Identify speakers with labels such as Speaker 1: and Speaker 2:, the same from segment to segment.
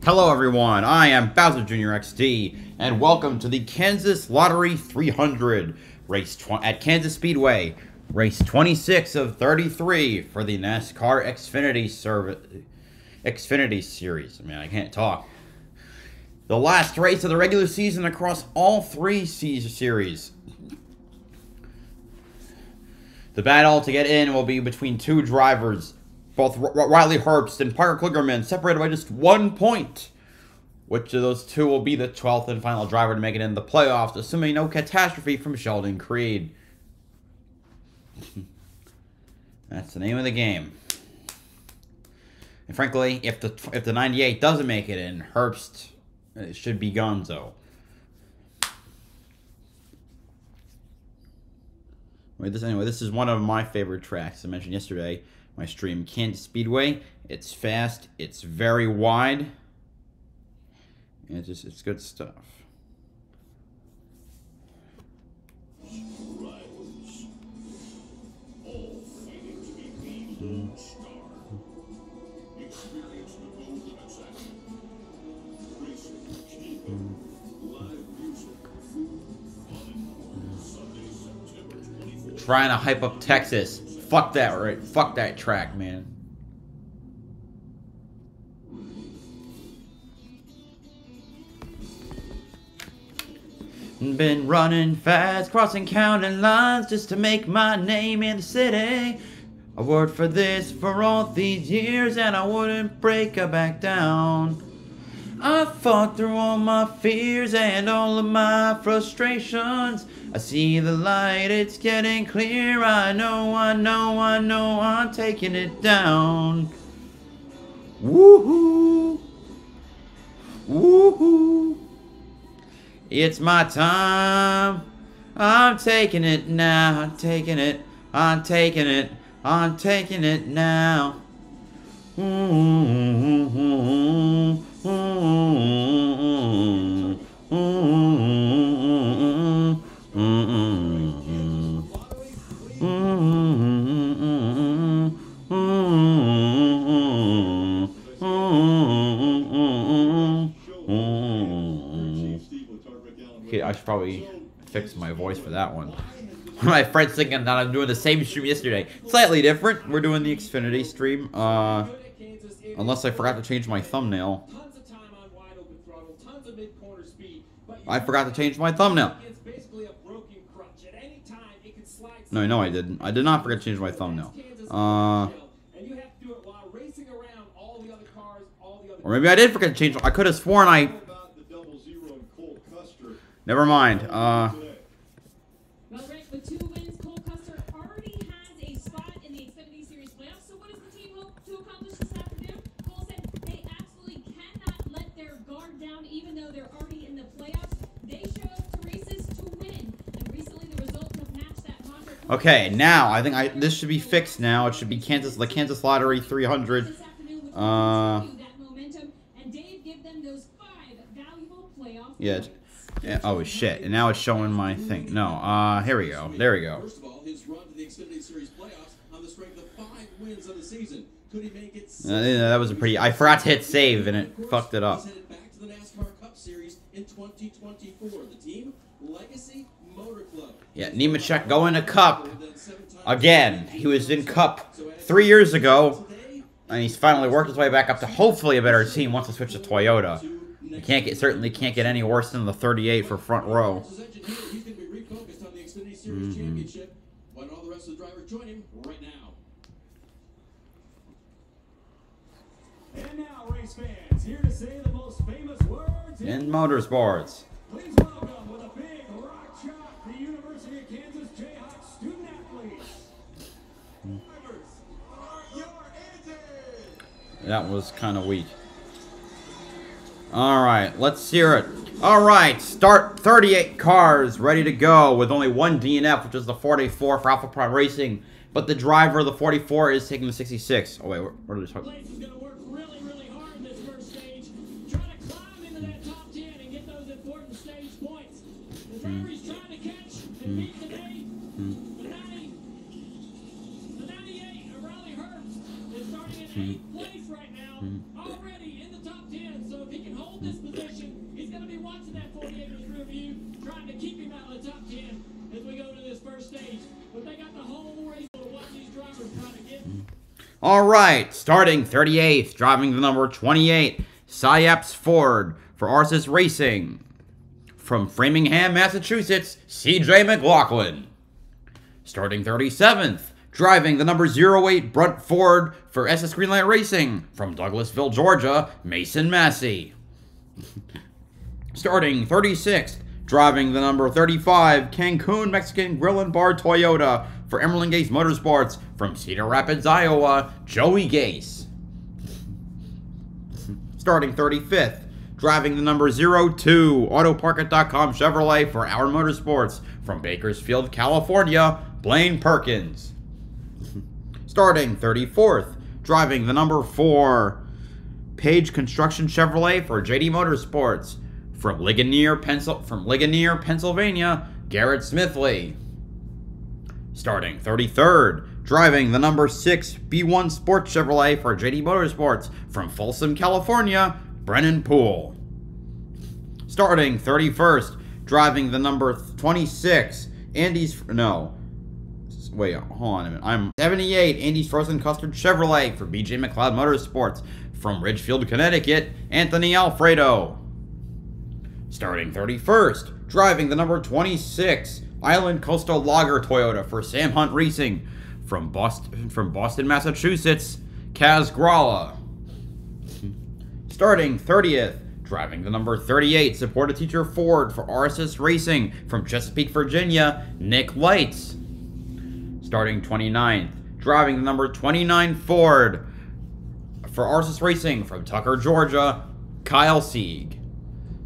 Speaker 1: Hello everyone, I am Bowser Jr. XD, and welcome to the Kansas Lottery 300 race at Kansas Speedway, race 26 of 33 for the NASCAR Xfinity Series. I mean, I can't talk. The last race of the regular season across all three series. The battle to get in will be between two drivers, both Riley Herbst and Parker Kligerman, separated by just 1 point. Which of those two will be the 12th and final driver to make it in the playoffs, assuming no catastrophe from Sheldon Creed? That's the name of the game. And frankly, if the 98 doesn't make it in, Herbst, it should be Gonzo. Anyway, this is one of my favorite tracks. I mentioned yesterday, my stream, Kansas Speedway. It's fast, it's very wide, and it's good stuff. Trying to hype up Texas. Fuck that, right? Fuck that track, man. Been running fast, crossing county lines just to make my name in the city. I worked for this for all these years and I wouldn't break or back down. I fought through all my fears and all of my frustrations. I see the light, it's getting clear. I know, I'm taking it down. Woohoo! Woohoo! It's my time. I'm taking it now. I'm taking it. I'm taking it. I'm taking it now. Okay, I should probably fix my voice for that one. My friends thinking that I'm doing the same stream yesterday. Slightly different. We're doing the Xfinity stream. Unless I forgot to change my thumbnail. I forgot to change my thumbnail. No, I didn't. I did not forget to change my thumbnail. Or maybe I did forget to change. I could have sworn I... Never mind.
Speaker 2: Well, Rick, with 2 wins, Cole Custer already has a spot in the Xfinity Series playoffs. So what does the team hope to accomplish this afternoon? Cole said they absolutely cannot let their guard down, even though they're already in the playoffs. They show up to races to win, and recently the results have matched that mantra.
Speaker 1: Okay, now I think this should be fixed. Now it should be the Kansas Lottery 300. Yeah. Oh shit! And now it's showing my thing. No, here we go. There we go.
Speaker 3: First of all, his run to the Xfinity Series playoffs on the strength of 5 wins of the season. Could he make it?
Speaker 1: That was a pretty. I forgot to hit save and it fucked it up.
Speaker 3: He's headed back to the NASCAR Cup Series in 2024. The team, Legacy Motor Club.
Speaker 1: Yeah, Nemechek going to Cup again. He was in Cup 3 years ago, and he's finally worked his way back up to hopefully a better team once he switched to Toyota. You certainly can't get any worse than the 38 for front row.
Speaker 3: He's going to be refocused on the Xfinity Series Championship. When all the rest of the drivers join him right now.
Speaker 4: And now, race fans, here to say the most famous words
Speaker 1: in motorsports.
Speaker 4: Please welcome with a big rock chop the University of Kansas Jayhawks student athletes. Drivers are your answers.
Speaker 1: That was kind of weak. Alright, let's hear it. Alright, start 38 cars ready to go with only 1 DNF, which is the 44 for Alpha Prime Racing. But the driver of the 44 is taking the 66. Oh, wait, where did it talk?
Speaker 4: Blaze is going to work really hard in this first stage. Try to climb into that top 10 and get those important stage points. The driver he's trying to catch and beat today, the 98, Riley Herbst, is starting in 8th place right now, already in the top 10. So if he but they got the whole race to watch these drivers try to get.
Speaker 1: All right, starting 38th, driving the number 28, Syaps Ford for Arcis Racing. From Framingham, Massachusetts, CJ McLaughlin. Starting 37th, driving the number 08 Brunt Ford for SS Greenlight Racing. From Douglasville, Georgia, Mason Massey. Starting 36th, driving the number 35 Cancun Mexican Grill and Bar Toyota for Emerald Gase Motorsports. From Cedar Rapids, Iowa, Joey Gase. Starting 35th, driving the number 02 Autoparkit.com Chevrolet for Our Motorsports. From Bakersfield, California, Blaine Perkins. Starting 34th, driving the number 4 Page Construction Chevrolet for JD Motorsports. From Ligonier, Pennsylvania, Garrett Smithley. Starting 33rd, driving the number 6 B1 Sport Chevrolet for JD Motorsports. From Folsom, California, Brennan Poole. Starting 31st, driving the number 26 hold on a minute. I'm 78 Andy's Frozen Custard Chevrolet for BJ McLeod Motorsports. From Ridgefield, Connecticut, Anthony Alfredo. Starting 31st, driving the number 26 Island Coastal Lager Toyota for Sam Hunt Racing. From Boston, Massachusetts, Kaz Gralla. Starting 30th, driving the number 38 Support a Teacher Ford for RSS Racing. From Chesapeake, Virginia, Nick Lights. Starting 29th, driving the number 29 Ford for RSS Racing. From Tucker, Georgia, Kyle Sieg.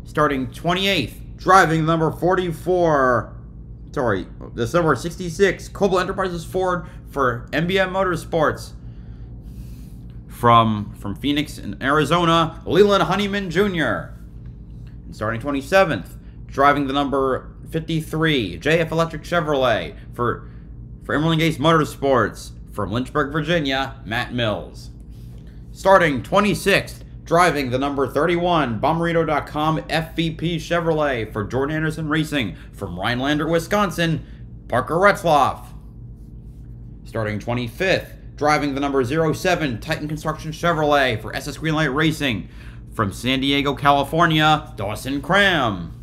Speaker 1: Starting 28th, driving the number 66 Cobalt Enterprises Ford for MBM Motorsports. From Phoenix in Arizona, Leland Honeyman Jr. And starting 27th, driving the number 53 JF Electric Chevrolet for Emerald Gase Motorsports. From Lynchburg, Virginia, Matt Mills. Starting 26th, driving the number 31 Bommarito.com FVP Chevrolet for Jordan Anderson Racing. From Rhinelander, Wisconsin, Parker Retzloff. Starting 25th, driving the number 07 Titan Construction Chevrolet for SS Greenlight Racing. From San Diego, California, Dawson Cram.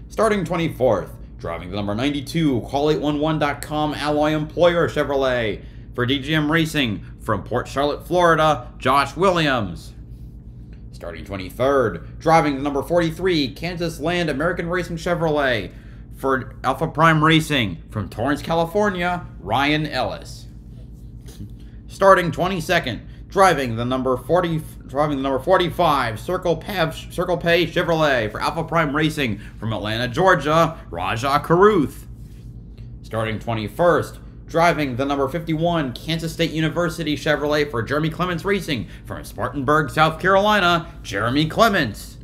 Speaker 1: Starting 24th, driving the number 92 Call811.com Alloy Employer Chevrolet for DGM Racing. From Port Charlotte, Florida, Josh Williams. Starting 23rd, driving the number 43 Kansas Land American Racing Chevrolet for Alpha Prime Racing. From Torrance, California, Ryan Ellis. Starting 22nd, driving the number 45 Circle Pay Chevrolet for Alpha Prime Racing. From Atlanta, Georgia, Raja Caruth. Starting 21st, driving the number 51 Kansas State University Chevrolet for Jeremy Clements Racing. From Spartanburg, South Carolina, Jeremy Clements.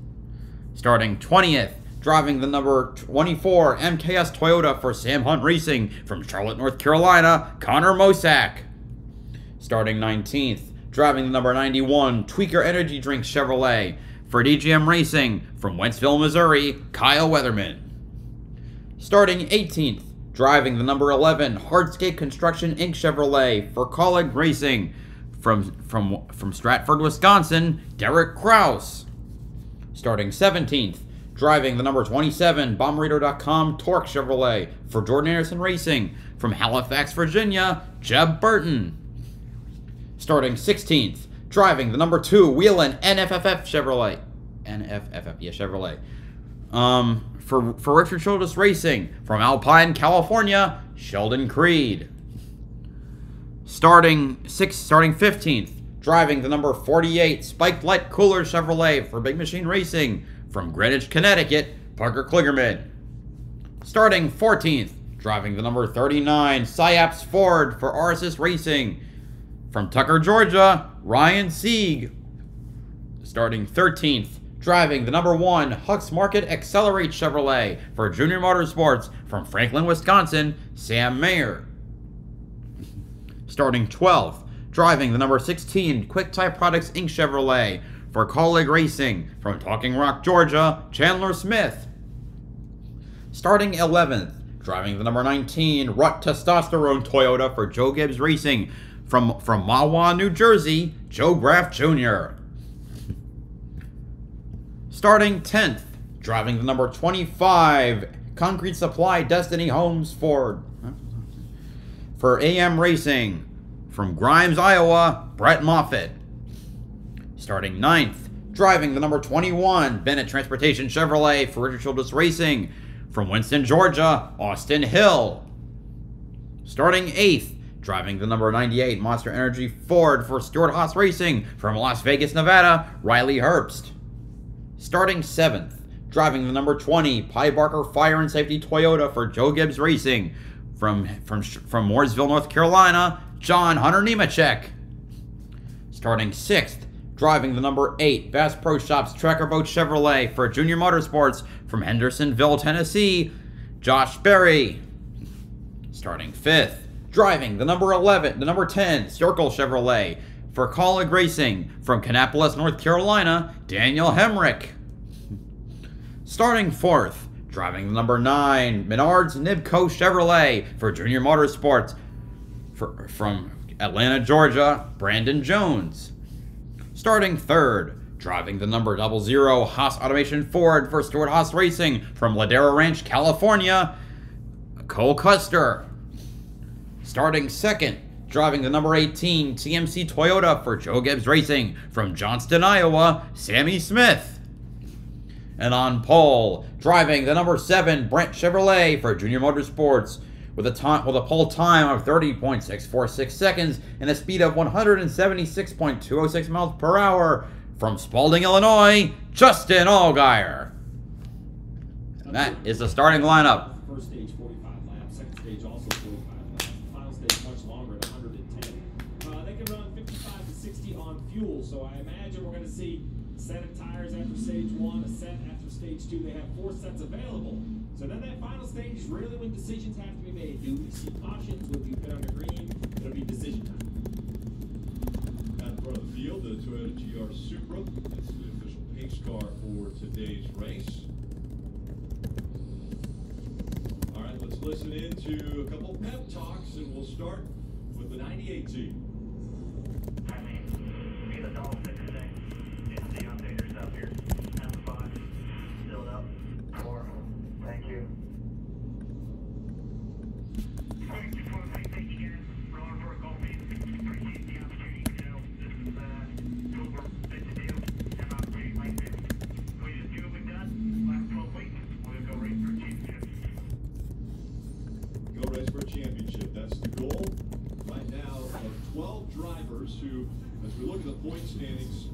Speaker 1: Starting 20th, driving the number 24 MKS Toyota for Sam Hunt Racing. From Charlotte, North Carolina, Connor Mosak. Starting 19th, driving the number 91 Tweaker Energy Drink Chevrolet for DGM Racing. From Wentzville, Missouri, Kyle Weatherman. Starting 18th, driving the number 11 Hardscape Construction Inc. Chevrolet for Colleague Racing. From Stratford, Wisconsin, Derek Kraus. Starting 17th, driving the number 27 Bommarito.com Torque Chevrolet for Jordan Anderson Racing. From Halifax, Virginia, Jeb Burton. Starting 16th, driving the number 2 Wheelan NFFF Chevrolet. Chevrolet. For Richard Childress Racing. From Alpine, California, Sheldon Creed. Starting 15th, driving the number 48 Spiked Light Cooler Chevrolet for Big Machine Racing. From Greenwich, Connecticut, Parker Kligerman. Starting 14th, driving the number 39 Syaps Ford for RSS Racing. From Tucker, Georgia, Ryan Sieg. Starting 13th, driving the number 1 Hux Market Accelerate Chevrolet for Junior Motorsports. From Franklin, Wisconsin, Sam Mayer. Starting 12th, driving the number 16 Quick Type Products Inc. Chevrolet for Colleague Racing. From Talking Rock, Georgia, Chandler Smith. Starting 11th, driving the number 19 Rut Testosterone Toyota for Joe Gibbs Racing. From Mahwah, New Jersey, Joe Graff Jr. Starting 10th, driving the number 25 Concrete Supply Destiny Homes Ford for AM Racing. From Grimes, Iowa, Brett Moffitt. Starting 9th, driving the number 21 Bennett Transportation Chevrolet for Richard Childress Racing. From Winston, Georgia, Austin Hill. Starting 8th, driving the number 98 Monster Energy Ford for Stuart Haas Racing. From Las Vegas, Nevada, Riley Herbst. Starting 7th, driving the number 20 Pye Barker Fire and Safety Toyota for Joe Gibbs Racing. From Mooresville, North Carolina, John Hunter Nemechek. Starting 6th, driving the number 8 Bass Pro Shops Tracker Boat Chevrolet for Junior Motorsports. From Hendersonville, Tennessee, Josh Berry. Starting 5th, driving the number 10 Circle Chevrolet for Colleague Racing. From Kannapolis, North Carolina, Daniel Hemrick. Starting 4th, driving the number 9 Menards Nibco Chevrolet for Junior Motorsports. From Atlanta, Georgia, Brandon Jones. Starting 3rd, driving the number 00 Haas Automation Ford for Stuart Haas Racing. From Ladera Ranch, California, Cole Custer. Starting 2nd, driving the number 18 TMC Toyota for Joe Gibbs Racing. From Johnston, Iowa, Sammy Smith. And on pole, driving the number 7 Brent Chevrolet for Junior Motorsports with a pole time of 30.646 seconds and a speed of 176.206 miles per hour. From Spalding, Illinois, Justin Allgaier. And that is the starting lineup.
Speaker 4: First stage 45 laps, second stage also 45 laps, final stage much longer at 110. They can run 55 to 60 on fuel, so I imagine we're going to see a set of tires after stage 1, a set after stage 2. They have 4 sets available. So then that final stage is really when decisions have to be made. Do we see cautions? Will you put under green? It'll be decision time.
Speaker 5: Out in front of the field, the Toyota GR Supra. It's the official pace car for today's race. All right, let's listen in to a couple pep talks, and we'll start with the 98 team.
Speaker 6: I mean, be the Dolphins today. It's the updaters up here. Have fun. Filled up. Thank you. Thank you for the feedback again. Rolling for a goal meet. Appreciate the opportunity. You know, this is super big to do. Have an opportunity like this. We just do what we've done. Last 12 weeks, we'll go race for a championship.
Speaker 5: Go race for a championship. That's the goal right now of 12 drivers who, as we look at the point standings,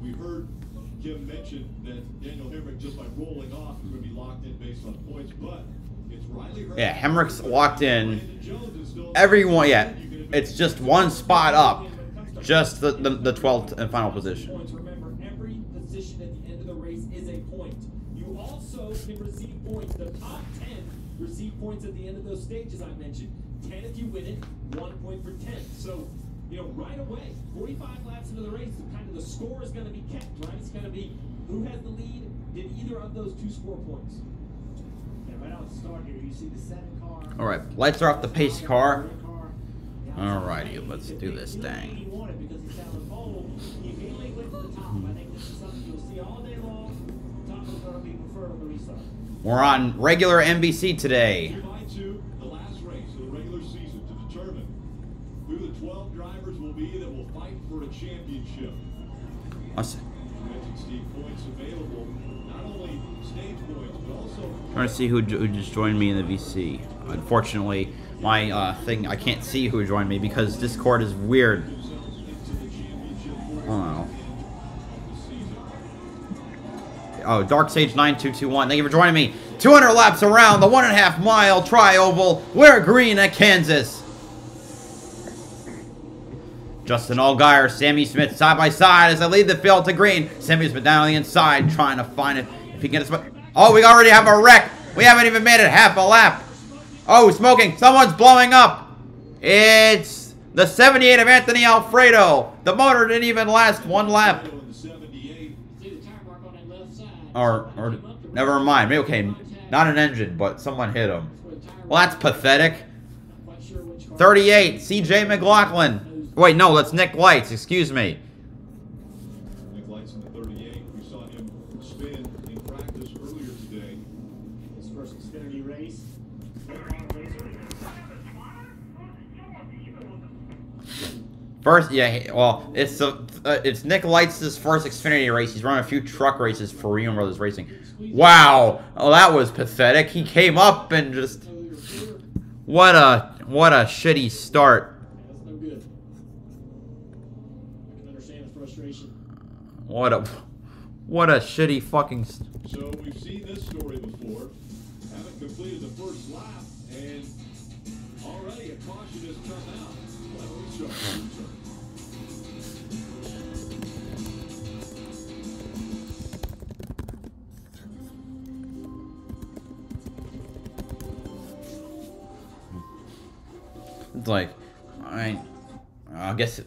Speaker 5: we heard Kim mention that Daniel Hemrick, just by rolling off, is going to be locked in based on points, but it's Riley Herbst.
Speaker 1: Yeah, Hemrick's locked in. Everyone, yeah, it's just one spot up. Just the 12th and final position.
Speaker 4: Remember, every position at the end of the race is a point. You also can receive points. The top 10 receive points at the end of those stages I mentioned. 10 if you win it, 1 point for 10. So, you know, right away, 45 laps into the race, kind of the score is going to be kept, right? It's going to be who has the lead, did either of those two score points.
Speaker 7: Yeah, right out the start here, you see the 7 car.
Speaker 1: All right, lights are off the pace car. Alrighty, let's do this thing.
Speaker 7: He won it because he's down the pole. He immediately went to the top. I think this is something you'll see all day long. Top is going to be preferred on the restart.
Speaker 1: We're on regular NBC today.
Speaker 5: July 2, the last race of the regular season to determine who the 12 drivers will be that will fight for a championship. Steve points available, not only stage points, but also
Speaker 1: Trying to see who just joined me in the VC. Unfortunately, my thing, I can't see who joined me because Discord is weird. Oh. Oh, Dark Sage 9221. Thank you for joining me. 200 laps around the 1.5 mile tri-oval. We're green at Kansas. Justin Allgaier, Sammy Smith side by side as I lead the field to green. Sammy Smith down on the inside trying to find it. If he can get a spot. Oh, we already have a wreck. We haven't even made it half a lap. Oh, smoking. Someone's blowing up. It's the 78 of Anthony Alfredo. The motor didn't even last 1 lap. Or never mind. Maybe, okay, not an engine, but someone hit him. Well, that's pathetic.
Speaker 7: Not quite sure which car.
Speaker 1: 38, CJ McLaughlin. Wait, no, that's Nick Lights. Excuse me.
Speaker 5: Nick Lights in the 38. We saw him spin in practice earlier today.
Speaker 7: His first Xfinity race.
Speaker 1: First, yeah, well, it's Nick Lights' first Xfinity race. He's run a few truck races for Ream Brothers Racing. Wow, oh, that was pathetic. He came up and just what a shitty start.
Speaker 7: That's no good. I can understand the frustration.
Speaker 1: What a shitty fucking.
Speaker 5: So we've seen this story before. Haven't completed the first lap, and already a caution has come out. Well, restart.
Speaker 1: It's like, I guess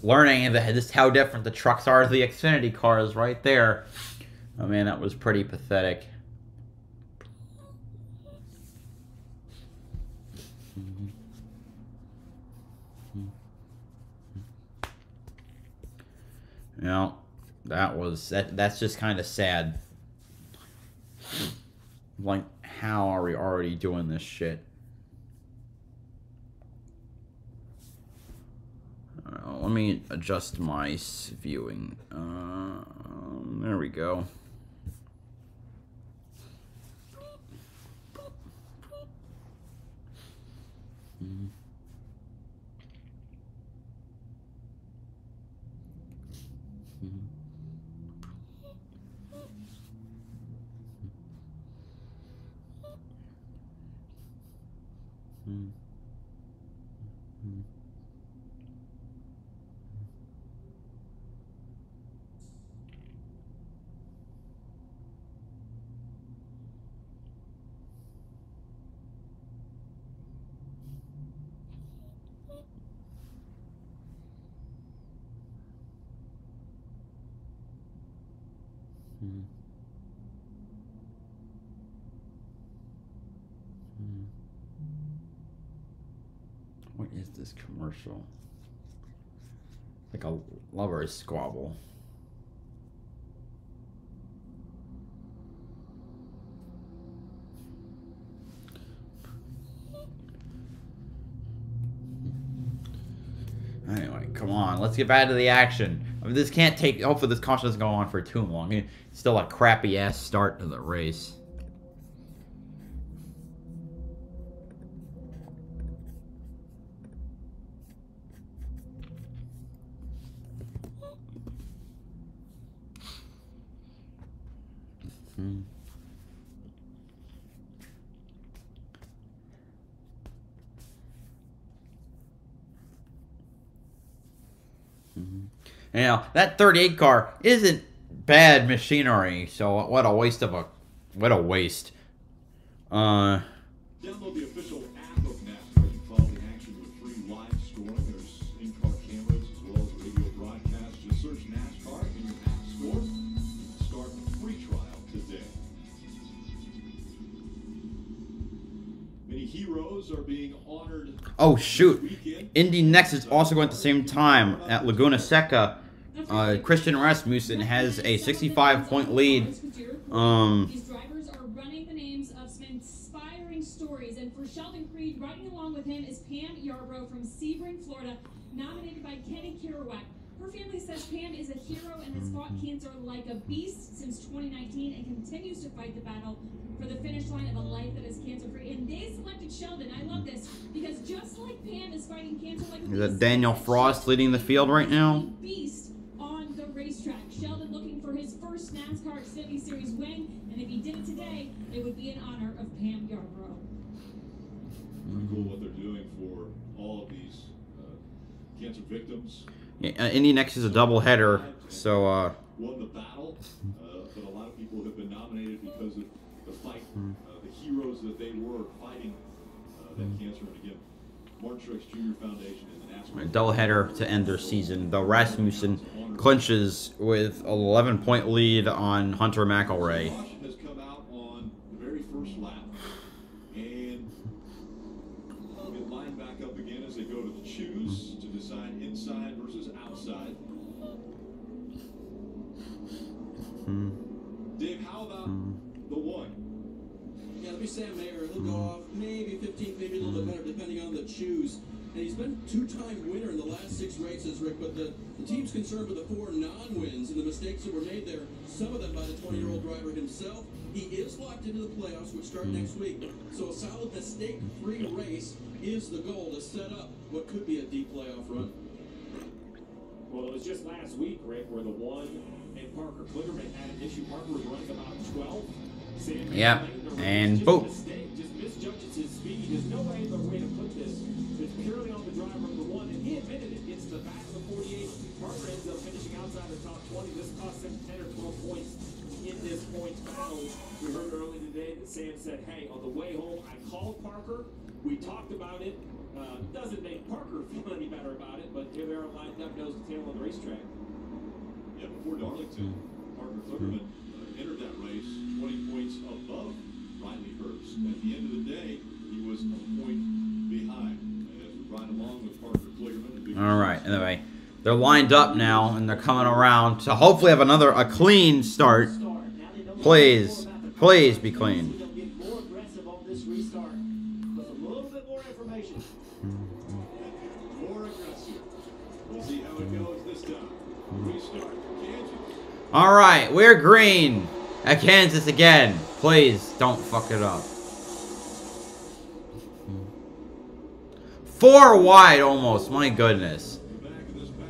Speaker 1: learning just how different the trucks are to the Xfinity cars right there. I mean, that was pretty pathetic. You know, that's just kind of sad. Like, how are we already doing this shit? Let me adjust my viewing. There we go. What is this commercial? Like a lover's squabble. Anyway, come on, let's get back to the action. I mean, this can't take. Hopefully, this caution doesn't go on for too long. It's still a crappy ass start to the race. You know, that 38 car isn't bad machinery, so what a waste.
Speaker 5: Download the official app of NASCAR to follow the action with free live scoring. There's in-car cameras as well as radio broadcasts. Just search NASCAR in your app store and start a free trial today. Many heroes are being honored.
Speaker 1: Oh shoot! Indy Next is also going at the same time at Laguna Seca. Christian Rasmussen has a 65-point lead.
Speaker 2: These drivers are running the names of some inspiring stories, and for Sheldon Creed, riding along with him is Pam Yarbrough from Sebring, Florida, nominated by Kenny Kerouac. Her family says Pam is a hero and has fought cancer like a beast since 2019 and continues to fight the battle for the finish line of a life that is cancer-free. And they selected Sheldon. I love this because just like Pam is fighting cancer like a beast,
Speaker 1: Is that Daniel Frost leading the field right now?
Speaker 2: Beast on the racetrack. Sheldon looking for his first NASCAR Xfinity Series win, and if he did it today, it would be in honor of Pam Yarbrough.
Speaker 5: Cool what they're doing for all of these cancer victims.
Speaker 1: Yeah, Indy Next is a doubleheader, so
Speaker 5: Won the battle, but a lot of people have been nominated because of the fight, the heroes that they were fighting that cancer. And again, Martin Truex Jr. Foundation and the NASCAR.
Speaker 1: a doubleheader to end their season. Though Rasmussen clinches with an 11-point lead on Hunter McElroy.
Speaker 5: Caution has come out on the very first lap, and back up again as they go to the choose to decide inside versus outside. Dave, how about the one?
Speaker 3: Yeah, it'll be Sam Mayer. He'll go off maybe 15th, maybe a little bit better, depending on the choose. And he's been two-time winner in the last 6 races, Rick, but the team's concerned with the 4 non-wins and the mistakes that were made there, some of them by the 20-year-old driver himself. He is locked into the playoffs, which start next week. So a solid mistake-free race is the goal to set up what could be a deep playoff run.
Speaker 4: Well, it was just last week, Rick, where the one and Parker Kligerman had an issue. Parker was running about 12.
Speaker 1: Yep, and boom.
Speaker 4: Just misjudges his speed. There's no way to put this. It's purely on the driver of the one, and he admitted it. It's the back of the 48. Parker ends up finishing outside the top 20. This cost him 10 or 12 points in this points battle. We heard earlier today that Sam said, hey, on the way home, I called Parker. We talked about it. Doesn't make Parker feel any better about it, but here they are lined up nose to tail on the racetrack.
Speaker 5: Yeah, before Darlington, Parker Kligerman entered that race 20 points above Riley Herbst. At the end of the day, he was a point behind. As we ride along with Parker Kligerman.
Speaker 1: All right. Anyway, they're lined up now, and they're coming around to hopefully have a clean start. Please, please be clean.
Speaker 7: They'll get more aggressive on this restart with a little bit more information.
Speaker 5: More aggressive. We'll see how it goes this time. Restart. Kansas.
Speaker 1: All right, we're green at Kansas again. Please don't fuck it up. 4 wide almost. My goodness.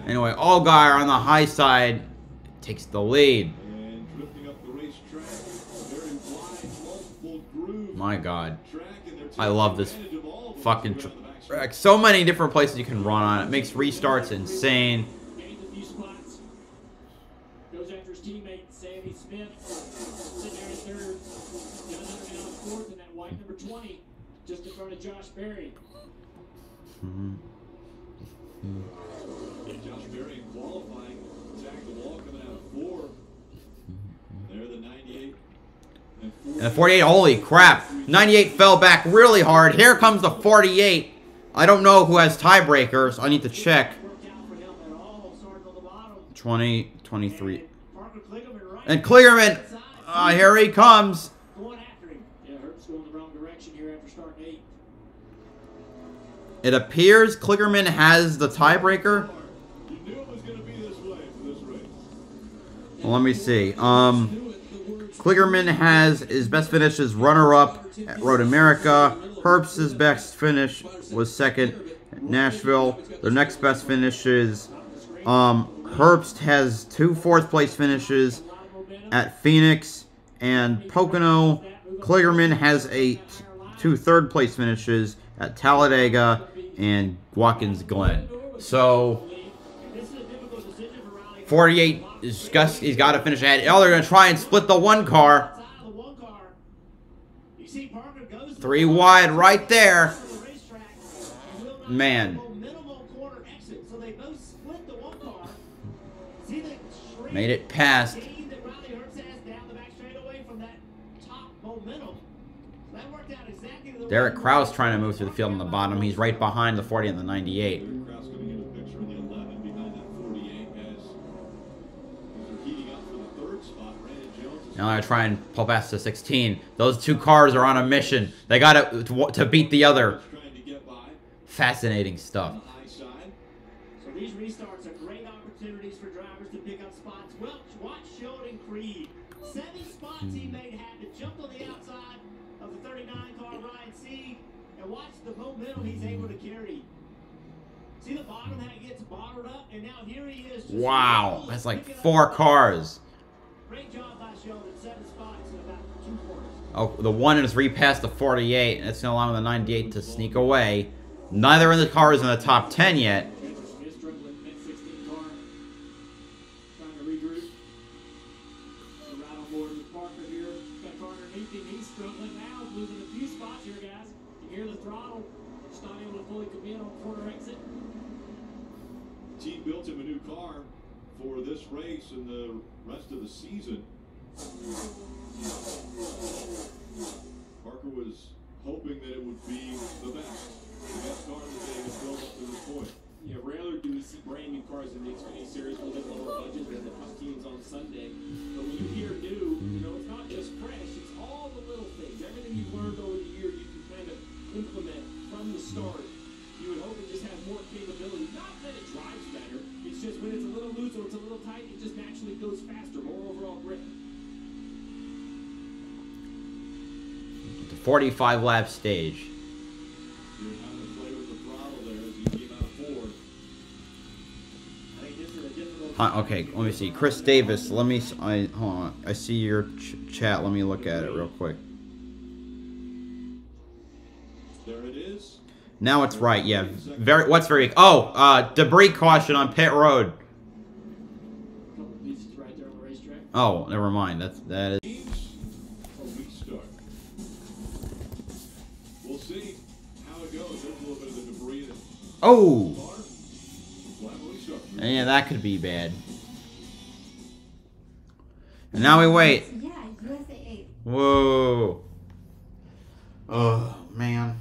Speaker 1: Anyway, Allgaier on the high side takes the lead.
Speaker 5: And drifting up the racetrack, very wide, multiple grooves.
Speaker 1: My God.
Speaker 5: Track, and they're
Speaker 1: I love this
Speaker 5: taking advantage of all of them
Speaker 1: fucking
Speaker 5: around the back.
Speaker 1: track. So many different places you can run on it. It makes restarts insane.
Speaker 7: Gains a few spots. Goes after his teammate, Sammy Smith. Sitting there in third. Got another man on fourth in that white number 20. Just in front of Josh Berry.
Speaker 5: Josh Berry in qualifying tagged the wall coming out of 4. There the 98 and 4.
Speaker 1: And the 48, holy crap. 98 fell back really hard. Here comes the 48. I don't know who has tiebreakers. I need to check.
Speaker 7: Worked out for him at all. Starting on the bottom.
Speaker 1: 20, 23.
Speaker 7: Parker Kligerman right.
Speaker 1: And Kligerman, here he comes.
Speaker 7: Going after him. Yeah, Herbst's going the wrong direction here after starting 8.
Speaker 1: It appears Kligerman has the tiebreaker.
Speaker 5: You knew it was going to be this way for this race.
Speaker 1: Well, let me see. Kligerman has his best finish is runner-up at Road America. Herbst's best finish was second at Nashville. Their next best finish is Herbst has 2 fourth-place finishes at Phoenix and Pocono. Kligerman has 2 third-place finishes at Talladega and Watkins Glen. So 48 is he's got to finish ahead. Oh, they're going to try and split the 1 car. 3 wide right there. Man. Made it past. Derek Kraus trying to move through the field on the bottom. He's right behind the 40 and the 98.
Speaker 5: Kraus coming in the picture in the 11 behind that 48 as they're heating up for the 3rd spot. Brandon Jones is
Speaker 1: Now I try and pull past the 16. Those 2 cars are on a mission. They got to beat the other.
Speaker 5: trying to get by
Speaker 1: Fascinating
Speaker 5: on
Speaker 1: stuff.
Speaker 5: the high side.
Speaker 7: So these restarts are great opportunities for drivers to pick up spots. Well, watch Sheldon Creed. 7 spots he made happen. Jumped on the outside of the 39 car Ryan Seed. And watch the momentum he's able to carry. See the bottom, how he gets bottled up? And now here he is. Just
Speaker 1: Wow, that's like
Speaker 7: picking up
Speaker 1: 4
Speaker 7: spots.
Speaker 1: cars.
Speaker 7: Great job by Sheldon. 7 spots in about 2 quarters.
Speaker 1: Oh, the 1 is repassed the 48, and it's going to allow the 98 to sneak away. Neither of the cars in the top 10 yet.
Speaker 7: Smith struggling in that 16 car. Trying to regroup. So right on board with Parker here. Got car underneath him. He's struggling now. Losing a few spots here, guys. You hear the throttle. Just not able to fully commit on corner exit.
Speaker 5: Team built him a new car for this race and the rest of the season. Parker was hoping that it would be the best car that they have built up to this point.
Speaker 4: Yeah, rarely do we see brand new cars in the Xfinity Series with a lower budget than the top teams on Sunday. But when you hear new, you know, it's not just fresh, it's all the little things. Everything you've learned over the year, you can kind of implement from the start. You would hope it just has more capability. Not that it drives better, it's just when it's a little loose or it's a little tight, it just naturally goes faster, more overall grip.
Speaker 1: The 45 lap stage.
Speaker 5: You're having to play with the throttle there as you came out of Ford.
Speaker 7: I think this is a difficult.
Speaker 1: Okay, let me see. Chris Davis, hold on. I see your chat. Let me look at it real quick.
Speaker 5: There it is.
Speaker 1: Now it's right. Yeah. Debris caution on pit road.
Speaker 7: Couple pieces right there on the racetrack.
Speaker 1: Oh, never mind. That is.
Speaker 5: A restart. We'll see how it goes. There's a little bit of the debris that
Speaker 1: Oh.
Speaker 5: we'll have a restart.
Speaker 1: Yeah, that could be bad. And now we wait.
Speaker 8: Yeah, USA 8.
Speaker 1: Whoa. Oh man.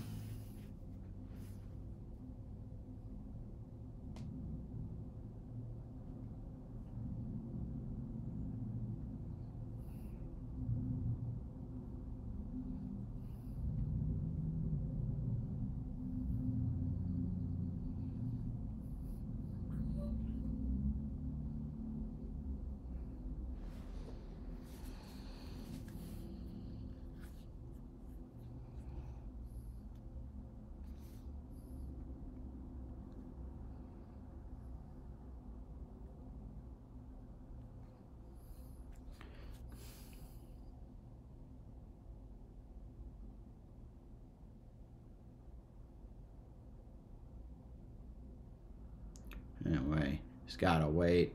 Speaker 1: Anyway, just gotta wait.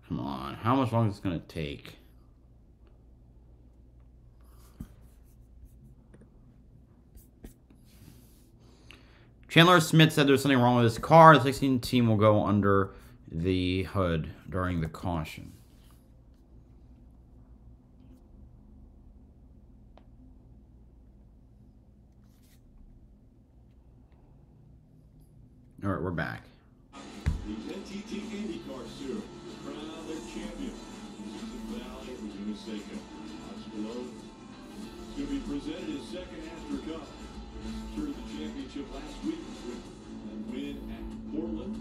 Speaker 1: Come on, how much longer is it gonna take? Chandler Smith said there's something wrong with his car. The 16 team will go under the hood during the caution. All right, we're back.
Speaker 5: The NTT IndyCar Series crown their champion. Susan Valley and Laguna Seca. Alex Palou is going to be presented his second Astor Cup. Secured the championship last week with a win at Portland.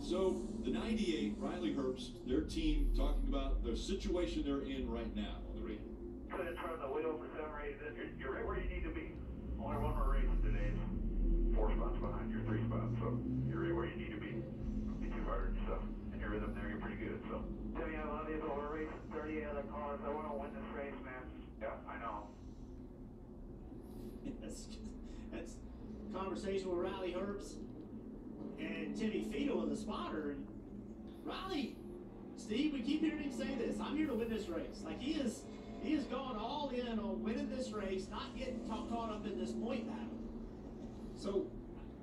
Speaker 5: So the 98 Riley Herbst, their team, talking about the situation they're in right now on the radio.
Speaker 6: Couldn't turn the wheel for some reason. You're right where you need to be. Only one more race today. 4 spots behind your 3 spots, so you're right where you need to be. Don't be too hard on yourself. And your rhythm there, you're pretty good, so. Timmy, I love you, but we're racing 38 other cars. I want to win this race, man. Yeah, I know.
Speaker 7: That's conversation with Riley Herbst and Timmy Fido in the spotter. And Riley, Steve, we keep hearing him say this. I'm here to win this race. Like he is going all in on winning this race, not getting caught up in this point battle.
Speaker 4: So,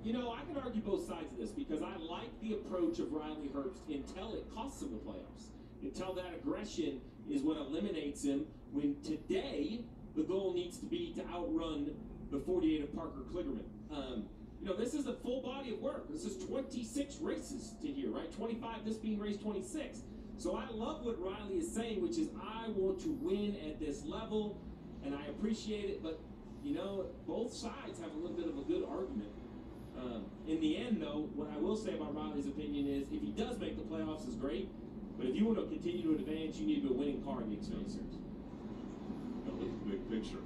Speaker 4: you know, I can argue both sides of this because I like the approach of Riley Herbst until it costs him the playoffs. Until that aggression is what eliminates him when today the goal needs to be to outrun the 48 of Parker Kligerman. You know, this is a full body of work. This is 26 races to here, right? 25, this being race 26. So I love what Riley is saying, which is I want to win at this level, and I appreciate it, but, you know, both sides have a little bit of a good argument. In the end, though, what I will say about Riley's opinion is if he does make the playoffs, is great, but if you want to continue to advance, you need to be a winning car in the Xfinity Series.
Speaker 5: Now look at the big picture.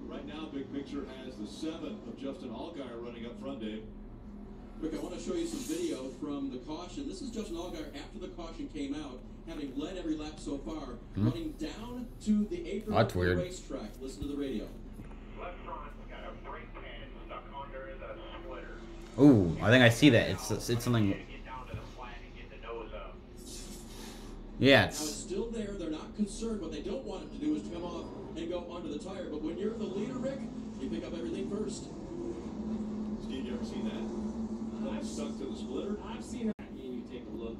Speaker 5: Right now, big picture has the 7 of Justin Allgaier running up front, Dave.
Speaker 3: Rick, I want to show you some video from the caution. This is Justin Allgaier after the caution came out, having led every lap so far, running down to the apron of the racetrack. Listen to the radio.
Speaker 6: Left front, got a brake pad stuck under the splitter.
Speaker 1: Ooh, I think I see that. It's something.
Speaker 6: Get down to the flat and get the nose up.
Speaker 1: Yeah,
Speaker 3: Now it's still there. They're not concerned. What they don't want him to do is to come off and go under the tire. But when you're the leader, Rick, you pick up everything first.
Speaker 5: Steve, you ever seen that? Stuck to the splitter?
Speaker 4: I've seen that. And you take a look.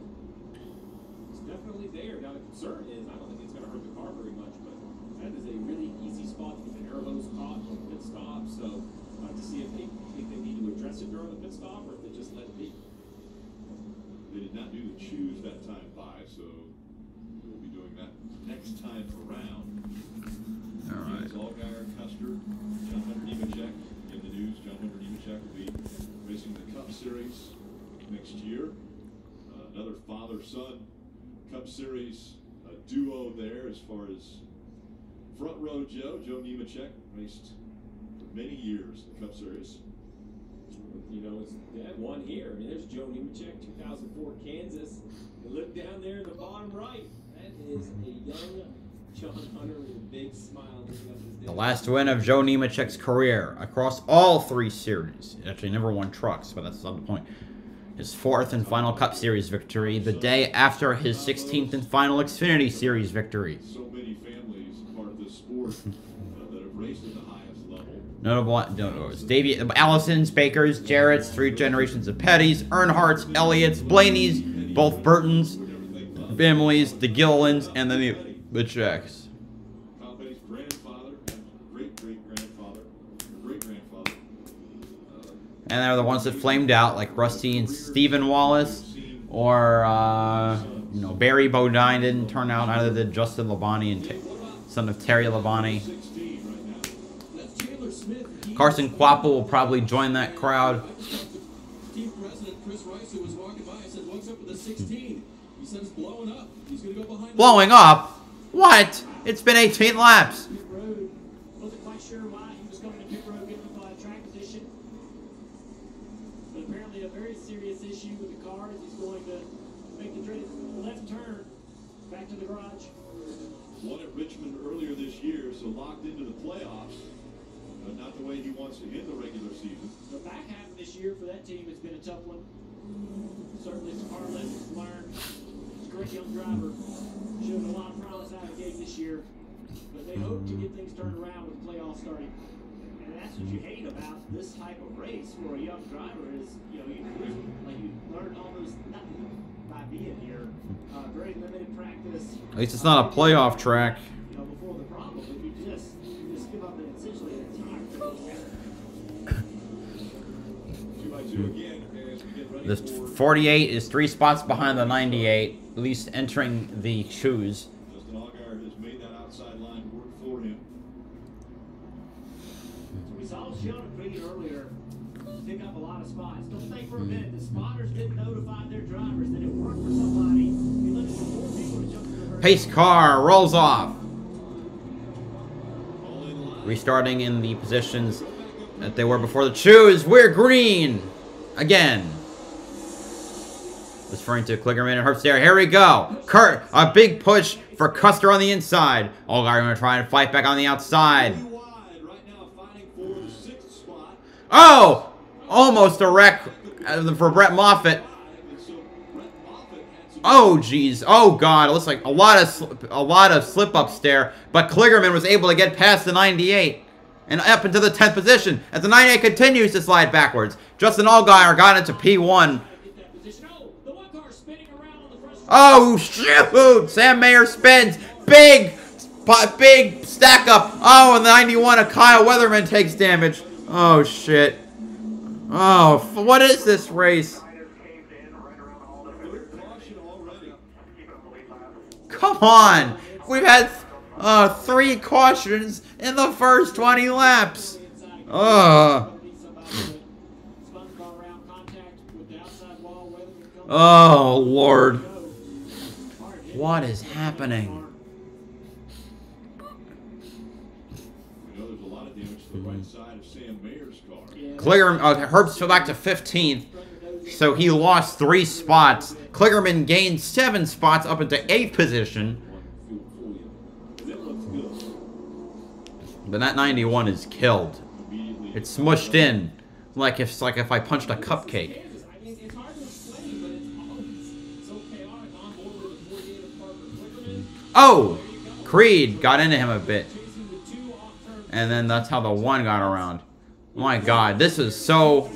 Speaker 4: It's definitely there. Now the concern is, I don't think it's going to hurt the car very much, but that is a really easy spot to get the air hose caught on the pit stop. So to see if they think they need to address it during the pit stop or if they just let it be.
Speaker 5: They did not do the choose that time by, so we'll be doing that next time around.
Speaker 1: all right.
Speaker 5: Allgaier, Custer, John Hunter Nemechek in the news. John Hunter Nemechek will be racing the Cup Series next year. Another father-son Cup Series duo there as far as front row Joe. Joe Nemechek raced for many years in the Cup Series.
Speaker 4: You know, it's that one here. I mean, there's Joe Nemechek, 2004 Kansas. And look down there in the bottom right. That is a young John Hunter with a big smile.
Speaker 1: The last win of Joe Nemechek's career across all 3 series. He actually never won trucks, but that's not the point. His 4th and final Cup Series victory, the day after his 16th and final Xfinity Series victory.
Speaker 5: So many families part of this sport that have raced at the highest level.
Speaker 1: Notable Davey, Allisons, Bakers, Jarrett's, 3 generations of Petties, Earnhardt's, Elliott's, Blaney's, both Burton's, families, the Gillans, and the Nemecheks.
Speaker 5: Kyle Petty's grandfather, great-great-grandfather, great-grandfather.
Speaker 1: And they're the ones that flamed out, like Rusty and Stephen Wallace, or, you know, Barry Bodine didn't turn out, either did Justin Labonte and son of Terry Labonte. Carson Quapple will probably join that crowd.
Speaker 3: Team president Chris Rice, who was walking by, said, "What's up with the 16?" He said it's blowing up. He's going to go behind.
Speaker 1: Blowing up? What? It's been 18 laps.
Speaker 7: Pit road. Wasn't quite sure why he was coming to pit road, getting up track position. But apparently a very serious issue with the car as he's going to make the left turn back to the garage.
Speaker 5: Won at Richmond earlier this year, so locked into the playoffs. Not the way he wants to end the regular season.
Speaker 7: The back half of this year for that team has been a tough one. Certainly some hard lessons learned. He's a great young driver. Showed a lot of promise out of the gate this year. But they hope to get things turned around with the playoffs starting. And that's what you hate about this type of race for a young driver is, you know, you learn almost nothing by being here. Very limited practice.
Speaker 1: At least it's not a playoff track.
Speaker 7: You know, before the problem, if you just give up and essentially an entire
Speaker 5: 2x2 again as we get ready
Speaker 1: The
Speaker 5: for
Speaker 1: 48 is 3 spots behind the 98, at least entering the shoes.
Speaker 5: Justin Allgaier has made that outside line work for him.
Speaker 7: So we saw Sheldon Creed earlier pick up a lot of spots. Don't think for a minute the spotters didn't notify their drivers that it worked for somebody. He looked for 4 people to jump to the
Speaker 1: Pace car rolls off. Restarting in the positions that they were before the choose. We're green again. Referring to Kligerman and Herbst there. Here we go. Kurt, a big push for Custer on the inside. Allgaier going to try and fight back on the outside. Oh! Almost a wreck for Brett Moffitt. Oh, geez. Oh, God. It looks like a lot of slip-ups there. But Kligerman was able to get past the 98 and up into the 10th position as the 98 continues to slide backwards. Justin Allgaier got into P1. Oh, shoot! Sam Mayer spins. Big Big stack up. Oh, and the 91 of Kyle Weatherman takes damage. Oh, shit. Oh, what is this race? Come on. We've had 3 cautions in the first 20 laps. Oh, Lord. What is happening?
Speaker 5: There's a lot of damage to the right side of Sam Mayer's car.
Speaker 1: Herbst fell back to 15th, so he lost 3 spots. Kligerman gained 7 spots up into 8th position. But that 91 is killed. It's smushed in, like if I punched a cupcake. Oh, Creed got into him a bit, and then that's how the 1 got around. My God, this is so.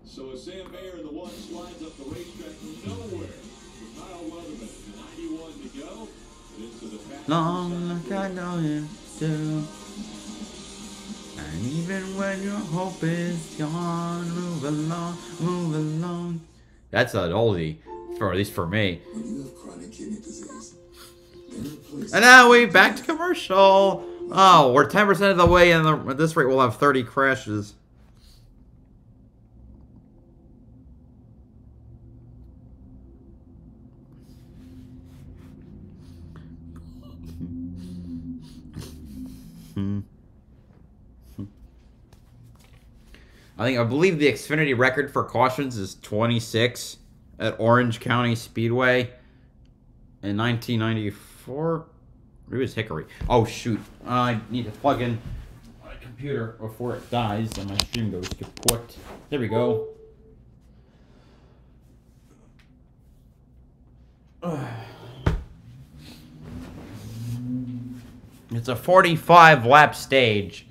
Speaker 5: So as Sam Mayer in the 1 slides up the racetrack from nowhere, with Kyle Weatherman, 91 to go, and into the pack.
Speaker 1: Long like I know you do. And even when your hope is gone, move along, move along. That's an oldie, for at least for me. And now we back to commercial. Oh, we're 10% of the way, and at this rate we'll have 30 crashes. I believe the Xfinity record for cautions is 26 at Orange County Speedway in 1994. It was Hickory. Oh shoot! I need to plug in my computer before it dies and my stream goes kaput. There we go. It's a 45 lap stage.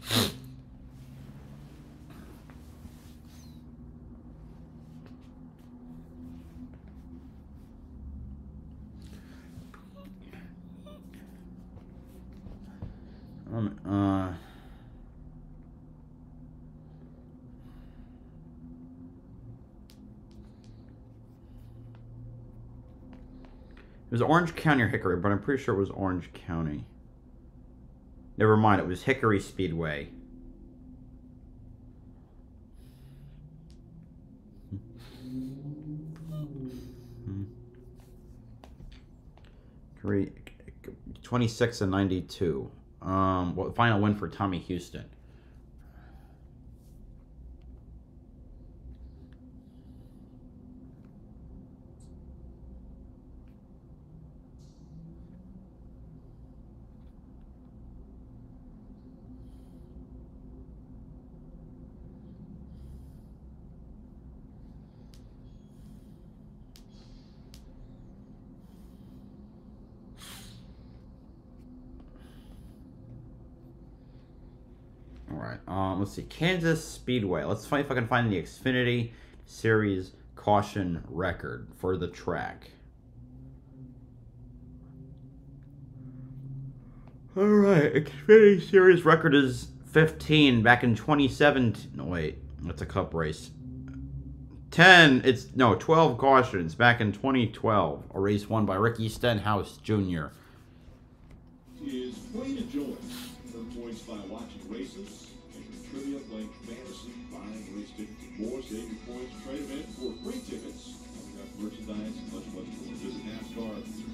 Speaker 1: It was Orange County or Hickory, but I'm pretty sure it was Orange County. Never mind, it was Hickory Speedway. Hickory, 26 and 92. Well, final win for Tommy Houston. Alright, let's see. Kansas Speedway. Let's find if I can find the Xfinity Series caution record for the track. Alright, Xfinity Series record is 15 back in 2017. No, wait, that's a cup race. 12 cautions back in 2012. A race won by Ricky Stenhouse Jr.
Speaker 5: Is free to join. Earn points by watching races, trivia, playing fantasy, buying race tickets and more. Save your points, trade them in for free tickets. We've got merchandise and much more. Visit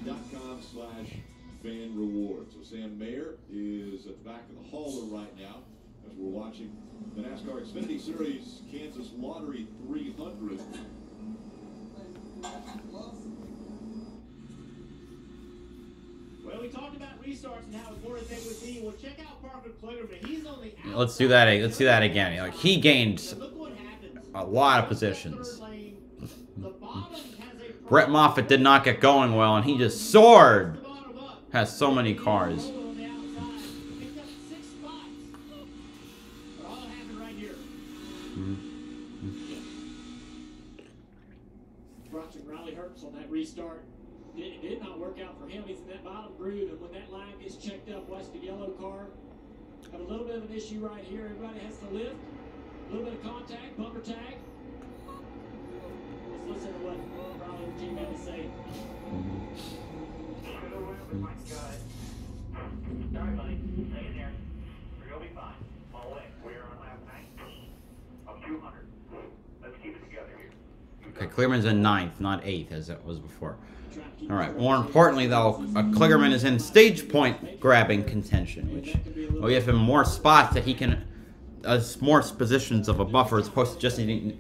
Speaker 5: NASCAR.com/fan rewards. So Sam Mayer is at the back of the hauler right now as we're watching the NASCAR Xfinity Series Kansas Lottery 300.
Speaker 7: Well, we talked about restarts and how important they would be. Well, check out Parker Kligerman. He's on the outside.
Speaker 1: Let's do that. Let's do that again. Like he gained
Speaker 7: Look what happens.
Speaker 1: a lot of positions.
Speaker 7: The bottom has a
Speaker 1: Brett Moffitt did not get going well, and he just soared. Has so many cars.
Speaker 7: on the outside. Picked up 6 spots. But all happened right here. Herbst on that restart. It did not work out for him. He's in that bottom groove, and when that line gets checked up, watch the yellow car. Have a little bit of an issue right here. Everybody has to lift. A little bit of contact, bumper tag. Let's listen to what Riley and Team had to say.
Speaker 6: My God. Sorry, buddy. Stay in there. We're going to be fine. All the way. We're on lap 19 of 200. Let's keep it together here.
Speaker 1: Okay, Kligerman's in 9th, not 8th as it was before. All right. More importantly, though, Kligerman is in stage point grabbing contention, which will give him more spots that he can, more positions of a buffer as opposed to just needing,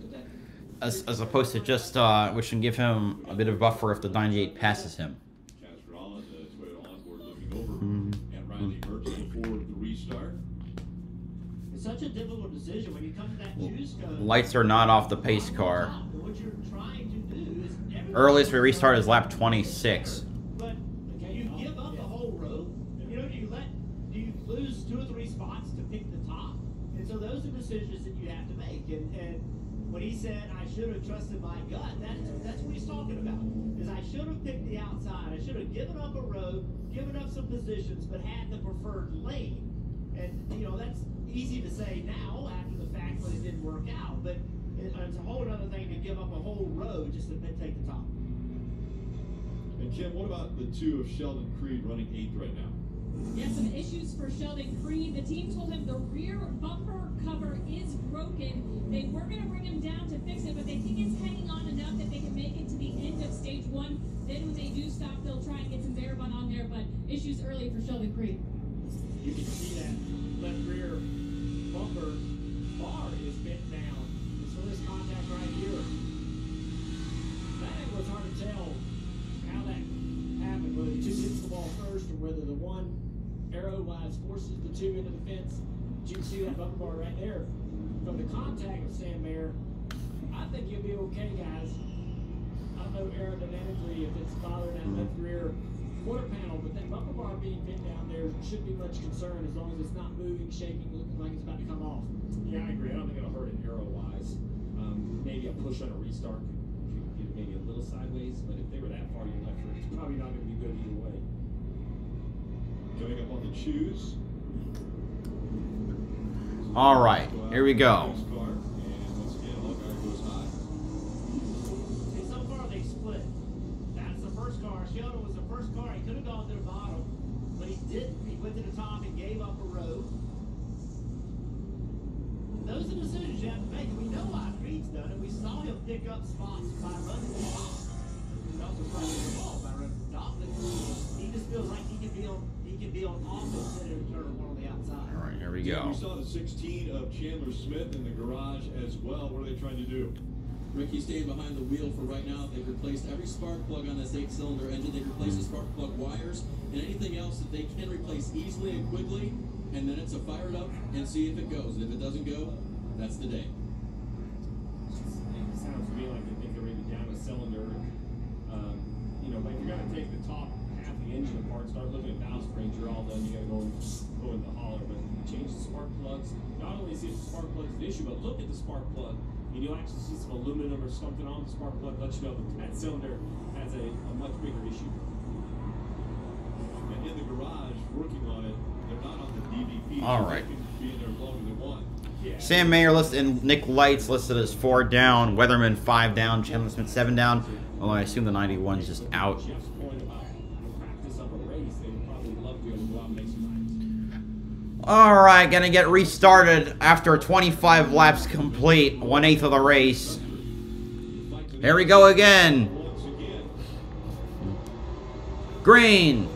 Speaker 1: as opposed to just, which can give him a bit of buffer if the 98 passes him.
Speaker 5: Casper Holland, Toyota onboard looking over, and Riley Herbst for the restart.
Speaker 7: It's such a difficult decision when you come to that juice code.
Speaker 1: Lights are not off the pace car.
Speaker 7: What you're trying to do is
Speaker 1: Earliest we restart is lap 26.
Speaker 7: But you give up the whole row. You know, do you lose 2 or 3 spots to pick the top? And so those are decisions that you have to make. And when he said I should have trusted my gut, that's what he's talking about. Is I should have picked the outside. I should have given up a row, given up some positions, but had the preferred lane. And you know, that's easy to say now after the fact when it didn't work out. But it's a whole other thing to give up a whole row just to take the top.
Speaker 5: And Kim, what about the 2 of Sheldon Creed running 8th right now?
Speaker 2: Yeah, some issues for Sheldon Creed. The team told him the rear bumper cover is broken. They were going to bring him down to fix it, but they think it's hanging on enough that they can make it to the end of stage 1. Then when they do stop, they'll try and get some Barabon on there, but issues early for Sheldon Creed.
Speaker 7: You can see that left rear bumper bar is bent down. It's for this contact right here. That was hard to tell how that happened, whether the 2 hits the ball first or whether the 1 arrow-wise forces the 2 into the fence. But you can see that bumper bar right there. From the contact of Sam Mayer, I think you'll be okay, guys. I don't know aerodynamically if it's bothering that left rear quarter panel, but that bumper bar being bent down there shouldn't be much concern as long as it's not moving, shaking, looking like it's about to come off.
Speaker 4: Yeah, I agree. I don't think it'll hurt it arrow-wise. Maybe a push on a restart could get it maybe a little sideways, but if they were that far to your left, it's probably not going to be good either way.
Speaker 5: Coming up on the choose.
Speaker 1: All right, here we go.
Speaker 5: And once again, Allgaier goes high.
Speaker 7: See, so far they split. That's the first car. Sheldon was the first car. He could have gone to the bottom, but he didn't. He went to the top and gave up a row. Those are decisions you have to make. We know why Creed's done it. We saw him pick up spots by running the top. He also running the ball by running the top. But he just feels like he can be on offense and turn one on the outside.
Speaker 1: All right, here we
Speaker 5: We
Speaker 1: go.
Speaker 5: saw the 16 of Chandler Smith in the garage as well. What are they trying to do?
Speaker 3: Ricky staying behind the wheel for right now. They've replaced every spark plug on this 8-cylinder engine. They've replaced the spark plug wires and anything else that they can replace easily and quickly. And then it's a fire it up and see if it goes. And if it doesn't go, that's the day.
Speaker 4: It sounds to me like they think they're maybe down a cylinder. You know, like you're going to take the top half the engine apart, start looking at valve springs, you're all done. You got to go in the hauler. But you change the spark plugs. Not only see if the spark plug is an issue, but look at the spark plug. And you'll actually see some aluminum or something on the spark plug, let you know that cylinder has a much bigger issue.
Speaker 5: And in the garage, working on it, they're not on the DVP.
Speaker 1: All right.
Speaker 5: They can be in there longer than one.
Speaker 4: Yeah.
Speaker 1: Sam Mayer listed and Nick Lights listed as 4 down, Weatherman 5 down, Chandler Smith 7 down. Although I assume the 91's just out.
Speaker 4: Jeff's point about practice of a race, they would probably love to be able to go out and make some laps.
Speaker 1: All right, gonna get restarted after 25 laps complete, 1/8 of the race. Here we go again.
Speaker 5: Once again,
Speaker 1: Green.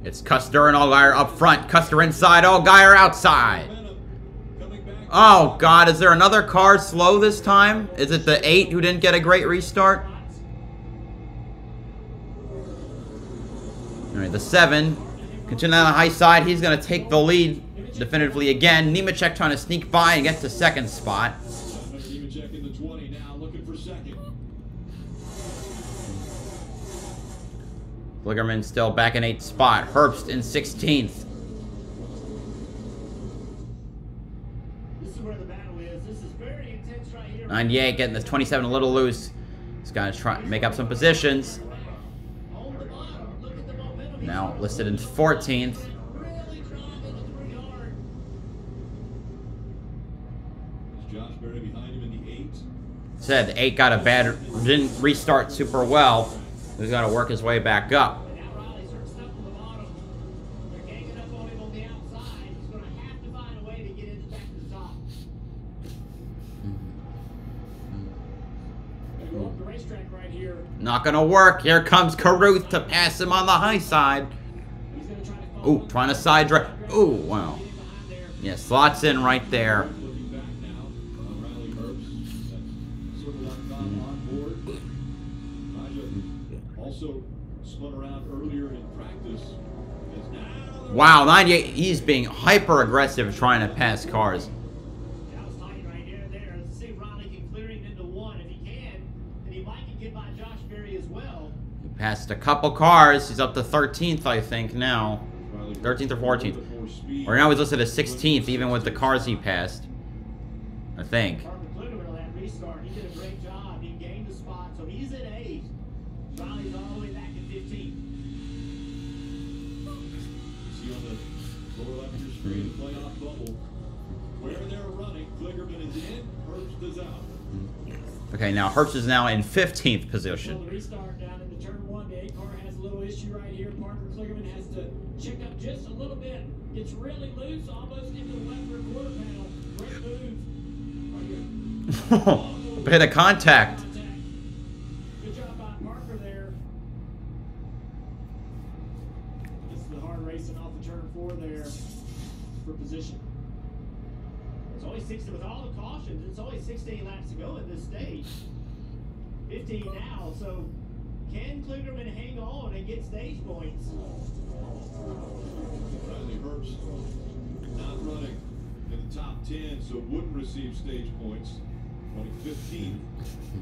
Speaker 1: It's Custer and Allgaier up front. Custer inside, Allgaier outside.
Speaker 5: momentum coming back.
Speaker 1: Oh, God, is there another car slow this time? Is it the 8 who didn't get a great restart? All right, the 7. Continuing on the high side, he's going to take the lead definitively again. Nemechek trying to sneak by and get to 2nd spot.
Speaker 5: Nemechek in the 20 now, looking for 2nd.
Speaker 1: Kligerman still back in 8th spot. Herbst in 16th.
Speaker 7: where the battle is. This is very intense right here.
Speaker 1: 98 getting this 27 a little loose. He's got to try make up some positions.
Speaker 7: On the bottom, look at the momentum.
Speaker 1: Now listed in 14th.
Speaker 7: Really driving the 3 yard.
Speaker 5: Is Josh Berry behind him in the 8?
Speaker 1: Said the 8 got a bad, didn't restart super well. He's got to work his way back up.
Speaker 7: Now Riley's hurt stuck on the bottom. They're ganging up on him on the outside. He's going to have to find a way to get it back to the top.
Speaker 4: They go up the racetrack right here.
Speaker 1: Not gonna work. Here comes Caruth to pass him on the high side.
Speaker 4: He's going to try to follow
Speaker 1: Ooh, trying to side drive. Ooh, wow. Yeah, slots in right there.
Speaker 5: Looking back now, Riley Herbst, that circled out top on board. Raja also spun around earlier in practice. As now
Speaker 1: Wow, 98. He's being hyper aggressive trying to pass cars.
Speaker 7: That was tight right there. Let's see if Riley can clear him into 1. If he can, then he might can get by Josh Berry as well.
Speaker 1: He passed a couple cars. He's up to 13th, I think, now.
Speaker 5: Riley
Speaker 1: 13th or 14th.
Speaker 5: for speed.
Speaker 1: Or now he's listed as 16th, even with the cars he passed. I think.
Speaker 7: Parker Klugerman on that restart. He did a great job. He gained the spot, so he's at 8. Riley's all the way back at 15.
Speaker 5: You see on the lower left of your screen, playoff bubble. Where they're running, Kligerman is in, Herbst is out.
Speaker 1: Okay, now Herbst is now in 15th
Speaker 4: So
Speaker 1: position.
Speaker 4: the restart down into turn 1. The 8 car has a little issue right here. Parker Kligerman has to check up just a little bit. It's really loose, almost into the left rear quarter panel. Great move. Right here.
Speaker 1: Bit of contact.
Speaker 4: Good job by Parker there. This is the hard racing off the turn 4 there for position.
Speaker 7: It's only 60 with all the cautions. It's only 16 laps to go at this stage. 15 now. So can Klugerman hang on and get stage points?
Speaker 5: Riley Herbst not running in the top 10, so wouldn't receive stage points. Running 15.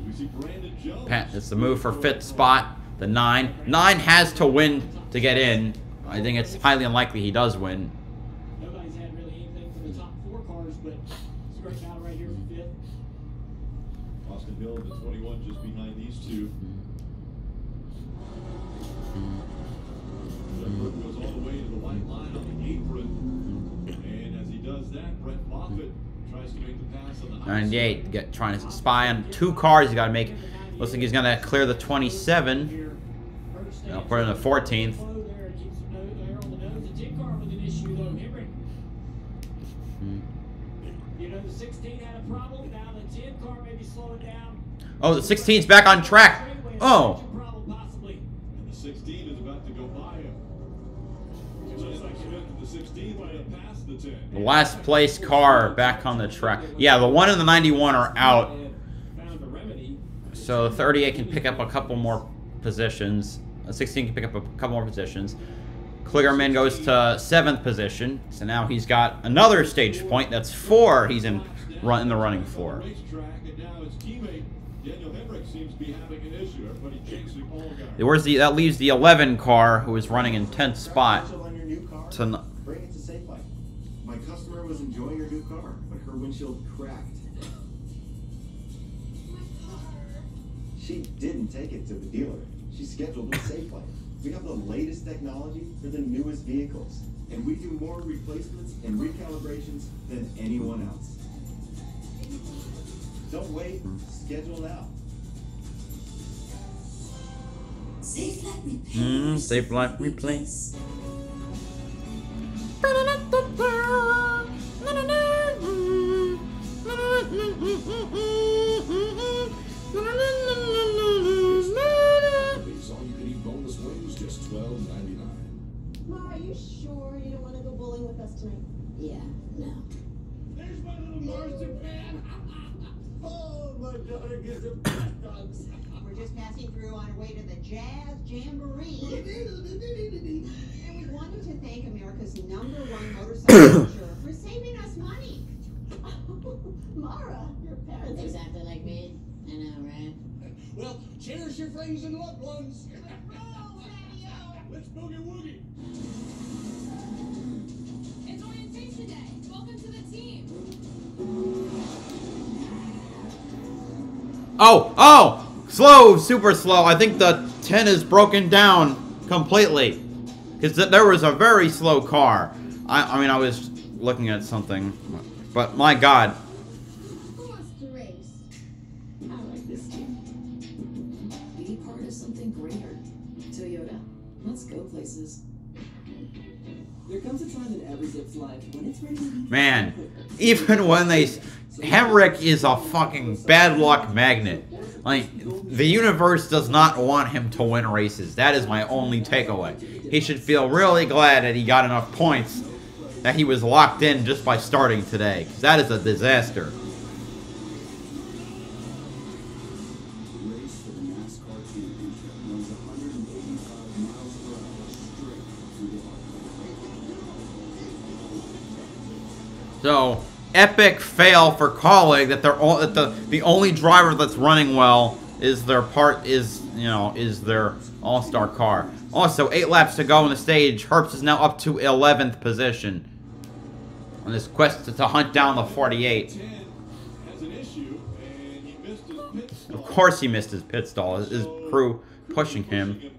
Speaker 5: We see Brandon Jones.
Speaker 1: Pat, it's the move for 5th spot. The 9. 9 has to win to get in. I think it's highly unlikely he does win.
Speaker 4: Nobody's had really anything for the top 4 cars, but it's a great battle right here for 5th.
Speaker 5: Austin Hill in the 21 just behind these two. Redbird goes all the way to the white line on the apron. And as he does that, Brett Moffitt tries to make the pass on the high
Speaker 1: 98, trying to spy on 2 cars. He's got to make. Looks like he's going to clear the 27.
Speaker 4: Here, Herbst
Speaker 1: I'll put it in the 14th.
Speaker 4: Flow there, keeps some air on the nose. The 10 car with an issue though. Hemrick. You know, the 16 had a problem. Now the 10 car may be slowing down.
Speaker 1: Oh, the 16's back on track. Oh.
Speaker 4: Problem possibly.
Speaker 5: And the 16 is about to go by him. Just like you meant the 16 might have passed the 10.
Speaker 1: The last place car back on the track. Yeah, the 1 and the 91 are out.
Speaker 4: Found the remedy.
Speaker 1: So the 38 can pick up a couple more positions. The 16 can pick up a couple more positions. Kligerman goes to 7th position. So now he's got another stage point. That's 4 he's in the running for.
Speaker 5: Racetrack, and now his teammate Daniel Hemrick seems to be having an issue. Everybody chasing Allgaier.
Speaker 1: Where's that leaves the 11 car who is running in 10th spot.
Speaker 8: On your new car?
Speaker 1: To
Speaker 8: Bring it to Safe Life. My customer was enjoying her new car, but her windshield cracked. She didn't take it to the dealer. She scheduled with Safe Life. We have the latest technology for the newest vehicles, and we do more replacements and recalibrations than anyone else. Don't wait. Schedule now.
Speaker 9: Safe Life Repair.
Speaker 1: Safe Life Replace.
Speaker 3: These all-you-can-eat boneless wings, just $12.99.
Speaker 9: Ma, are you sure you don't want to go bowling with us tonight? Yeah, no.
Speaker 7: There's my little marzipan. Oh, my daughter gets a hot dogs.
Speaker 10: We're just passing through on our way to the Jazz Jamboree. And we wanted to thank America's #1 motorcycle insurer for saving us money. Mara, your parents are
Speaker 9: Exactly like me. I know, right?
Speaker 3: Well, cherish your friends and loved ones.
Speaker 10: Oh, Radio.
Speaker 3: Let's boogie woogie.
Speaker 2: It's orientation day. Welcome to the team.
Speaker 1: Oh! Slow, super slow. I think the 10 is broken down completely. Because there was a very slow car. I mean, I was looking at something. But my God.
Speaker 9: Who wants to race? I like this team.
Speaker 11: Be part of something greater. Toyota, let's go places.
Speaker 12: There comes a time in every Zip's life when it's ready to be
Speaker 1: Man, even when they... Hemrick is a fucking bad luck magnet. Like, the universe does not want him to win races. That is my only takeaway. He should feel really glad that he got enough points that he was locked in just by starting today. Because that is a disaster. So, epic fail for Kaulig that they're all that the only driver that's running well is their all-star car. Also, 8 laps to go in the stage. Herbst is now up to 11th position on this quest to hunt down the 48. Of course, he missed his pit stall. His crew pushing him.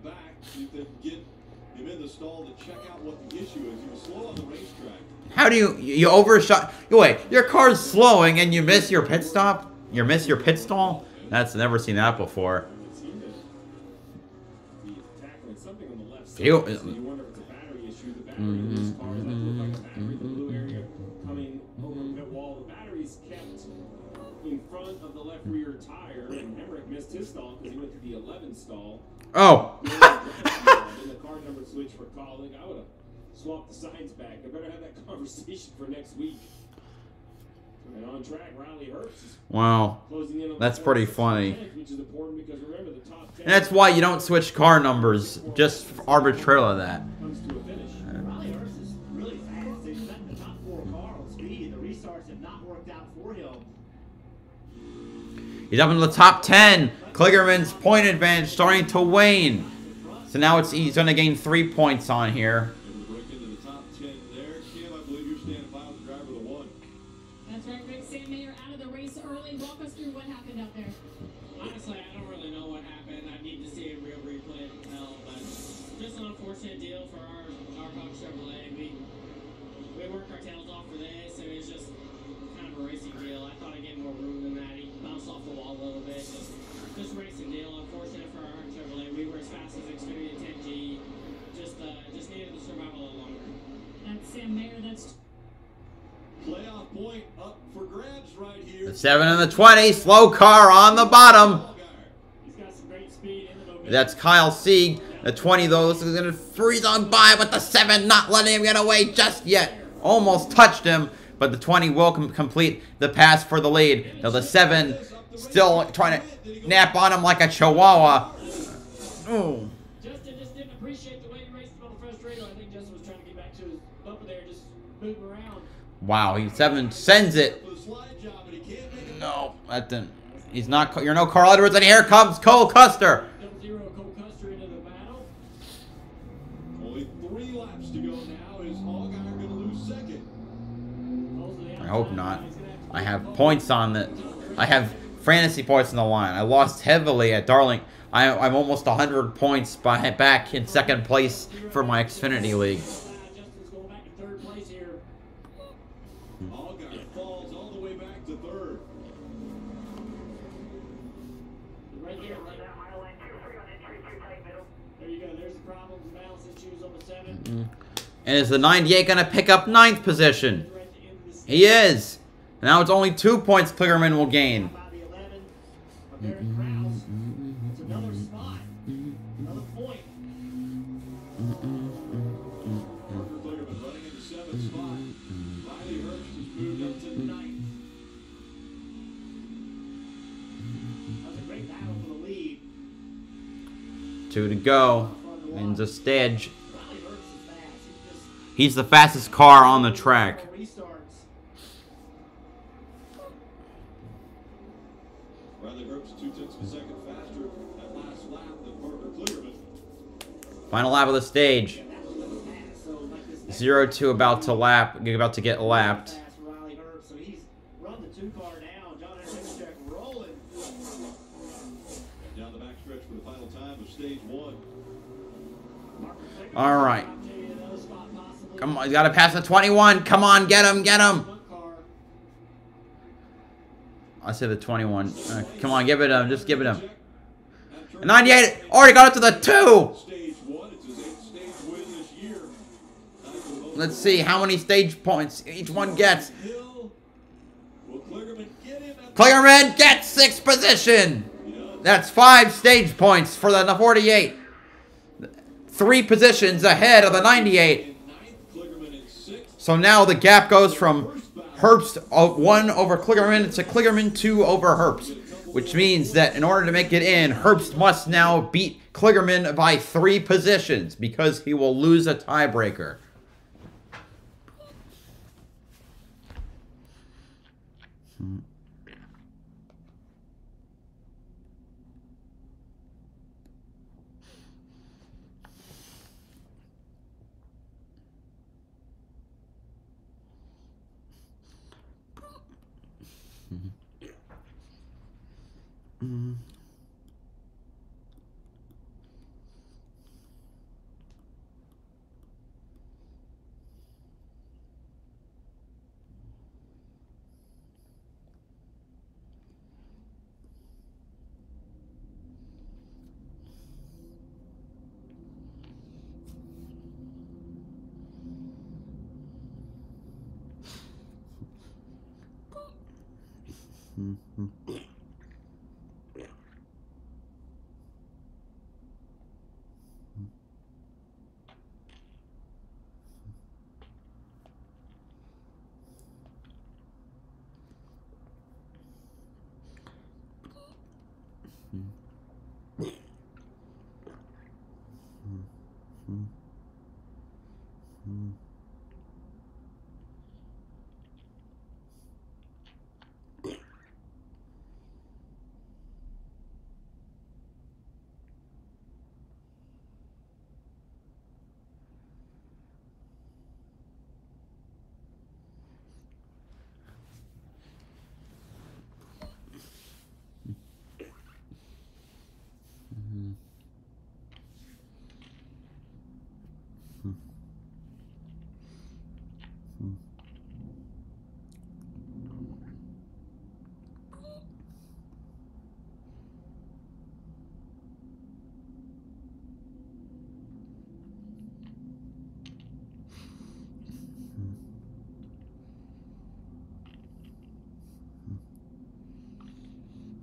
Speaker 1: How do you overshot? Wait, your car's slowing and you miss your pit stop? You miss your pit stall? That's never seen that before. Oh.
Speaker 4: Swap the signs back. I better have that conversation for next week. And on track, Riley Herbst.
Speaker 1: Wow. That's pretty funny.
Speaker 4: Which is important because remember the top 10.
Speaker 1: And that's why you don't switch car numbers just arbitrarily that.
Speaker 7: Comes to a finish. Riley Herbst is really fast. He's met the top 4 car on speed. The restarts have not worked out for him.
Speaker 1: He's up into the top 10. Kligerman's point advantage starting to wane. So now he's going to gain 3 points on here.
Speaker 2: That's right, Rick. Sam Mayer out of the race early. Walk us through what happened out there.
Speaker 13: Honestly, I don't really know what happened. I need to see a real replay to tell, but just an unfortunate deal for our Hawk Chevrolet. We worked our tails off for this, and it's just kind of a racing deal. I thought I'd get more room than that. He bounced off the wall a little bit. Just a racing deal. Unfortunate for our Hawk Chevrolet. We were as fast as Xfinity 10G. Just needed to survive a little longer.
Speaker 2: That's Sam Mayer. That's
Speaker 5: Playoff point up for grabs right here.
Speaker 1: The 7 and the 20. Slow car on the bottom.
Speaker 7: He's got some great speed in the momentum.
Speaker 1: That's Kyle Sieg. The 20, though, is going to freeze on by, but the 7 not letting him get away just yet. Almost touched him, but the 20 will complete the pass for the lead. Now the 7 still trying to nap on him like a chihuahua. Ooh.
Speaker 13: Justin just didn't appreciate the way he raced him on the frustrator. I think Justin was trying to get back to his bumper there, just move around.
Speaker 1: Wow, 7 sends it. No, that didn't. He's not. You're no Carl Edwards, and here comes Cole Custer.
Speaker 7: Double-zero Cole Custer into the battle.
Speaker 5: Only 3 laps to go now. Is Allgaier going to lose second?
Speaker 1: I hope not. I have points on that. I have fantasy points on the line. I lost heavily at Darling. I'm almost 100 points back in second place for my Xfinity League.
Speaker 7: Justin's going back in 3rd place here.
Speaker 5: Allgaier falls all the way back to 3rd.
Speaker 7: Right there, right there you go. There's the problems, balance issues on the 7.
Speaker 1: And is the 98 going to pick up 9th position? He is. Now it's only 2 points Kligerman will gain.
Speaker 7: By the 11 of Barrett Krause. It's another spot. Another point.
Speaker 5: Parker Kligerman running in the 7th spot. Riley Herbst has moved up to 9th.
Speaker 7: That was a great battle for the lead.
Speaker 1: 2 to go. Wins a stage.
Speaker 7: Riley Herbst is fast.
Speaker 1: He's the fastest car on the track.
Speaker 7: Restarts.
Speaker 5: Riley Herbst 2/10 of a second faster at last lap than Parker Kligerman.
Speaker 1: Final lap of the stage. 0-2 about to get lapped.
Speaker 7: Riley Herbst, so he's run the 2 car down. John Henry rolling.
Speaker 1: All right. Come on, he's got to pass the 21. Come on, get him, get him. I said the 21. Come on, give it him. Just give it him. 98. Already got up to the 2. Let's see how many stage points each one gets. Kligerman gets 6th position. That's 5 stage points for the 48. 3 positions ahead of the 98. So now the gap goes from Herbst 1 over Kligerman to Kligerman 2 over Herbst. Which means that in order to make it in, Herbst must now beat Kligerman by 3 positions because he will lose a tiebreaker.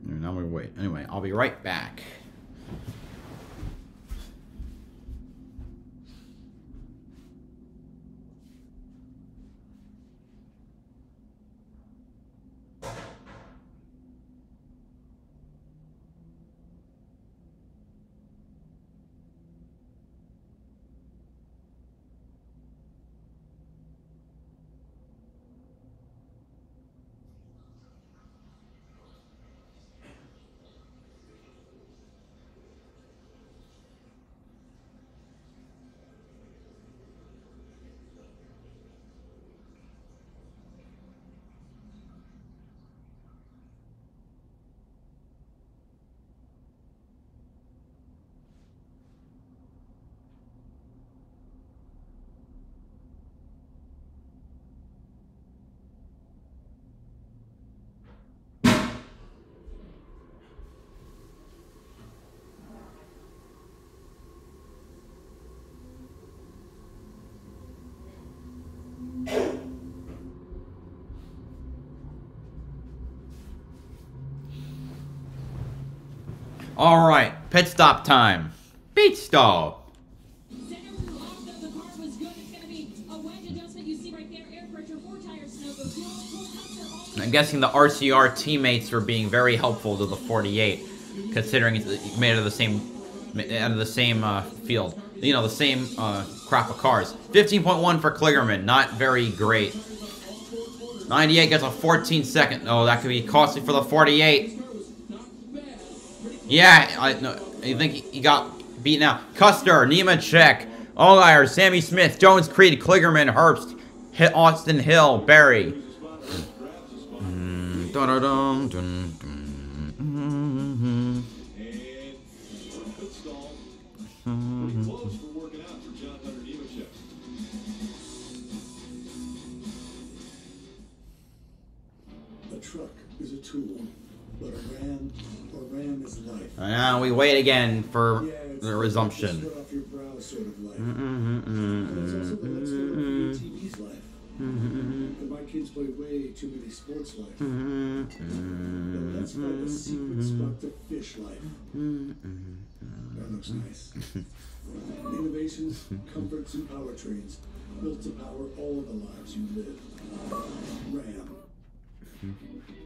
Speaker 1: Now we wait. Anyway, I'll be right back. All right, pit stop time. Pit stop. I'm guessing the RCR teammates were being very helpful to the 48, considering it's made out of the same field. You know, the same crop of cars. 15.1 for Kligerman, not very great. 98 gets a 14-second. Oh, that could be costly for the 48. Yeah, I think he got beaten out. Custer, Nemechek, Allgaier, Sammy Smith, Jones, Creed, Kligerman, Herbst, Austin Hill, Barry.
Speaker 14: truck is a tool, but a ram is life.
Speaker 1: And now we wait again for
Speaker 14: It's
Speaker 1: the resumption.
Speaker 14: sweat off your brow sort of life. But it's also the let's go to TV's life. And my kids play way too many sports life. But let's find a secret spot to fish life. That looks nice. Innovations, comforts, and powertrains built to power all the lives you live. Ram.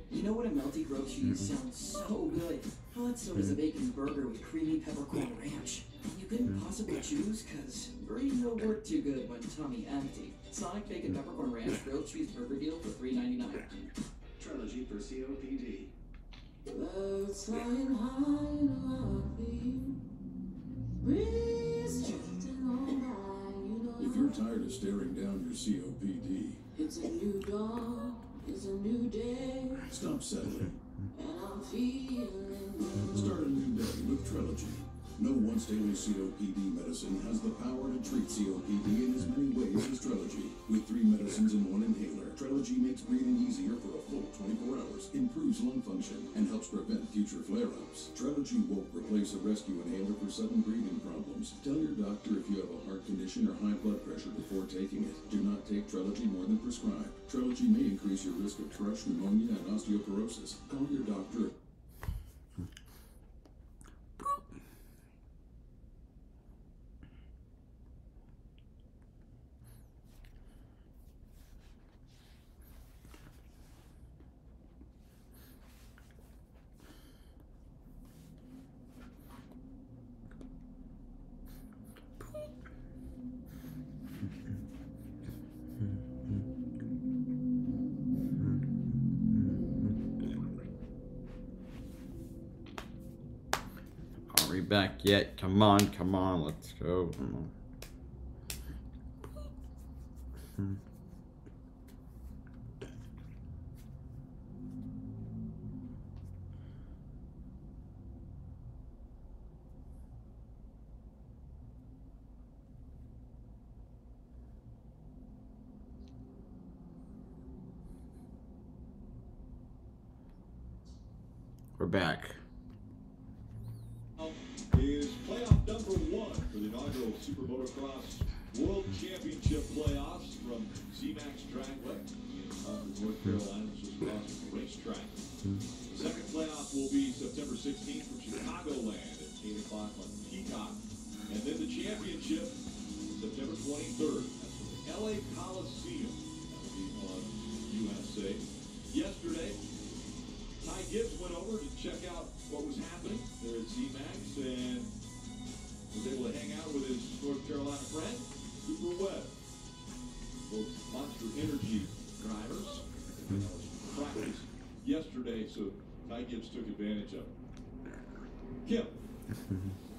Speaker 12: You know what a melty grilled cheese sounds so good? Well, so does a bacon burger with creamy peppercorn ranch. You couldn't possibly choose, cause brain no work too good when tummy empty. Sonic Bacon Peppercorn Ranch Grilled Cheese Burger Deal for $3.99.
Speaker 8: Trilogy for COPD.
Speaker 11: Birds flying high in a heartbeat. Breeze drifting on by, you know.
Speaker 15: If you're tired of staring down your COPD,
Speaker 11: It's a new dawn, it's a new day,
Speaker 15: stop settling.
Speaker 11: and I'm feeling good.
Speaker 15: Start a new day with Trilogy. No once daily COPD medicine has the power to treat COPD in as many ways as Trilogy. With 3 medicines in 1 inhaler, Trilogy makes breathing easier for a full 24 hours, improves lung function, and helps prevent future flare-ups. Trilogy won't replace a rescue inhaler for sudden breathing problems. Tell your doctor if you have a heart condition or high blood pressure before taking it. Do not take Trilogy more than prescribed. Trilogy may increase your risk of thrush, pneumonia, and osteoporosis. Call your doctor.
Speaker 1: Are we back yet? Come on, let's go. Come on. We're back.
Speaker 5: Is playoff number 1 for the inaugural Super Motocross World Championship playoffs from Z-Max Dragway in Concord, North Carolina, just across the racetrack. The second playoff will be September 16th from Chicagoland at 8 o'clock on Peacock. And then the championship, September 23rd. That's from the LA Coliseum. That will be on USA. Yesterday, Ty Gibbs went over to check out what was happening there at Z-Max and was able to hang out with his North Carolina friend, Cooper Webb. Both Monster Energy drivers. That was practice yesterday, so Ty Gibbs took advantage of it. Kim.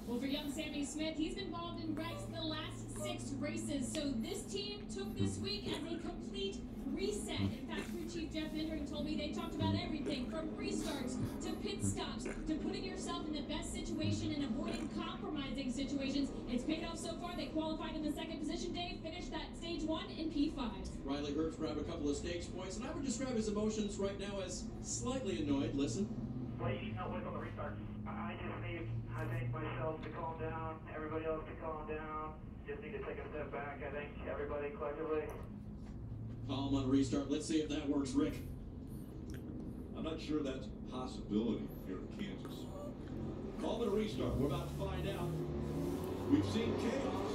Speaker 2: Well, for young Sammy Smith, he's been involved in wrecks the last 6 races. So this team took this week as a complete reset. In fact, crew chief Jeff Hendrick told me they talked about everything from restarts to pit stops to putting yourself in the best situation and avoiding compromising situations. It's paid off so far. They qualified in the 2nd position, Dave, finished that stage 1 in P5.
Speaker 3: Riley Herbst grabbed a couple of stage points, and I would describe his emotions right now as slightly annoyed. Listen.
Speaker 6: What do you need help with on the restart? I just need, I think, myself to calm down, everybody else to calm down. Just need to take a step back, I think, everybody collectively.
Speaker 3: Calm on restart. Let's see if that works, Rick.
Speaker 5: I'm not sure that's a possibility here in Kansas. Call it a restart. We're about to find out. We've seen chaos.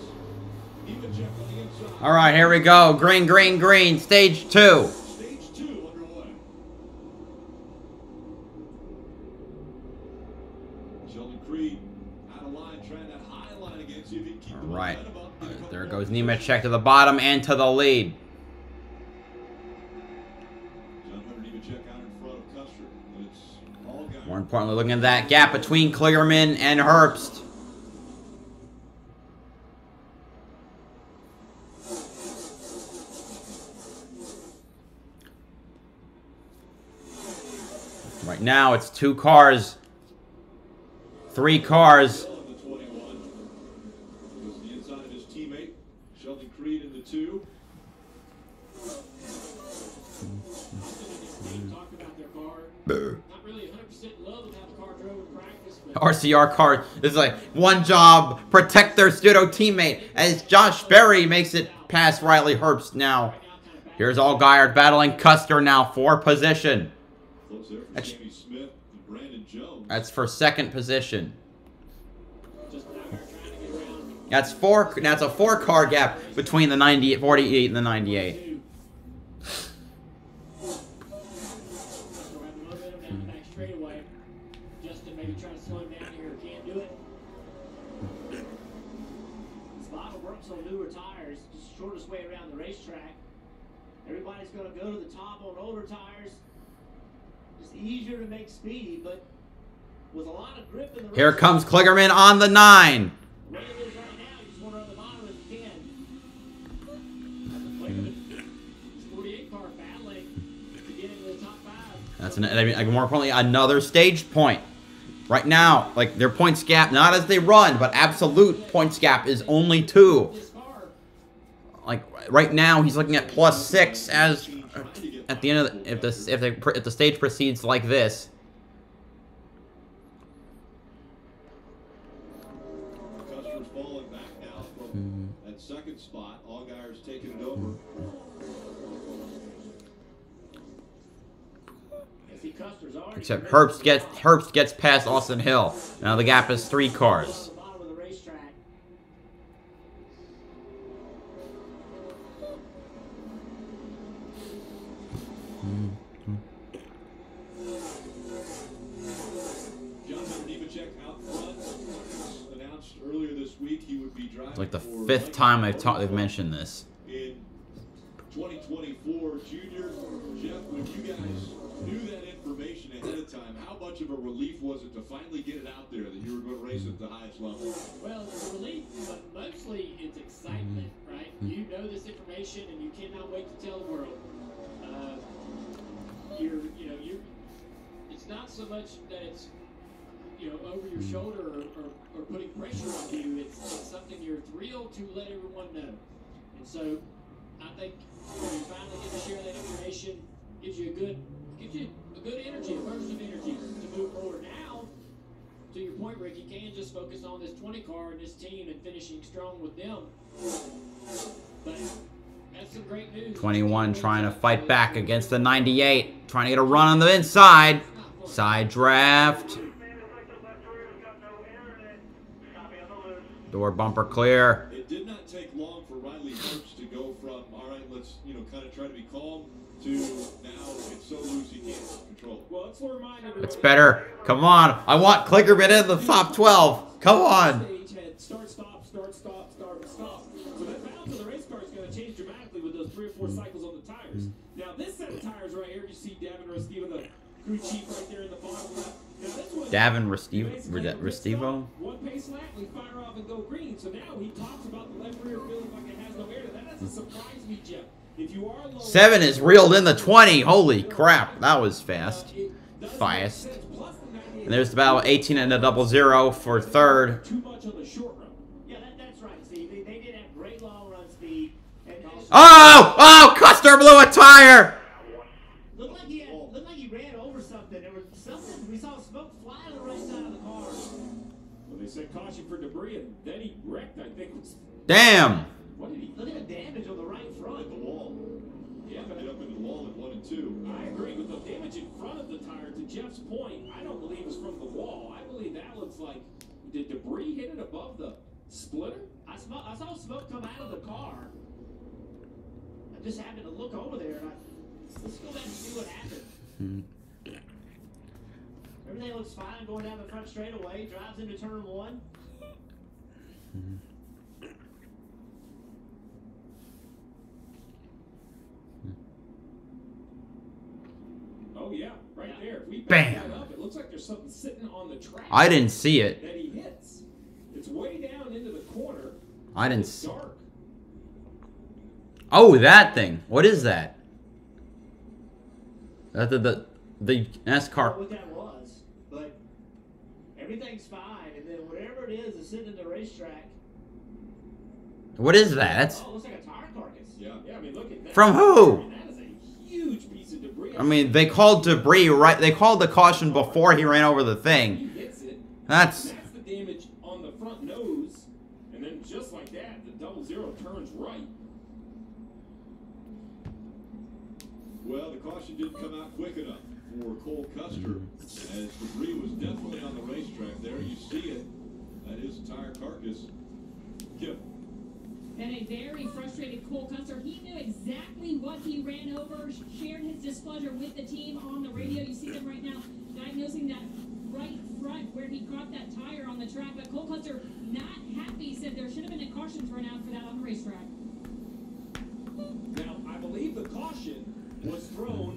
Speaker 5: Even check on the inside.
Speaker 1: All right, here we go. Green. Stage 2.
Speaker 5: Stage 2 underway. Sheldon Creed out of line, trying that high line again. See if he can keep the
Speaker 1: Right.
Speaker 5: momentum up.
Speaker 1: There goes Nemechek to the bottom and to the lead. More importantly, looking at that gap between Kligerman and Herbst. Right now, it's 2 cars. 3 cars.
Speaker 5: The inside of his teammate, Sheldon Creed in the 2.
Speaker 4: Talked about their car
Speaker 7: Not really 100% in love with how the car drove in practice, but
Speaker 1: RCR car is like one job, protect their pseudo teammate as Josh Berry makes it past Riley Herbst now. Here's Allgaier battling Custer now for position.
Speaker 5: Close there for Sammy Smith and Brandon Jones.
Speaker 1: That's for second position. That's a 4-car gap between the 48 and the 98.
Speaker 7: Justin maybe trying to slow him down here, can't do it. Spottle works on newer tires, just the shortest way around the racetrack. Everybody's going to go to the top on older tires. It's easier to make speed, but with a lot of grip in the
Speaker 1: Here comes Kligerman on the 9.
Speaker 7: The way it is right now, you just want to run the bottom of the 10. Kligerman, 48 car battling to get into the top 5.
Speaker 1: That's more importantly another stage point. Right now, like their points gap, not as they run, but absolute points gap is only 2. Like right now, he's looking at +6 as at the end of if the stage proceeds like this.
Speaker 5: Custer's falling back now from that second spot. Allgaier's taking it over.
Speaker 1: Except Herbst gets past Austin Hill. Now the gap is 3 cars.
Speaker 5: Jonathan Nemechek out front. Announced earlier this week he would be driving
Speaker 1: It's like the
Speaker 5: for
Speaker 1: 5th time they've mentioned this.
Speaker 5: in 2024. Junior, Jeff, when you guys knew that information ahead of time, how much of a relief was it to finally get it out there that you were going to race at the highest level?
Speaker 7: Well, it's a relief, but mostly it's excitement, right? You know this information and you cannot wait to tell the world. It's not so much that it's, over your shoulder or putting pressure on you. It's something you're thrilled to let everyone know. And so I think when you finally get to share that information, gives you a good energy, a burst of energy to move forward. Now, to your point, Rick, you can't just focus on this 20 car and this team and finishing strong with them. But that's some great news.
Speaker 1: 21 trying to fight back against the 98. Trying to get a run on the inside. Side draft. Door bumper clear.
Speaker 5: It did not take long for Riley Herbst to go from, all right, let's, kind of try to be calm, to now it's so loose he can't control it.
Speaker 7: Well, let's remind everybody.
Speaker 1: It's better. Come on. I want Kligerman in the top 12. Come on.
Speaker 7: Start, stop, start, stop, start, stop. So that balance of the race car is going to change dramatically with those 3 or 4 cycles on the tires. Now, this set of tires right here, you see Davin Restivo, the crew chief right there in the bottom left.
Speaker 1: Davin Restivo?
Speaker 7: One pace lap, we fire off and go green. So now he talks about the left rear feeling like it has no air. That doesn't surprise me, Jeff. If you are low,
Speaker 1: 7 is reeled in the 20. Holy crap. That was fast. Fast. And there's the battle 18 and a 00 for 3rd.
Speaker 7: Too much on the short run. Yeah, that's right, Steve. They did have great long run speed.
Speaker 1: Oh, Custer blew a tire.
Speaker 7: Looked like he ran over something. There was something. We saw smoke fly on the right side of the car. Well, they said caution for debris, and then he wrecked. I think.
Speaker 1: Damn.
Speaker 7: What did he? Look at the damage on the right front.
Speaker 5: The wall. Yeah, but it up into the wall in 1 and 2.
Speaker 7: I agree with the damage in front of the tire. To Jeff's point, I don't believe it's from the wall. I believe that looks like did debris hit it above the splitter? I saw smoke come out of the car. I just happened to look over there. And let's go back and see what happened. Everything looks fine going down the front straightaway. Drives into turn 1. Oh yeah, right there. If we back that up, it looks like there's something sitting on the track.
Speaker 1: I didn't see it.
Speaker 7: That he hits. It's way down into the corner.
Speaker 1: I didn't see. Oh, that thing. What is that? The NASCAR.
Speaker 7: I don't know what that was, but everything's fine. And then whatever it is sitting in the racetrack.
Speaker 1: What is that?
Speaker 7: Oh, it looks like a tire carcass.
Speaker 5: Yeah.
Speaker 7: Yeah, I mean, look at that.
Speaker 1: From who?
Speaker 7: That is a huge
Speaker 4: huge piece of debris.
Speaker 1: I mean, they called debris right. They called the caution before he ran over the
Speaker 4: He
Speaker 1: thing.
Speaker 4: hits it.
Speaker 1: That's
Speaker 4: That's the damage on the front nose, and then just like that, the 00 turns right.
Speaker 5: Well, the caution didn't come out quick enough for Cole Custer, as debris was definitely on the racetrack there. You see it. That is a tire carcass. Kim.
Speaker 2: And a very frustrated Cole Custer. He knew exactly what he ran over, shared his displeasure with the team on the radio. You see them right now diagnosing that right front where he caught that tire on the track. But Cole Custer, not happy, said there should have been a caution thrown out for that on the racetrack.
Speaker 4: Now, I believe the caution was thrown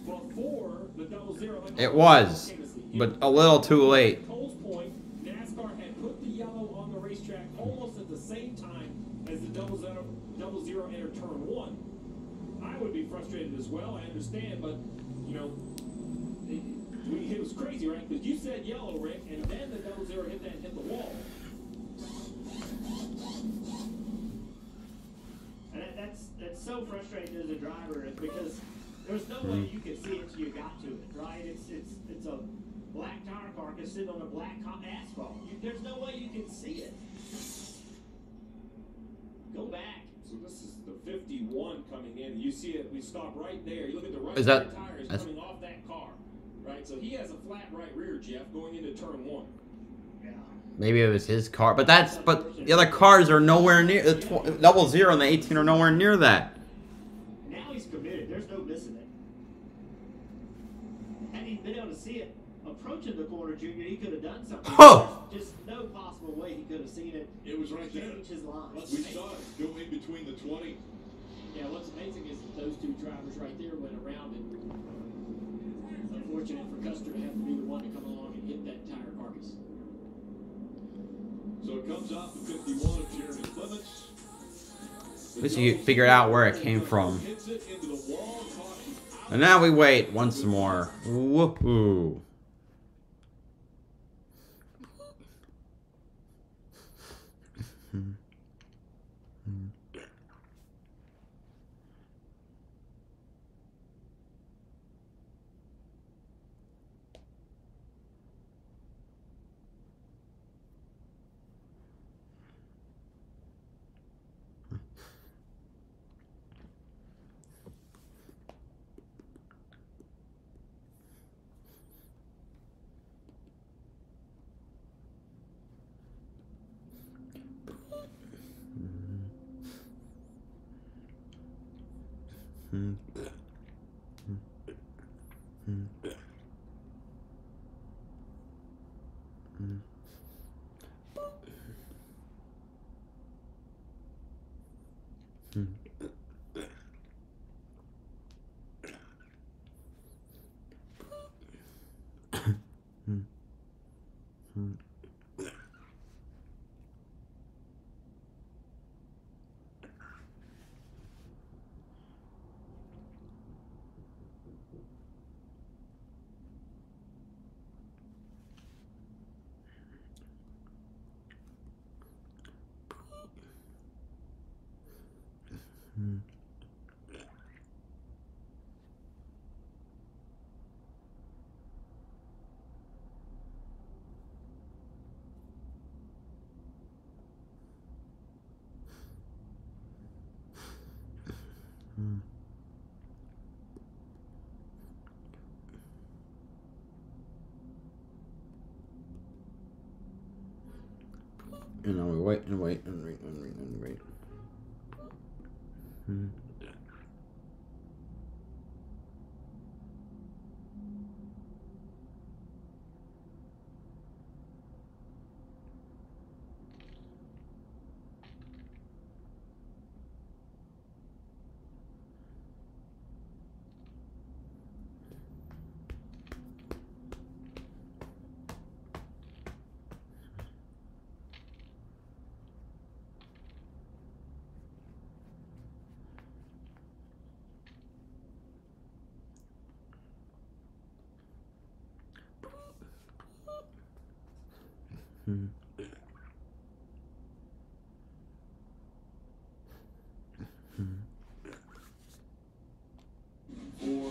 Speaker 4: before the 00.
Speaker 1: it was, but a little too late.
Speaker 4: Cole's point, NASCAR had put the yellow on the racetrack almost at the same time as the 00 entered turn 1. I would be frustrated as well, I understand, but, you know, it was crazy, right? Because you said yellow, Rick, and then the 00 hit that and hit the wall.
Speaker 7: And that's so frustrating as a driver because there's no way you can see it till you got to it, right? It's a black tire carcass sitting on a black asphalt. There's no way you can see it. Go back.
Speaker 4: So this is the 51 coming in. You see it, we stop right there. You look at the right
Speaker 1: Is that-
Speaker 4: rear tires coming off that car, right? So he has a flat right rear, Jeff, going into turn 1.
Speaker 7: Yeah.
Speaker 1: Maybe it was his car, but the other cars are nowhere near the 00 and the 18 are nowhere near that.
Speaker 7: Now he's committed. There's no missing it. Had he been able to see it approaching the corner, Junior, he could have done something.
Speaker 1: Oh!
Speaker 7: There's just no possible way he could have seen it.
Speaker 5: It was right there.
Speaker 7: Change his line.
Speaker 5: We saw it go in between the 20.
Speaker 13: Yeah, what's amazing is that those two drivers right there went around it. Unfortunate for Custer to have to be the one to come along and hit that tire carcass.
Speaker 5: So it comes off the 51 of Jeremy Clements.
Speaker 1: At least you figured out where it came from.
Speaker 5: Hits it into the wall, caution out.
Speaker 1: And now we wait once more. Woohoo. And now we wait and wait and wait and wait and wait.
Speaker 3: For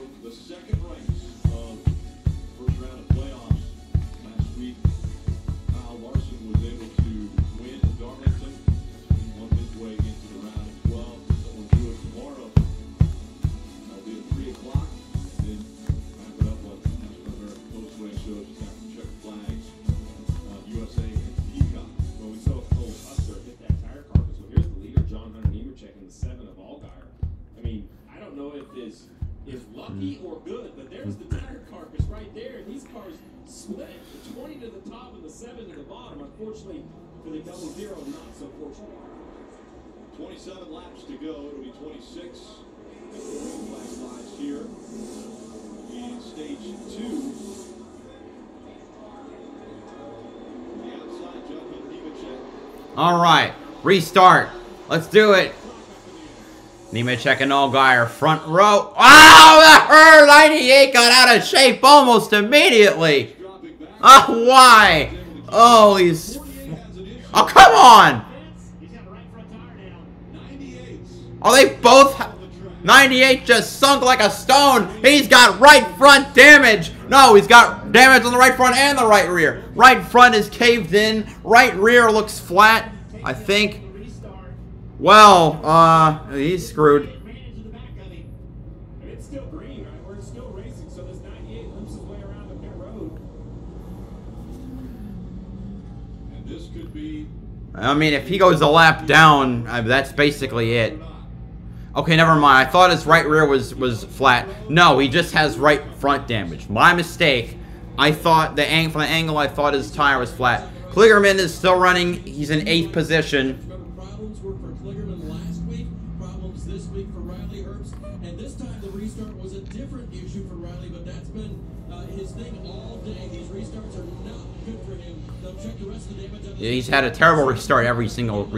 Speaker 4: 7 to the bottom. Unfortunately for the double zero, not so fortunate.
Speaker 5: 27 laps to go. It'll be 26 as the green flag flies here in stage 2. The outside, John Hunt Nemechek.
Speaker 1: All right, restart. Let's do it. Nemechek and Allgaier front row. Oh, that hurt! 98 got out of shape almost immediately. Oh, why? Oh, he's... Oh, come on! Oh, they both... 98 just sunk like a stone. He's got right front damage. No, he's got damage on the right front and the right rear. Right front is caved in. Right rear looks flat, I think. Well, he's screwed.
Speaker 4: It's still green, right? We're still racing, so this 98 limps his way around the pit road.
Speaker 5: And this could be...
Speaker 1: I mean, if he goes a lap down, that's basically it. Okay, never mind. I thought his right rear was flat. No, he just has right front damage. My mistake. I thought from the angle, I thought his tire was flat. Kligerman is still running. He's in 8th position.
Speaker 3: Problems were for Kligerman last week. Problems this week for Riley Herbst. And this time the restart was a different issue for Riley, but that's been his thing all day. These restarts are not good for him. They'll check the rest of the damage.
Speaker 1: Yeah, he's had a terrible restart every single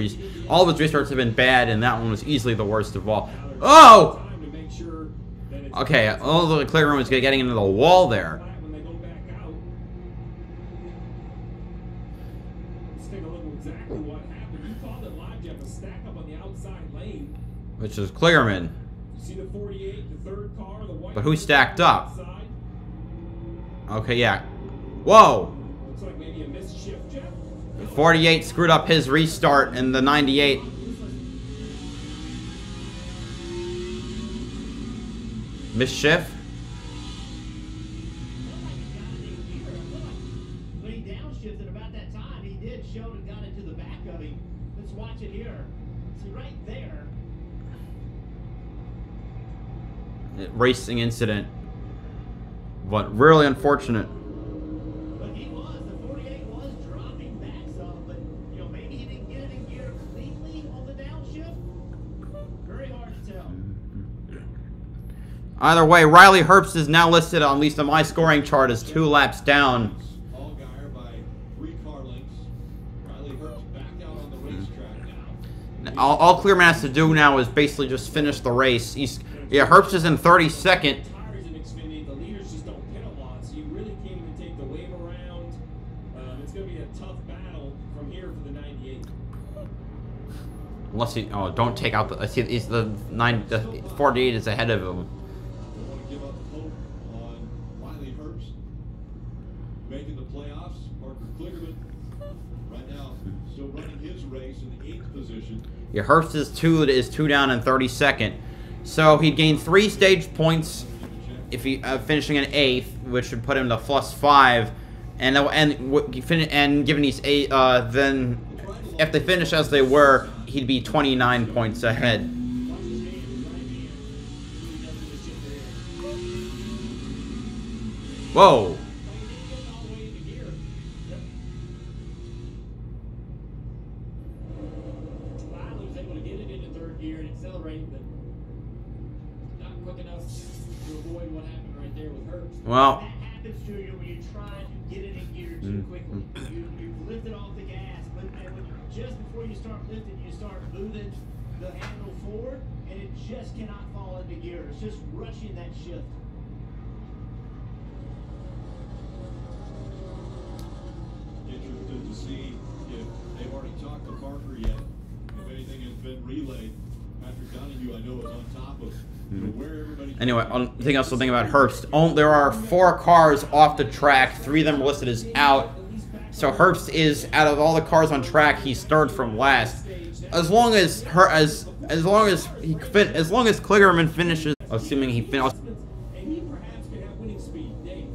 Speaker 1: all of his restarts have been bad, and that one was easily the worst of all. Oh! Okay, all the Kligerman was getting into the wall there. Which is Kligerman. But who stacked up? Okay, yeah. Whoa!
Speaker 4: Looks like maybe a missed shift, Jeff.
Speaker 1: The 48 screwed up his restart, and the 98. Mischief?
Speaker 7: When he downshifted about that time, he did show and got into the back of him. Let's watch it here. See right there.
Speaker 1: Racing incident. But really unfortunate.
Speaker 7: But he was. The 48 was dropping back some, but you know, maybe he didn't get it in gear completely on the downshift. Very hard to tell.
Speaker 1: Either way, Riley Herbst is now listed, at least on my scoring chart, as 2 laps down.
Speaker 5: Allgaier by 3 car lengths. Riley Herbst back out on the racetrack now.
Speaker 1: All Kligerman has to do now is basically just finish the race. Herbst is in 32nd.
Speaker 4: Tires in Xfinity, the leaders just don't pit a lot, so you really can't even take the wave around. It's going to be a tough battle from here for the 98.
Speaker 1: Unless he, don't take out the. I see, the 48 is ahead of him.
Speaker 5: Don't want to give up hope on Riley Herbst making the playoffs. Parker Kligerman right now still running his race in the 8th position.
Speaker 1: Yeah, Herbst is two down in 32nd. So he'd gain 3 stage points if he finishing in 8th, which would put him to +5, and given he's 8, then if they finish as they were, he'd be 29 points ahead. Whoa!
Speaker 4: Riley was able to get it into 3rd gear and accelerate, but not quick enough to avoid what happened right there with Herbst.
Speaker 1: Well.
Speaker 7: That happens to you when you try to get it in gear too quickly. You've lifted off the gas, but just before you start lifting, you start moving the handle forward, and it just cannot fall into gear. It's just rushing that shift.
Speaker 5: Interested to see if they've already talked to Parker yet. If anything has been relayed. Patrick Donahue, I know, is on top of where everybody.
Speaker 1: Anyway, I think also think about Herbst. There are 4 cars off the track. 3 of them are listed as out. So Herbst is, out of all the cars on track, he's 3rd from last. As long as Kligerman finishes, assuming he finishes.
Speaker 4: And he perhaps could have winning speed. Dave.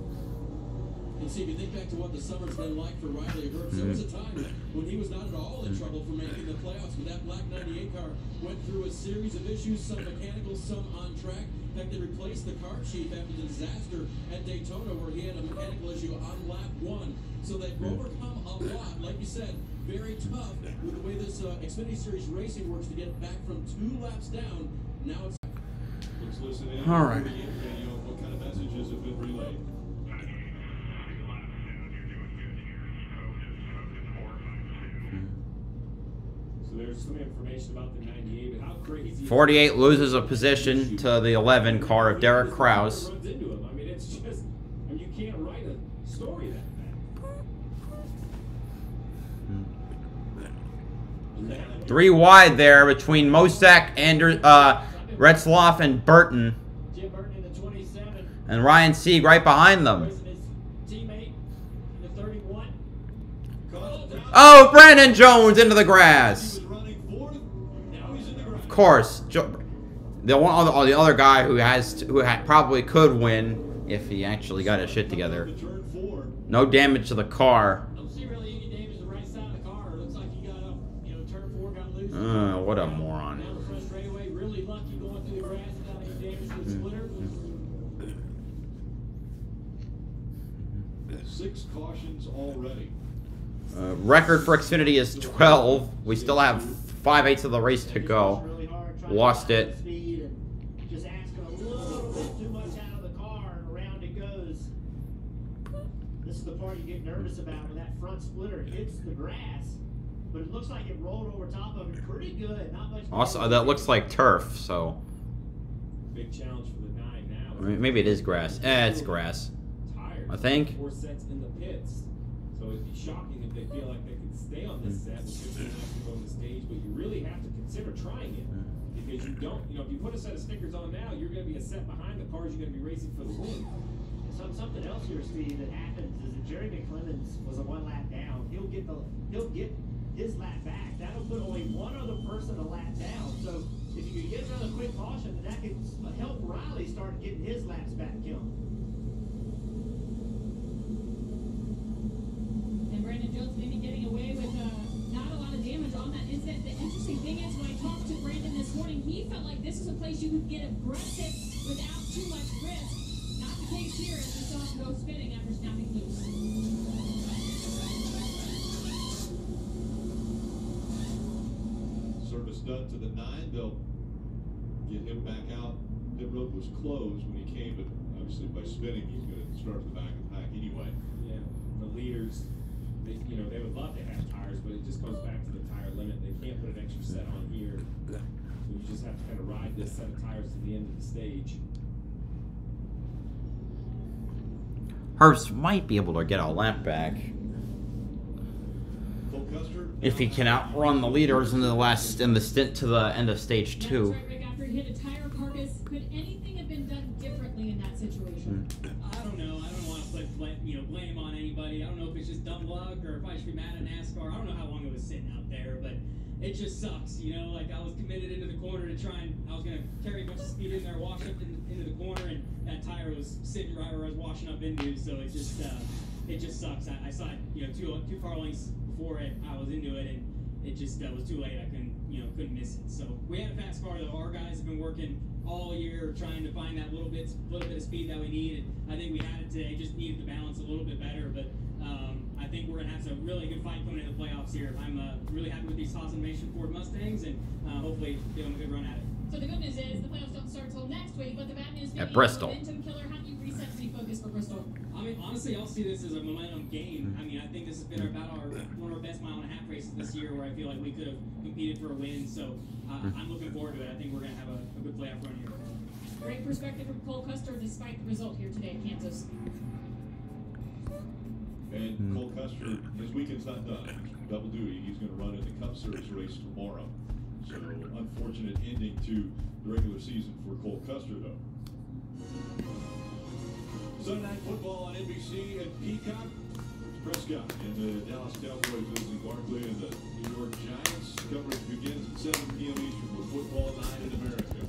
Speaker 3: And see, if you think back to what the summer's been like for Riley Herbst, there was a time when he was not at all in trouble for making the playoffs. But that black 98 car went through a series of issues, some mechanical, some on track. In fact, they replaced the car chief after the disaster at Daytona where he had a mechanical issue on lap 1. So they've overcome a lot. Like you said, very tough with the way this Xfinity Series racing works to get back from 2 laps down. Now it's...
Speaker 5: Let's listen in.
Speaker 1: All right.
Speaker 5: What kind of messages have been relayed?
Speaker 4: So there's some information about the 98, but how crazy...
Speaker 1: 48 loses a position to the 11 car of Derek Krause.
Speaker 4: Runs into him. I mean, it's just... I mean, you can't write a story that bad.
Speaker 1: 3 wide there between Mosak, Retzloff, and Burton.
Speaker 7: Jim Burton in the 27.
Speaker 1: And Ryan Sieg right behind them.
Speaker 7: His teammate in the 31.
Speaker 1: Oh, Brandon Jones into the grass. Of course, the other guy who probably could win if he actually got his shit together. No damage to the car. What a moron.
Speaker 5: Six cautions already.
Speaker 1: Record for Xfinity is 12. We still have 5/8 of the race to go. Lost it.
Speaker 7: Just asking a little bit too much out of the car, and around it goes. This is the part you get nervous about when that front splitter hits the grass. But it looks like it rolled over top of it pretty good. Not much.
Speaker 1: Also, that looks like turf, so.
Speaker 4: Big challenge for the 9 now.
Speaker 1: Maybe it is grass. It's grass. I think.
Speaker 4: 4 sets in the pits. So it'd be shocking if they feel like they could stay on this set with 15 laps to go on the stage, but you really have to consider trying it. Because you don't, if you put a set of stickers on now, you're going to be a set behind the cars you're going to be racing for the win.
Speaker 7: Something else here, Steve, that happens is that Jerry McClemmons was a 1 lap down. He'll get his lap back. That'll put only one other person a lap down. So if you could get another quick caution, then that could help Riley start getting his laps back, Kim.
Speaker 2: And Brandon Jones maybe getting away with not a lot of damage on that incident. The interesting thing is, when I talked to Brandon this morning, he felt like this was a place you could get aggressive without too much risk. Not the case here, as we saw him go spinning after snapping loose.
Speaker 5: Service done to the 9. They'll get him back out. Pit road was closed when he came, but obviously by spinning, he's going to start at the back of the pack anyway.
Speaker 4: Yeah, the leaders, they would love to have tires, but it just goes back to the tire limit. They can't put an extra set on here. So you just have to kind of ride this set of tires to the end of the stage.
Speaker 1: Herbst might be able to get a lap back if he can outrun the leaders in the stint to the end of stage 2.
Speaker 2: That's right, Rick. After he hit a tire carcass, could anything have been done differently in that situation?
Speaker 13: I don't know. I don't want to put blame on anybody. I don't know if it's just dumb luck or if I should be mad at NASCAR. I don't know how long it was sitting out there, but it just sucks. Like I was committed into the corner to try and I was going to carry a bunch of speed in there, wash up into the corner, and that tire was sitting right where I was washing up into. So it just sucks. I saw it, 2 car lengths before I was into it, and it just was too late. I couldn't miss it. So we had a fast car though. Our guys have been working all year trying to find that little bit of speed that we need, and I think we had it today. Just needed to balance a little bit better, but I think we're gonna have a really good fight coming into the playoffs here. I'm really happy with these Haas Nation Ford Mustangs, and hopefully give them a good run at it.
Speaker 2: So the good news is the playoffs don't start until next week, but the bad news
Speaker 1: At Bristol.
Speaker 2: Momentum killer. How do you reset to be focused for Bristol?
Speaker 13: I mean, honestly, I'll see this as a momentum game. I mean, I think this has been one of our best 1.5 mile races this year, where I feel like we could have competed for a win. So I'm looking forward to it. I think we're gonna have a good playoff run here.
Speaker 2: Great perspective from Cole Custer, despite the result here today at Kansas.
Speaker 5: And Cole Custer, his weekend's not done. Double duty. He's going to run in the Cup Series race tomorrow. So, unfortunate ending to the regular season for Cole Custer, though. Sunday Night Football on NBC and Peacock. Prescott and the Dallas Cowboys visiting Barkley and the New York Giants. Coverage begins at 7 p.m. Eastern with Football Night in America.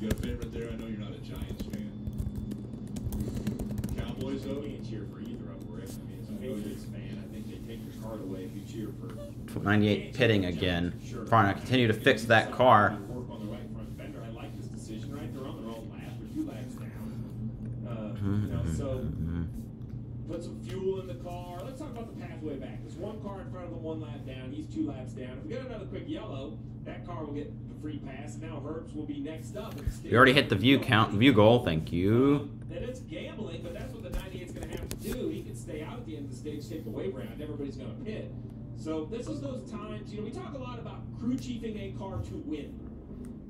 Speaker 5: You got a favorite there? I know you're not a Giants fan. say so?
Speaker 4: You can't cheer for either of them, Rick. I mean, as a Patriots fan, I think they take your card away if you cheer for
Speaker 1: 98 pitting again. Trying to continue to fix that car.
Speaker 4: work on the right front fender. I like this decision, right? They're on their own lap. They're 2 laps down. You know, so put some fuel in the car. Let's talk about the pathway back. There's one car in front of them, 1 lap down. He's 2 laps down. If we get another quick yellow, that car will get the free pass. Now Herbst will be next up.
Speaker 1: We already hit the view goal. Thank you.
Speaker 4: And it's gambling, but that's what the 98's going to have to do. He can stay out at the end of the stage, take the wave round. Everybody's going to pit. So this is those times, you know, we talk a lot about crew chiefing a car to win.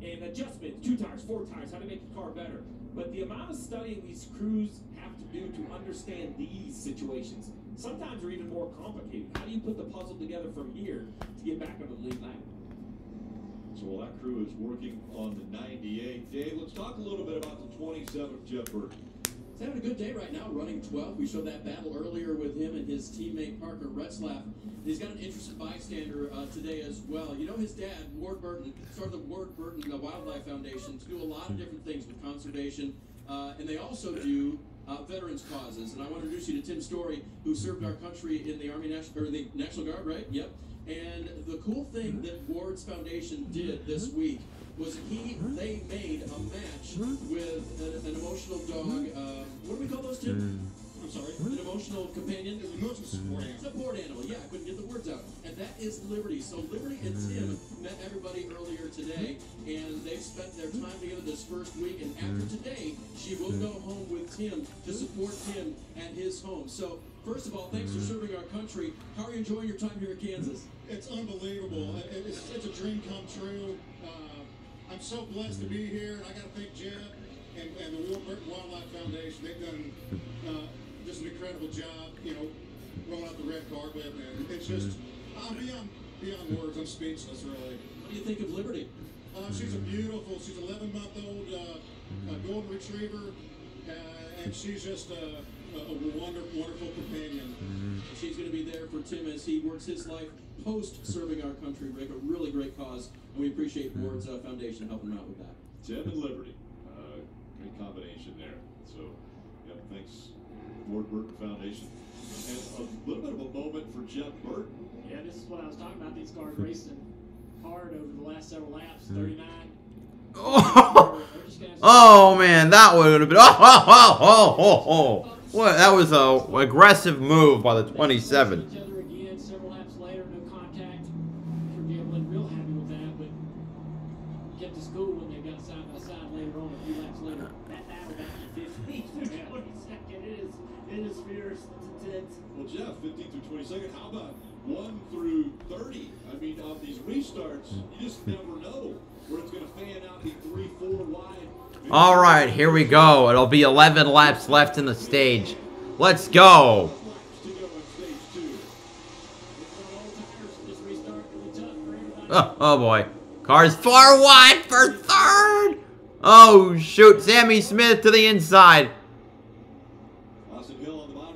Speaker 4: And adjustments, 2 tires, 4 tires, how to make the car better. But the amount of studying these crews have to do to understand these situations sometimes are even more complicated. How do you put the puzzle together from here to get back on the lead lap?
Speaker 5: So while that crew is working on the 98, Dave, let's talk a little bit about the 27th, Jeff Burton.
Speaker 3: He's having a good day right now, running 12th. We showed that battle earlier with him and his teammate Parker Retzlaff. He's got an interested bystander today as well. You know, his dad, Ward Burton, started the Ward Burton Wildlife Foundation to do a lot of different things with conservation, and they also do veterans causes. And I want to introduce you to Tim Story, who served our country in the the National Guard, right? Yep. And the cool thing that Ward's Foundation did this week was they made a match with an emotional dog. What do we call those, Tim? I'm sorry, an emotional companion. Emotional support animal. Support animal. Yeah, I couldn't get the words out. And that is Liberty. So Liberty and Tim met everybody earlier today, and they've spent their time together this first week. And after today, she will go home with Tim to support Tim at his home. So first of all, thanks for serving our country. How are you enjoying your time here in Kansas?
Speaker 16: It's unbelievable. It's a dream come true. I'm so blessed to be here, and I got to thank Jeff and the Ward Burton Wildlife Foundation. They've done just an incredible job, you know, rolling out the red carpet, and it's just, I'm beyond words. I'm speechless, really.
Speaker 3: What do you think of Liberty?
Speaker 16: She's a beautiful, she's an 11-month-old golden retriever, and she's just a wonderful companion.
Speaker 3: She's going to be there for Tim as he works his life post-serving our country, Rick. A really great cause, and we appreciate Ward's Foundation helping him out with that.
Speaker 5: Tim and Liberty, great combination there. So, yeah, thanks, Ward Burton Foundation. And a little bit of a moment for Jeff Burton.
Speaker 7: Yeah, this is what I was talking about. These cars racing hard over the last several laps. 39.
Speaker 1: Oh man, that would have been. Oh. What? That was a aggressive move by the 27.
Speaker 7: Again, several laps later, no contact. Forget, wasn't real happy with that, but kept us cool when they got side by side later on. A few laps later, that battle back to 15th through 22nd. It is fierce. It's intense.
Speaker 5: Well, Jeff, 15th through 22nd. How about 1 through 30? I mean, on these restarts, you just never know where it's going to fan out, be 3-4 wide.
Speaker 1: All right, here we go. It'll be 11 laps left in the stage. Let's go. Oh boy. Car's far wide for third. Oh, shoot. Sammy Smith to the inside.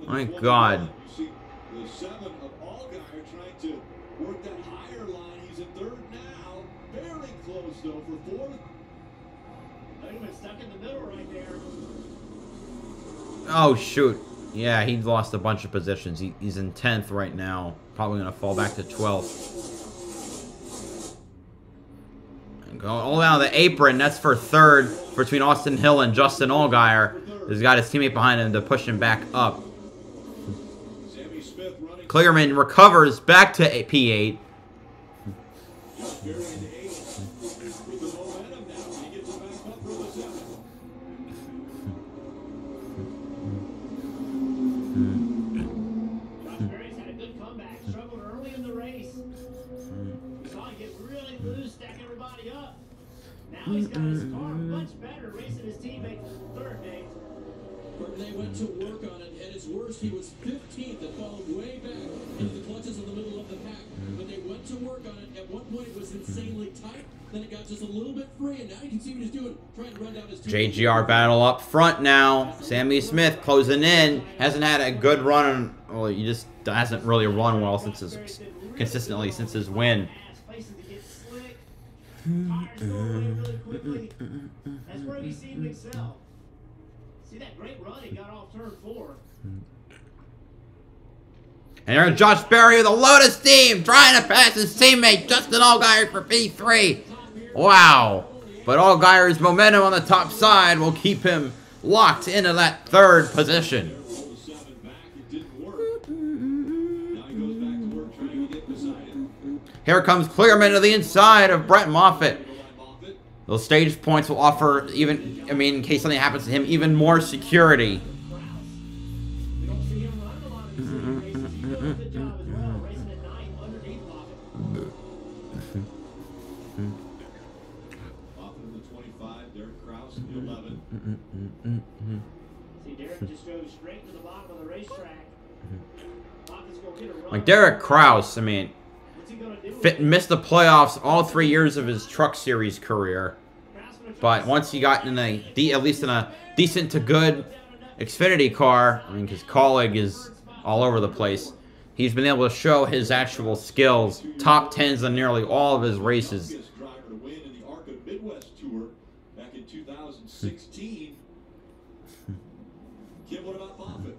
Speaker 1: My God.
Speaker 5: You see the 7 of Allgaier trying to work that higher line. He's in third now. Barely close, though, for 4th.
Speaker 7: They've been stuck in the middle right there.
Speaker 1: Oh, shoot. Yeah, he lost a bunch of positions. He's in 10th right now. Probably going to fall back to 12th. And going all down the apron. That's for third between Austin Hill and Justin Allgaier. He's got his teammate behind him to push him back up. Kligerman recovers back to P8.
Speaker 7: Now he's got his car much better, racing his teammate third, Dave.
Speaker 3: They went to work on it. At its worst, he was 15th. It followed way back into the clutches in the middle of the pack. But they went to work on it. At one point, it was insanely tight. Then it got just a little bit free, and now you can see what he's doing, trying to run down his team.
Speaker 1: JGR battle up front now. Sammy Smith closing in. Hasn't had a good run. Well, he just hasn't really run well since consistently since his win.
Speaker 7: That's where we see him excel. See that great run he got off turn 4.
Speaker 1: And there's Josh Berry with a Lotus team trying to pass his teammate Justin Allgaier for P3. Wow. But Allgaier's momentum on the top side will keep him locked into that third position. Here comes Kligerman to the inside of Brett Moffitt. Those stage points will offer even, I mean, in case something happens to him, even more security.
Speaker 7: See, Derek just goes straight to the bottom of the racetrack.
Speaker 1: Like Derek Kraus, I mean, missed the playoffs all 3 years of his Truck Series career. But once he got in at least in a decent to good Xfinity car, I mean, because Kaulig is all over the place, he's been able to show his actual skills. Top 10s in nearly all of his races.
Speaker 5: Back in 2016. Kim, what about Moffitt?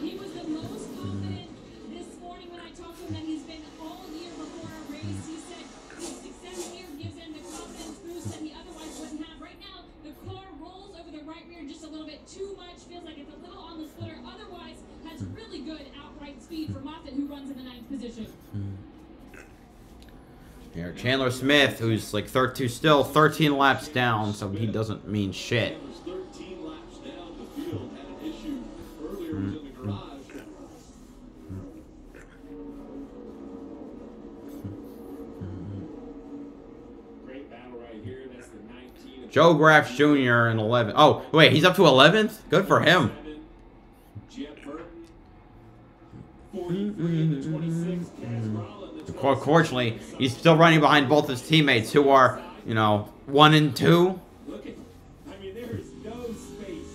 Speaker 2: He was the most confident this morning when I talked to him that he's been all year before a race. He said his success here gives him the confidence boost that he otherwise wouldn't have. Right now, the car rolls over the right rear just a little bit too much. Feels like it's a little on the splitter. Otherwise, has really good outright speed for Moffitt, who runs in the 9th position.
Speaker 1: Here, Chandler Smith, who's like still 13 laps down, so he doesn't mean shit.
Speaker 5: 13 laps down the field, had an issue earlier, was in the garage.
Speaker 4: Great battle right here. That's the 19.
Speaker 1: Joe Graf Jr. in 11. Oh, wait, he's up to 11th? Good for him.
Speaker 4: Jeff Burton. 43 in the 26.
Speaker 1: Unfortunately, he's still running behind both his teammates, who are, you know, 1 and 2.
Speaker 4: Look at, I mean, there is no space.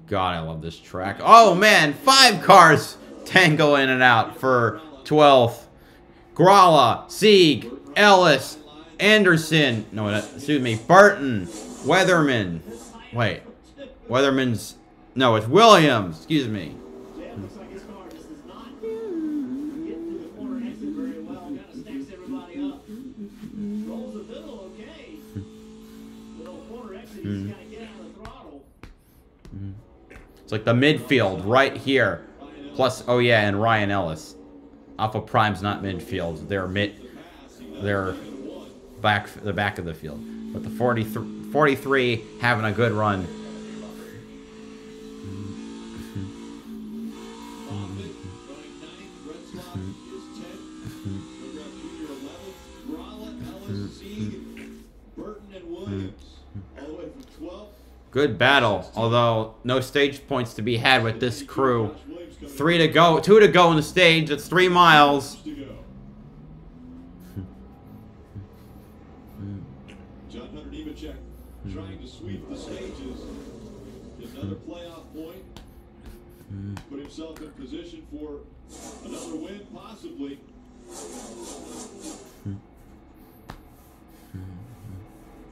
Speaker 1: God, I love this track. Oh, man, 5 cars tango in and out for 12th. Gralla, Sieg, Ellis, Anderson, no, excuse me, Burton, Weatherman. Wait, Weatherman's, no, it's Williams, excuse me.
Speaker 7: Yeah, looks like his car just does not get to the corner exit very well. Kind of stacks everybody up. Rolls a little okay. Little corner exit, he's got to get out of the throttle.
Speaker 1: It's like the midfield right here. Plus, oh yeah, and Ryan Ellis. Alpha Prime's not midfield. They're the back of the field. But the 43 having a good run. Good battle, although no stage points to be had with this crew. 3 to go, 2 to go in the stage. It's 3 miles.
Speaker 5: John Hunter Nemechek trying to sweep the stages. Another playoff point. Put himself in position for another win, possibly.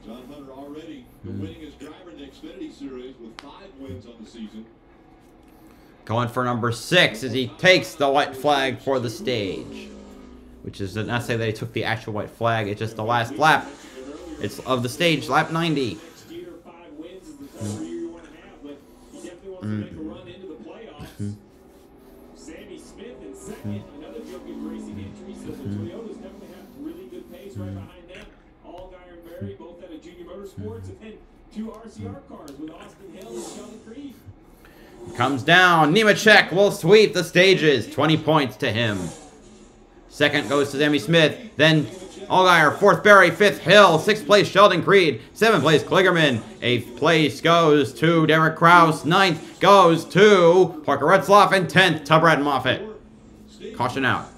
Speaker 5: John Hunter already the winningest driver in the Xfinity Series with 5 wins on the season.
Speaker 1: Going for number 6 as he takes the white flag for the stage. Which is not to say that he took the actual white flag, it's just the last lap. It's of the stage, lap 90.
Speaker 4: Sammy Smith in second, another Joking Racing entry, so the Toyotas definitely have really good pace right behind them. Allgaier and Berry both out of Junior Motorsports, and then 2 RCR cars with Austin Hill and Sheldon Creed.
Speaker 1: Comes down. Nemechek will sweep the stages. 20 points to him. Second goes to Sammy Smith. Then Allgaier. 4th Berry. 5th Hill. 6th place Sheldon Creed. 7th place Kligerman. 8th place goes to Derek Kraus. 9th goes to Parker Retzlaff. And 10th to Brett Moffitt. Caution out.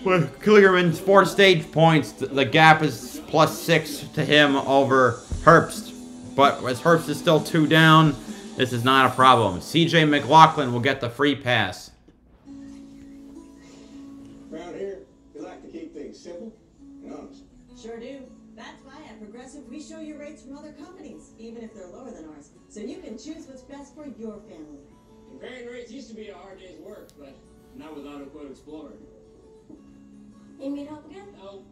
Speaker 1: With Kligerman's 4 stage points, the gap is +6 to him over Herbst. But as Herbst is still 2 down, this is not a problem. CJ McLaughlin will get the free pass.
Speaker 17: Around here, we like to keep things simple and honest.
Speaker 9: Sure do. That's why at Progressive we show you rates from other companies, even if they're lower than ours, so you can choose what's best for your family.
Speaker 13: Comparing rates used to be a hard day's work, but not with AutoQuote Explorer.
Speaker 9: You need help again?
Speaker 13: No.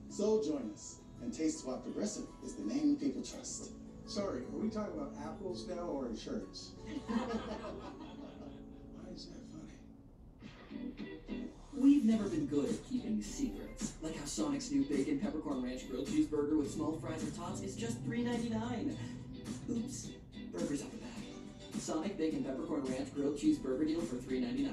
Speaker 18: So join us and taste why Progressive is the name people trust.
Speaker 14: Sorry, are we talking about apples now or insurance? Why is that funny?
Speaker 12: We've never been good at keeping secrets. Like how Sonic's new Bacon Peppercorn Ranch Grilled Cheeseburger with small fries and tots is just $3.99. Oops, burger's out the back. Sonic Bacon Peppercorn Ranch Grilled Cheeseburger deal for $3.99.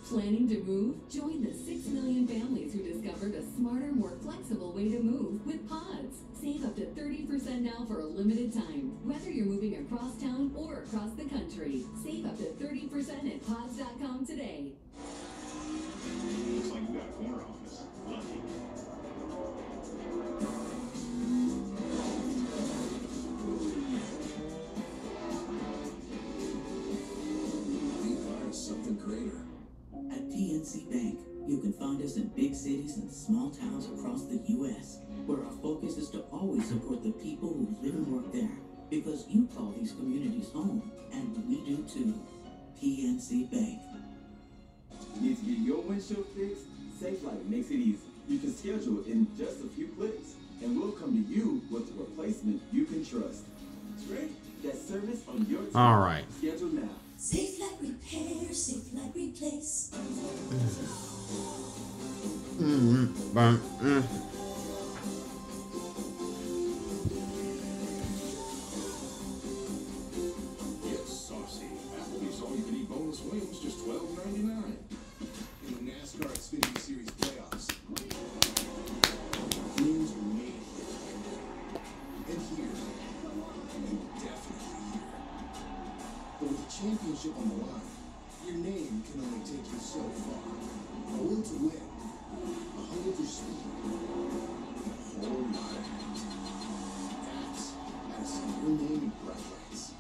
Speaker 19: Planning to move? Join the 6 million families who discovered a smarter, more flexible way to move with Pods. Save up to 30% now for a limited time, whether you're moving across town or across the country. Save up to 30% at pods.com today.
Speaker 5: Looks like you got a corner office. Lucky.
Speaker 15: We are something greater.
Speaker 20: At PNC Bank, you can find us in big cities and small towns across the U.S., where our focus is to always support the people who live and work there, because you call these communities home, and we do too. PNC Bank.
Speaker 8: You need to get your windshield fixed? SafeLight makes it easy. You can schedule it in just a few clicks, and we'll come to you with a replacement you can trust. It's great. That service on your team.
Speaker 1: All right.
Speaker 8: Schedule now.
Speaker 21: SafeLight repair, SafeLight replace.
Speaker 15: Get saucy. Applebee's all-you-can-eat boneless wings, just $12.99. In the NASCAR Xfinity Series playoffs, wings are made here. And here. And definitely here. But with the championship on the line, your name can only take you so far. A will to win, a hunger for speed, and a whole lot of heart. That's how to see your name in bright lights.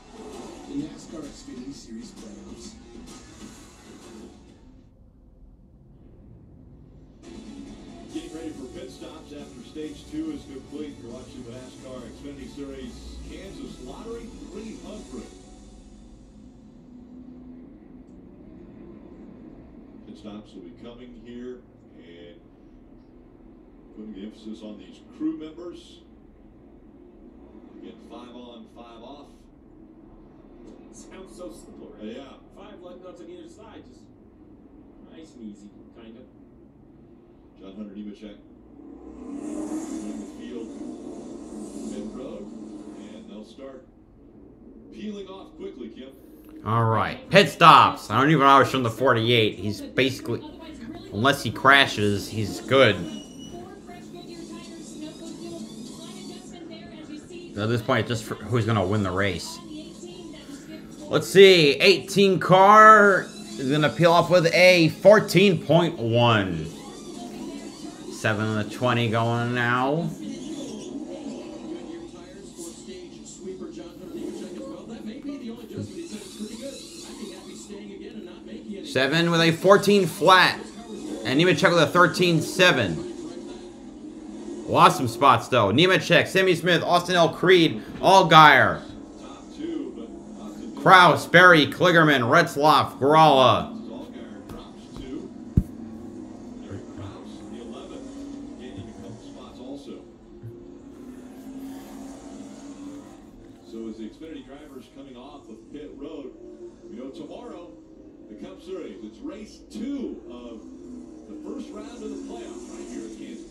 Speaker 15: The NASCAR Xfinity Series playoffs.
Speaker 5: Getting ready for pit stops after stage 2 is complete. You're watching the NASCAR Xfinity Series Kansas Lottery 300. Pit stops will be coming here and putting the emphasis on these crew members. Again, 5 on, 5 off.
Speaker 4: Sounds so simple, right?
Speaker 5: Yeah.
Speaker 4: 5 lug nuts on either side, just nice and easy, kind of.
Speaker 5: John Hunter Nemechek in the field, mid road, and they'll start peeling off quickly, Kim.
Speaker 1: All right. Pit stops. I don't even know how I was showing the 48. He's basically, unless he crashes, he's good. At this point, just for who's going to win the race. Let's see. 18 car is going to peel off with a 14.1. 7 on the 20 going now. 7 with a 14 flat. And Nemechek with a 13.7. Lost some spots though. Nemechek, Sammy Smith, Austin L. Creed, Allgaier, Kraus, Berry, Kligerman, Retzloff, Gralla.
Speaker 5: So as the Xfinity drivers coming off of pit road, we know tomorrow, the Cup Series, it's race 2 of the first round of the playoffs right here at Kansas.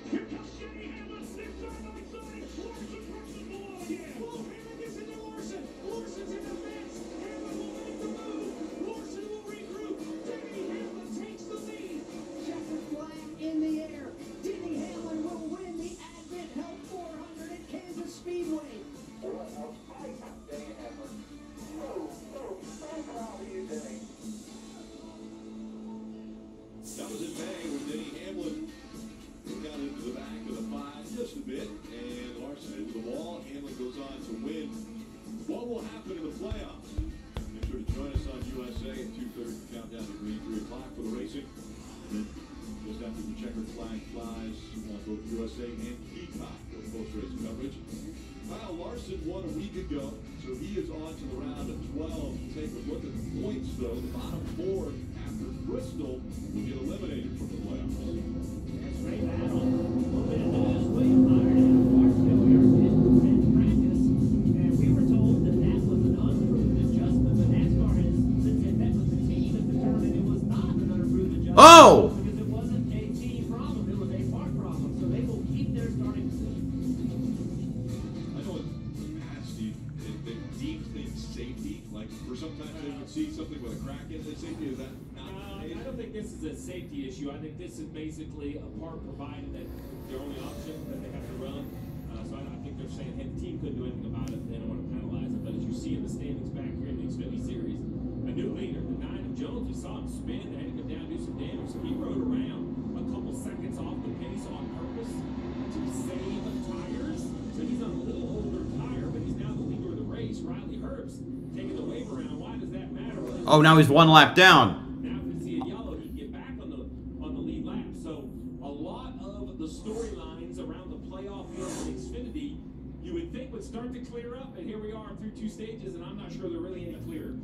Speaker 6: Here comes Jenny Hamlin, six side by side. Larson crosses below again. Will Hamlin gets into Larson. Larson's in the fence. Hamlin will make the move. Larson will regroup. Denny Hamlin takes the lead. Checkered flag in the air. Denny Hamlin will win the Advent Health 400 at Kansas Speedway.
Speaker 5: Larson won a week ago, so he is on to the round of 12. Take a look at the points, though. The bottom 4 after Bristol will get eliminated from the playoffs.
Speaker 7: That's great battle. A little bit of news. William Byron and Clarksville here in practice, and we were told that that was an unapproved adjustment, but NASCAR has since it met with the team and determined it was not an unapproved adjustment.
Speaker 1: Oh!
Speaker 7: Because it wasn't a team problem, it was a park problem. So they will keep their starting position.
Speaker 5: I know in the past, Steve, they deemed things safety. Like, for sometimes they would see something with a crack in the safety. Is that not the case?
Speaker 4: I don't think this is a safety issue. I think this is basically a part provided that their only option that they have to run. So I think they're saying, hey, the team couldn't do anything about it. They don't want to penalize it. But as you see in the standings back here in the Xfinity Series, a new leader, the 9 of Jones, we saw him spin. They had to come down and do some damage. So he rode around a couple seconds off the pace on purpose to save tires. So he's on a little older tire, but he's now the leader of the race. Riley Herbst taking the wave around. Why does that matter? Well,
Speaker 1: Oh, now he's 1 lap down.
Speaker 4: now if we see a yellow, he can get back on the lead lap. So a lot of the storylines around the playoff field in Xfinity, you would think would start to clear up, and here we are through 2 stages, and I'm not sure they're really any clearer.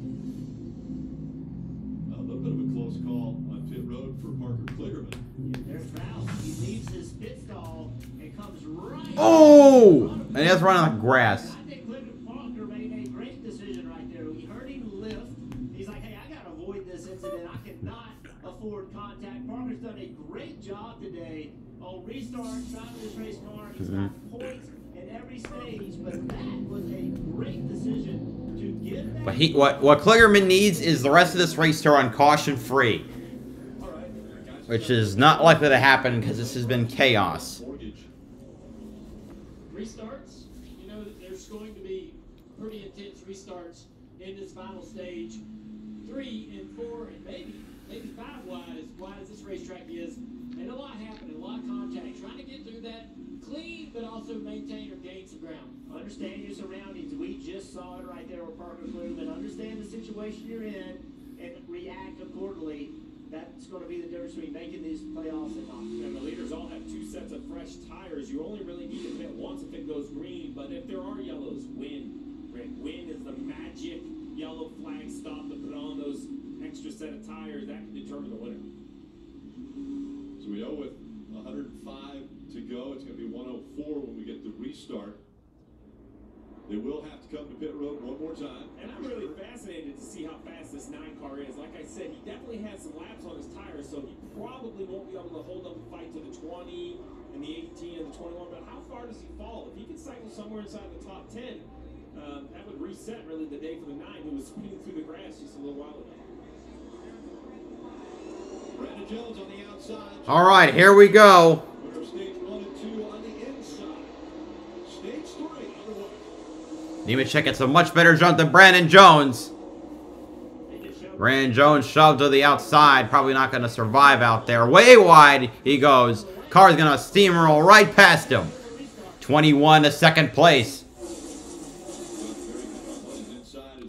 Speaker 5: A little bit of a close call on pit road for Parker Kligerman.
Speaker 7: There's Rouse. He leaves his pit stall and comes right.
Speaker 1: Oh! And he has to run on the grass.
Speaker 7: I think Clifford Faulkner made a great decision right there. He heard him lift. He's like, hey, I got to avoid this incident. I cannot afford contact. Parker's done a great job today on restart, driving this race car. He's got points in every stage, but that was a great decision to give that.
Speaker 1: But what Kligerman needs is the rest of this race to run caution free, which is not likely to happen because this has been chaos.
Speaker 13: Restarts, you know, there's going to be pretty intense restarts in this final stage. 3 and 4 and maybe 5 wide as this racetrack is, and a lot happening, a lot of contact. Trying to get through that clean, but also maintain or gain some ground.
Speaker 7: Understand your surroundings. We just saw it right there with Parker Kligerman. Understand the situation you're in and react accordingly. That's going to be the difference between making these playoffs and not.
Speaker 4: And the leaders all have 2 sets of fresh tires. You only really need to pit once if it goes green, but if there are yellows, win. Rick, win is the magic yellow flag stop to put on those extra set of tires. That can determine the winner.
Speaker 5: So we know with 105 to go, it's going to be 104 when we get the restart. They will have to come to pit road one more time.
Speaker 4: And I'm really fascinated to see how fast this 9 car is. Like I said, he definitely has some laps on his tires, so he probably won't be able to hold up a fight to the 20 and the 18 and the 21. But how far does he fall? If he can cycle somewhere inside the top 10, that would reset really the day for the 9 who was spinning through the grass just a little while ago.
Speaker 5: Brandon Jones on the outside.
Speaker 1: All right, here we go.
Speaker 5: Winner stage 1 and 2 on the inside. Stage 3 underway.
Speaker 1: Nemechek gets a much better jump than Brandon Jones. Brandon Jones shoved to the outside. Probably not going to survive out there. Way wide he goes. Car's going to steamroll right past him. 21 to second place.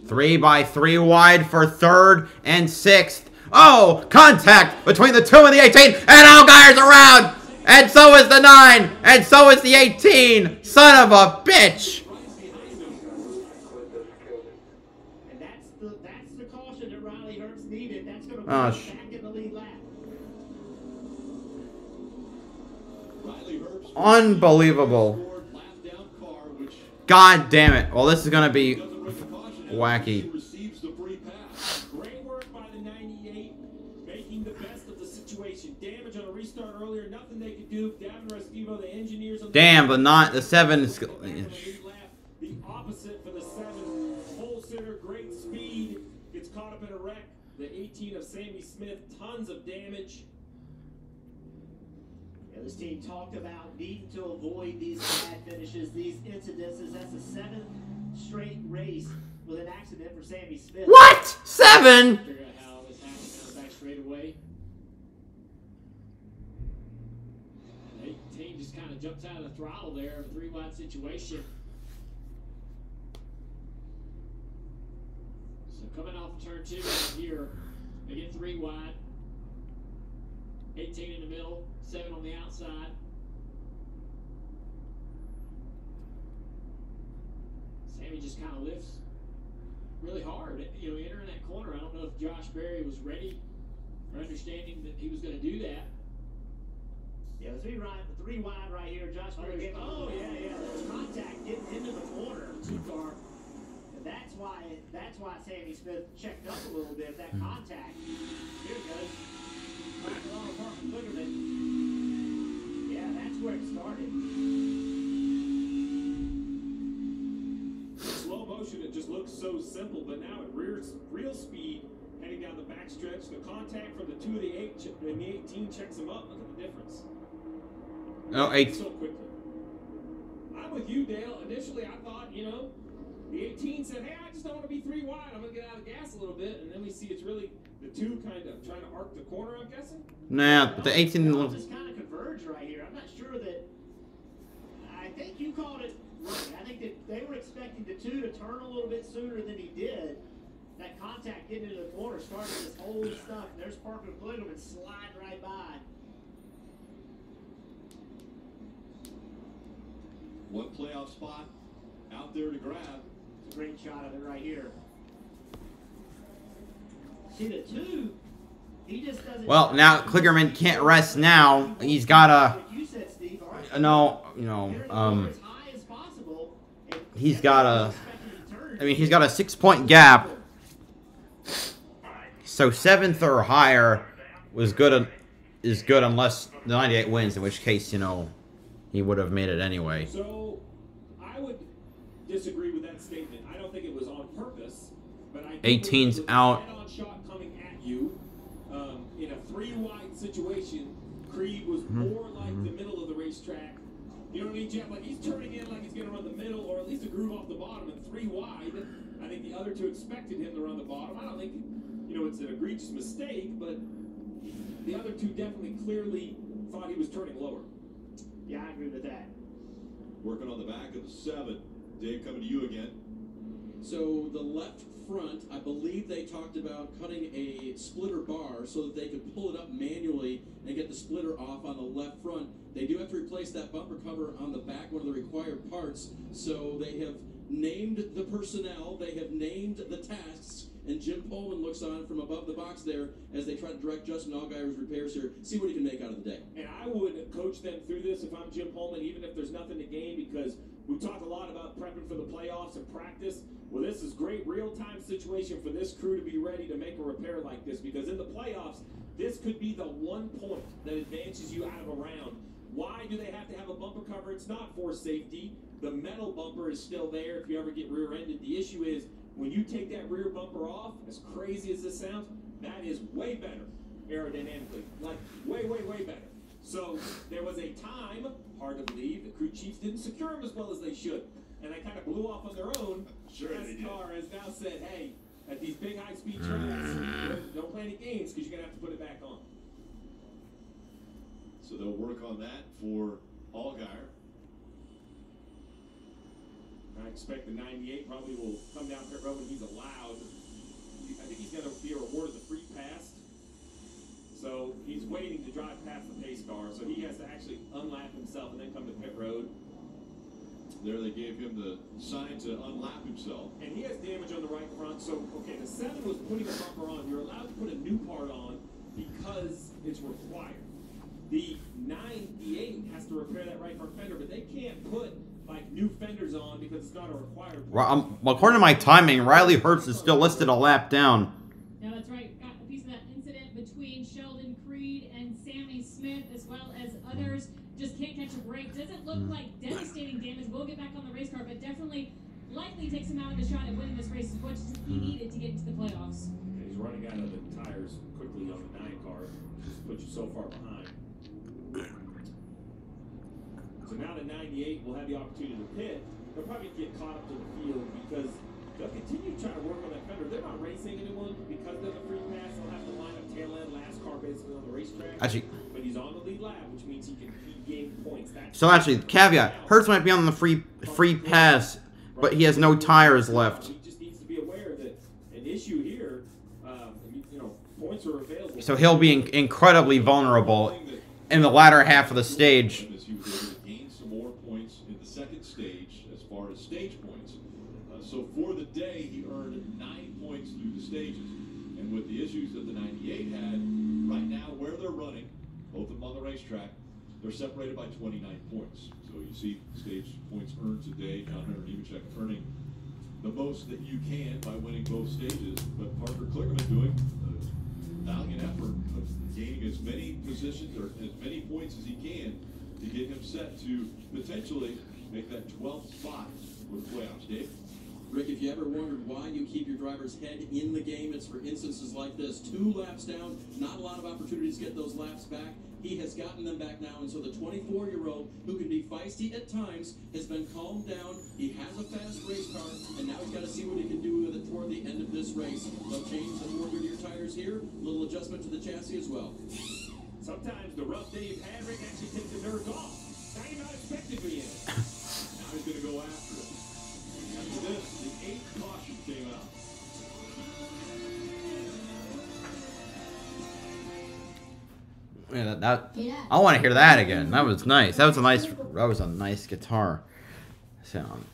Speaker 1: 3 by 3 wide for 3rd and 6th. Oh, contact between the 2 and the 18. And Allgaier's around. And so is the 9. And so is the 18. Son of a bitch.
Speaker 7: And that's the caution that Riley Herbst needed. That's going to put
Speaker 1: Oh,
Speaker 7: him back in the lead lap.
Speaker 1: Unbelievable. God damn it. Well, this is going to be wacky.
Speaker 4: Great work by the 98, making the best of the situation. Damage on a restart earlier, nothing they could do. Gavin Restivo, the engineers on
Speaker 1: Damn, the 7 is...
Speaker 4: the opposite for the 7. Pole sitter, great speed, gets caught up in a wreck. The 18 of Sammy Smith, tons of damage.
Speaker 7: Yeah, this team talked about needing to avoid these bad finishes, these incidences. That's the 7th straight race with an accident for Sammy Smith.
Speaker 1: What? 7?
Speaker 13: Figure out how this happened. Now back straight away. And 18 just kind of jumps out of the throttle there, a 3 wide situation. So coming off turn 2 right here, they get 3 wide. 18 in the middle, 7 on the outside.
Speaker 7: Sammy just kind of lifts really hard. You know, entering that corner. I don't know if Josh Berry was ready or understanding that he was going to do that. Yeah, the three wide right here. Josh Berry. Oh yeah. There's contact getting into the corner too far. And that's why Sammy Smith checked up a little bit. That contact. Here it goes. Yeah, that's where it started.
Speaker 4: Slow motion, it just looks so simple, but now it rears real speed heading down the backstretch. The contact from the 2 of the 8 and the 18 checks him up. Look at the difference.
Speaker 1: No, 8.
Speaker 4: So quickly. I'm with you, Dale. Initially, I thought, you know, the 18 said, hey, I just don't want to be 3 wide. I'm going to get out of gas a little bit. And then we see it's really the 2 kind of trying to arc the corner, I'm guessing.
Speaker 1: Nah, but the 18...
Speaker 7: Just kind of converge right here. I'm not sure that... I think you called it right. I think that they were expecting the 2 to turn a little bit sooner than he did. That contact getting into the corner started this whole stuff. There's Parker Kligerman sliding right by.
Speaker 5: One playoff spot out there to grab.
Speaker 7: It's a great shot of it right here. See the 2, he just doesn't...
Speaker 1: Well, now Kligerman can't rest now. He's got a... He's got a... I mean, he's got a 6-point gap. So 7th or higher is good unless the 98 wins, in which case, you know, he would have made it anyway.
Speaker 4: So, I would disagree with that statement. I don't think it was on purpose, but I think
Speaker 1: 18's out.
Speaker 4: Head-on shot coming at you in a 3-wide situation. Creed was more like the middle of the racetrack. You know what I mean, Jeff? Like he's turning in like he's going to run the middle, or at least a groove off the bottom. And 3 wide, I think the other 2 expected him to run the bottom. I don't think, you know, it's an egregious mistake, but the other 2 definitely clearly thought he was turning lower.
Speaker 7: Yeah, I agree with that.
Speaker 5: Working on the back of the 7. Dave, coming to you again.
Speaker 3: So the left front, I believe they talked about cutting a splitter bar so that they could pull it up manually and get the splitter off on the left front. They do have to replace that bumper cover on the back, one of the required parts. So they have named the personnel, they have named the tasks, and Jim Pullman looks on from above the box there as they try to direct Justin Allgaier's repairs here, see what he can make out of the day.
Speaker 4: And I would coach them through this if I'm Jim Pullman, even if there's nothing to gain, because we talked a lot about prepping for the playoffs and practice. Well, this is great real-time situation for this crew to be ready to make a repair like this, because in the playoffs, this could be the 1 point that advances you out of a round. Why do they have to have a bumper cover? It's not for safety. The metal bumper is still there if you ever get rear-ended. The issue is, when you take that rear bumper off, as crazy as this sounds, that is way better aerodynamically. Like, way, way, way better. So, there was a time, hard to believe, the crew chiefs didn't secure them as well as they should. And they kind of blew off on their own.
Speaker 5: Sure they did.
Speaker 4: NASCAR has now said, hey, at these big high-speed trails, don't play any games because you're going to have to put it back on.
Speaker 5: So they'll work on that for Allgaier.
Speaker 4: I expect the 98 probably will come down pit road when he's allowed. I think he's going to be rewarded the free pass. So he's waiting to drive past the pace car. So he has to actually unlap himself and then come to pit road.
Speaker 5: There they gave him the sign to unlap himself.
Speaker 4: And he has damage on the right front. So, okay, the 7 was putting a bumper on. You're allowed to put a new part on because it's required. The 98 has to repair that right front fender, but they can't put like new fenders on because it's not a required part.
Speaker 1: Well, according to my timing, Riley Hurts is still listed a lap down.
Speaker 2: Yeah, that's right. Got a piece of that incident between Sheldon Creed and Sammy Smith, as well as others. Just can't catch a break. Doesn't look like devastating damage. We'll get back on the race car, but definitely likely takes him out of the shot at winning this race as much as he needed to get into the playoffs.
Speaker 4: And he's running out of the tires quickly on the 9 car. Just put you so far behind. So now the 98 will have the opportunity to pit. They'll probably get caught up to the field because they'll continue to try to work on that fender. They're not racing anyone because they're the free pass. They'll have to line up tail end, last car basically on the racetrack.
Speaker 1: Actually,
Speaker 4: but he's on the lead lap, which means he can gain points.
Speaker 1: So actually, caveat: Hurts might be on the free pass, but he has no tires left.
Speaker 4: He just needs to be aware that an issue here, you know, points are available.
Speaker 1: So he'll be incredibly vulnerable in the latter half of the stage.
Speaker 5: As he was able to gain some more points in the second stage as far as stage points. So for the day, he earned 9 points through the stages. And with the issues that the 98 had, right now where they're running, both of them on the racetrack, they're separated by 29 points. So you see stage points earned today. John Hunter Nemechek earning the most that you can by winning both stages. But Parker Kligerman doing a valiant effort of gaining as many positions or as many points as he can to get him set to potentially make that 12th spot for the playoffs. Dave?
Speaker 3: Rick, if you ever wondered why you keep your driver's head in the game, it's for instances like this. 2 laps down, not a lot of opportunities to get those laps back. He has gotten them back now, and so the 24-year-old, who can be feisty at times, has been calmed down. He has a fast race car, and now he's got to see what he can do with it toward the end of this race. They'll change the 4 Goodyear tires here, a little adjustment to the chassis as well.
Speaker 4: Sometimes the rough day you've had, Rick, actually takes the nerves off. Now you're not expected to be in it.
Speaker 5: Now he's going to go after it. After this, the 8th caution came out.
Speaker 1: Yeah, I want to hear that again. That was nice. That was a nice guitar sound.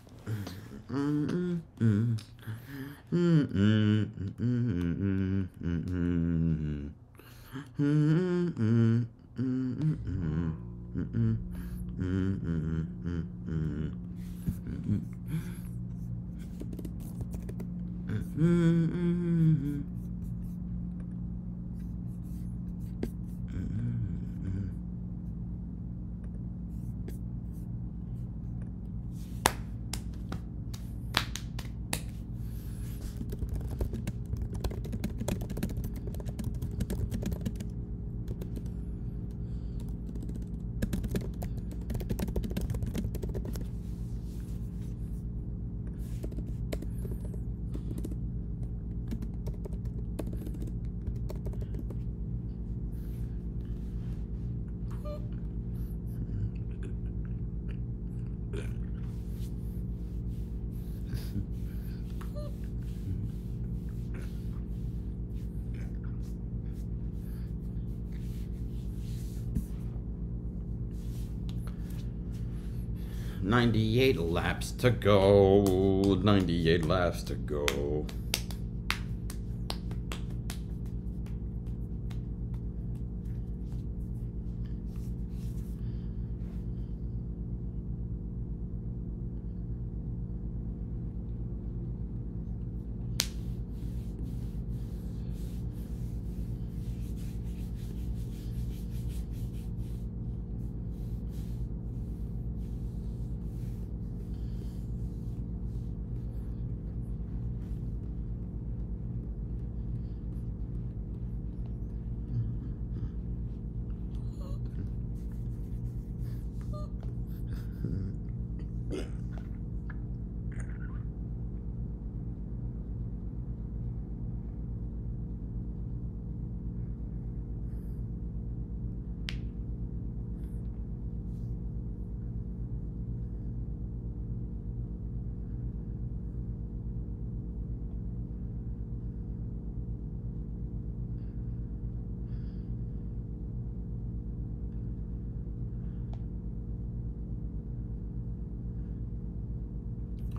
Speaker 1: "98 laps to go. 98 laps to go."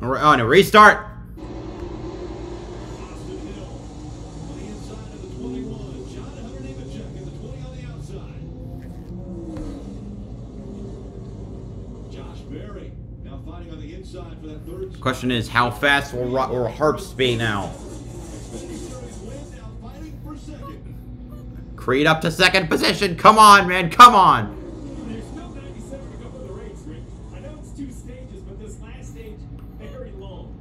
Speaker 1: We're on a restart. Question is, how fast will Harps be now? Creed up to second position. Come on, man. Come on.
Speaker 4: There's still 97 to go for the race, Rick. I know it's 2 stages, but this last stage, very long.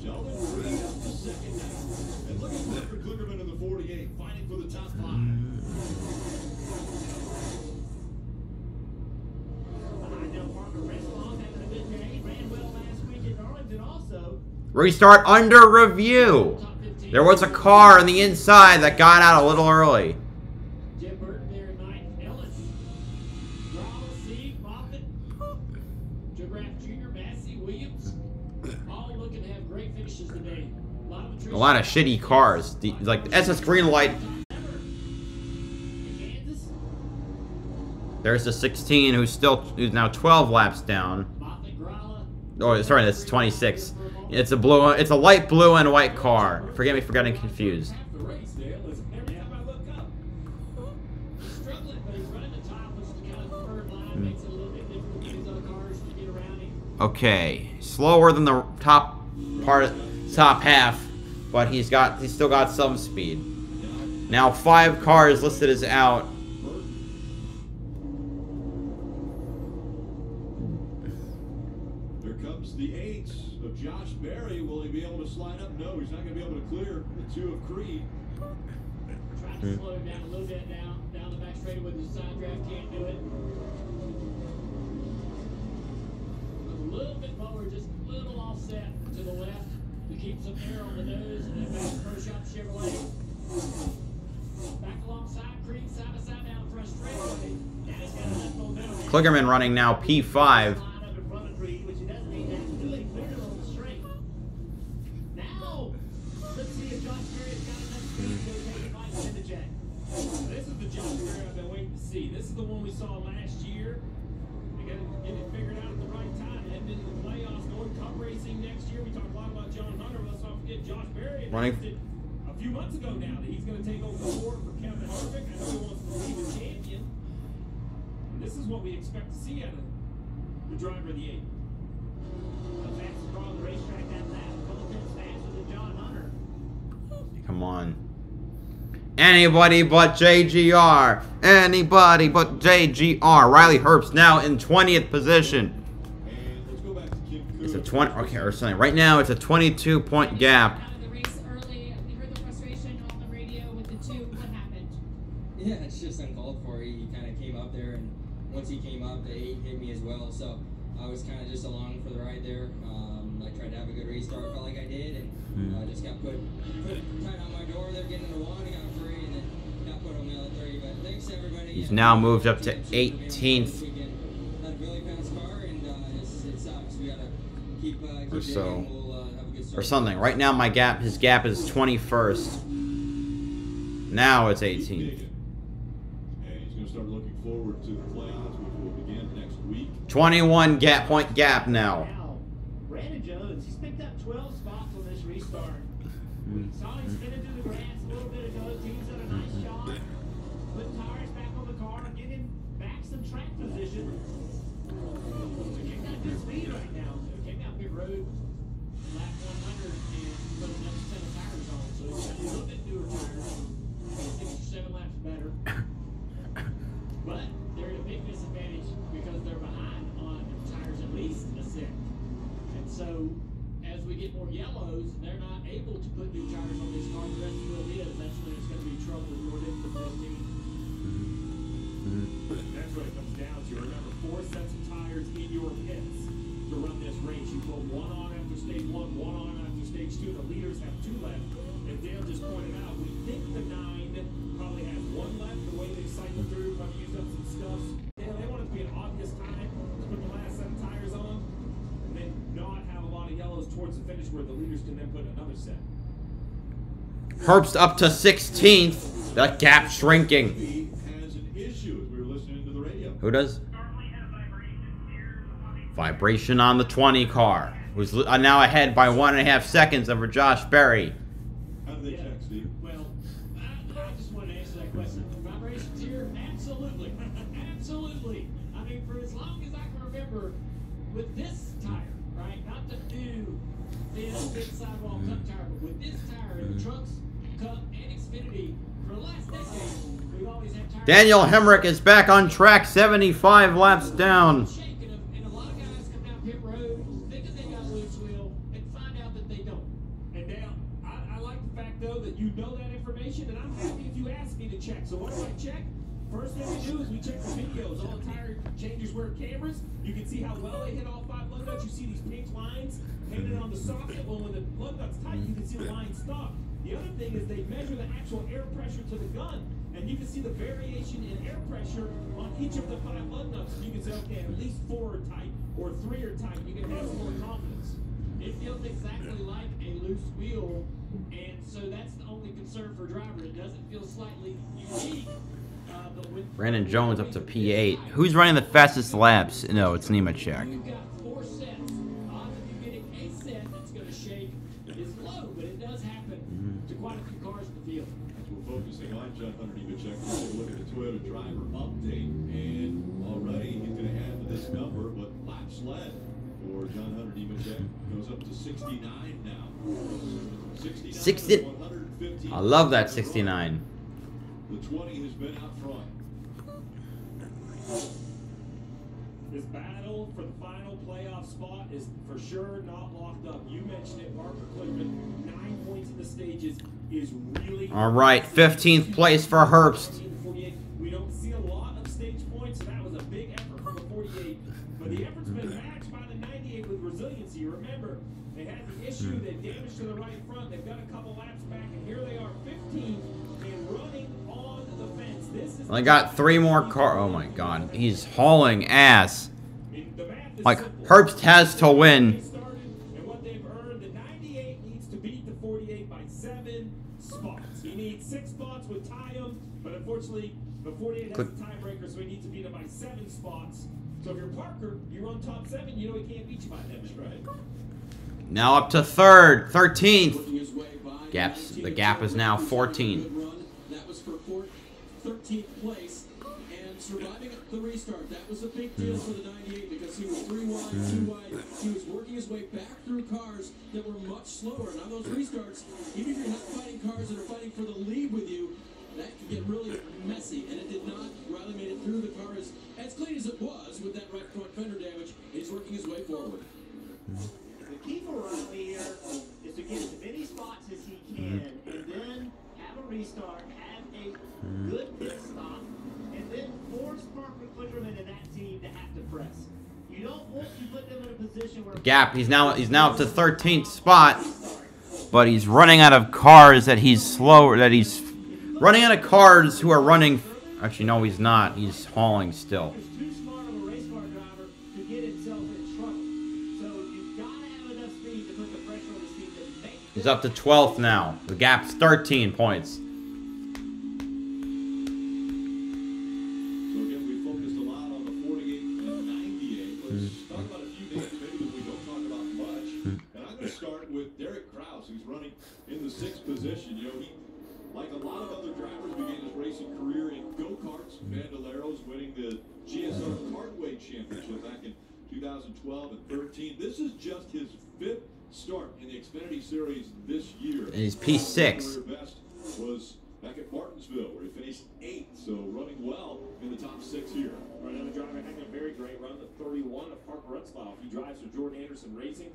Speaker 5: Sheldon Reed up to second now. And look at Parker Kligerman in the 48, fighting for the top 5.
Speaker 7: I know Parker Reslong having a good day. Ran well last week at Darlington also.
Speaker 1: Restart under review. There was a car on the inside that got out a little early.
Speaker 7: Jim Burton there at 9th. Ellis. Rawls, Sieg, Moffitt. Jograph Jr., Massey, Williams. All looking to have great finishes today.
Speaker 1: A lot of shitty cars. Like the SS Greenlight. There's the 16 who's now 12 laps down. Oh, sorry, that's 26. It's a blue. It's a light blue and white car. Forget me for getting confused.
Speaker 4: The race, Dale, is every time I look up, he's struggling, but he's running the top, which is kind of the third line, makes it a little bit difficult for these other cars to get around him.
Speaker 1: Okay, slower than the top half, but he's still got some speed. Now 5 cars listed as out.
Speaker 5: Here comes the 8 of Josh Berry. Will he be able to slide up? No, he's not going to be able to clear the 2 of Creed.
Speaker 13: Trying to slow him down a little bit down the back straight with his side draft, can't do it. A little bit lower, just a little offset to the left to keep some air on the nose, and then back to Pro Shop Chevrolet. Back alongside Creed, side to side down front straightaway. Now he's got a left on down.
Speaker 1: Kligerman running now P5.
Speaker 4: This is the Josh Berry I've been waiting to see. This is the one we saw last year. We got to get it figured out at the right time. Heading into the playoffs, going cup racing next year. We talked a lot about John Hunter. Let's not forget Josh Berry announced it a few months ago now that he's going to take over the board for Kevin Harvick. I know he wants to be the champion. And this is what we expect to see out of the driver of the 8.
Speaker 13: The fastest car on the racetrack that lap. A couple tenths faster than John Hunter.
Speaker 1: Come on. Anybody but JGR. Anybody but JGR. Riley Herbst now in 20th position. It's a 20. Okay, or something. Right now it's a 22-point gap.
Speaker 2: The race early. We heard the frustration on the radio with the 2. What happened?
Speaker 10: Yeah, it's just uncalled for. He kind of came up there, and once he came up, the 8 hit me as well. So I was kind of just along for the ride there. I tried to have a good restart, felt like I did, and just got put tight on my door there, getting into 1, I got free, and then got put on the other 30. But thanks everybody.
Speaker 1: He's now moved up to 18th.
Speaker 10: Had a really fast car, and it sucks. We gotta keep
Speaker 1: Or so.
Speaker 10: digging. We'll have a good start.
Speaker 1: Or something. Right now his gap is 21st. Now it's 18th.
Speaker 5: And he's going to start looking forward to the playoffs, which will begin next week.
Speaker 1: 21 point gap now.
Speaker 7: Brandon Jones, he's picked up 12 spots on this restart. We saw him spin into the grass a little bit ago. Team's done a nice job. Put tires back on the car, get him back some track position. He's got good speed right now. So came down pit road, lap 100, and put another set of tires on. So he's got a little bit newer tires, 6 or 7 laps better. But they're at a big disadvantage because they're behind on tires at least a set. And so, as we get more yellows, they're not able to put new tires on this car. The rest of the field is. That's when it's going to be trouble for them for 15.
Speaker 4: That's what it comes down to. Remember, 4 sets of tires in your pits to run this race. You put 1 on after stage 1, 1 on after stage 2. The leaders have 2 left. As Dale just pointed out, we think the 9 probably has 1 left. The way they cycle through, probably use up some stuff. They want it to be an obvious time to put the last set of tires on, and then not have a lot of yellows towards the finish where the leaders can then put another set.
Speaker 1: Herbst up to 16th. That gap shrinking.
Speaker 5: He has an issue as we were listening to the radio.
Speaker 1: Who does? Vibration on the 20 car. Who's now ahead by 1.5 seconds over Josh Berry.
Speaker 5: How do they check, Steve?
Speaker 7: Well, I just want to answer that question. Vibrations here? Absolutely. Absolutely. I mean, for as long as I can remember, with this tire, right? Not the new big sidewall cup tire, but with this tire in the Trucks, Cup, and Xfinity, for the last decade, we've always had tires.
Speaker 1: Daniel Hemrick is back on track, 75 laps down.
Speaker 7: And a lot of guys come down pit road thinking they got loose wheel and find out that they don't.
Speaker 4: And Dale, I like the fact though that you know that information, and I'm happy if you ask me to check. So what do I check? First thing we do is we check the videos. All the tire changers wear cameras. You can see how well they hit all 5 lug nuts. You see these pink lines painted on the socket. Well, when the lug nut's tight, you can see the line stop. The other thing is they measure the actual air pressure to the gun, and you can see the variation in air pressure on each of the 5 lug nuts. You can say, okay, at least 4 are tight or 3 are tight. You can have some more confidence.
Speaker 7: It feels exactly like a loose wheel, and so that's the only concern for driver. It doesn't feel slightly unique.
Speaker 1: Brandon Jones up to P8. Who's running the fastest laps? No, it's Nemechek.
Speaker 7: You've got 4 sets. Odds of you getting a set
Speaker 4: that's going to shake is low, but it does happen to quite a few cars in the field.
Speaker 5: As we're focusing on John Hunter Nemechek, we'll take a look at the Toyota driver update. And already he's going to have this number, but laps led for John Hunter Nemechek goes up to 69 now. 69
Speaker 1: 60.
Speaker 5: 115.
Speaker 1: I love that 69.
Speaker 5: The 20 has been out front.
Speaker 4: This battle for the final playoff spot is for sure not locked up. You mentioned it, Parker Kligerman, 9 points in the stages is really...
Speaker 1: All right, 15th place for Herbst.
Speaker 4: We don't see a lot of stage points, so that was a big effort from the 48. But the effort's been matched by the 98 with resiliency. Remember, they had the issue, they damaged to the right front. They've got a couple laps back, and here they are, 15 and running on the fence. This is...
Speaker 1: I got 3 more cars. Oh my God, he's hauling ass. Like, Herbst has to win.
Speaker 4: And what they've earned, the 98 needs to beat the 48 by 7 spots. He needs 6 spots with Tyum, but unfortunately, the 48 has a tiebreaker, so he needs to beat him by 7 spots. So if you're Parker, you're on top 7, you know he can't beat you by that much, right?
Speaker 1: Now up to 3rd, 13th. The gap is now 14.
Speaker 3: That was for 13th place. And surviving the restart, that was a big deal for the 98 because he was 3 wide, 2 wide. He was working his way back through cars that were much slower. Now those restarts, even if you're not fighting cars that are fighting for the lead with you, that can get really messy. And it did not. Riley made it through the car as clean as it was with that right front fender damage. He's working his way forward.
Speaker 7: The key for Riley here is to get as many spots as he can, and then have a restart, have a good pit stop, and then force Parker Kligerman and that team to have to press. You don't want to put them in a position where
Speaker 1: Gap. He's now up to 13th spot, but he's running out of cars that he's slower. He's running out of cars who are running. Actually, no, he's not. He's hauling still. He's up to 12th now. The gap's 13 points.
Speaker 5: So again, we focused a lot on the 48 and 98. Let's talk about a few names maybe that we don't talk about much. And I'm going to start with Derek Kraus, who's running in the 6th position. You know, he, like a lot of other drivers, began his racing career in go-karts. Bandoleros winning the GSR Kartway Championship back in 2012 and 13. This is just his 5th start in the Xfinity Series this year.
Speaker 1: And he's P6.
Speaker 5: His best was back at Martinsville, where he finished 8th, so running well in the top 6 here.
Speaker 4: Right, another driver having a very great run, the 31 of Parker Rutzlaff. He drives for Jordan Anderson Racing.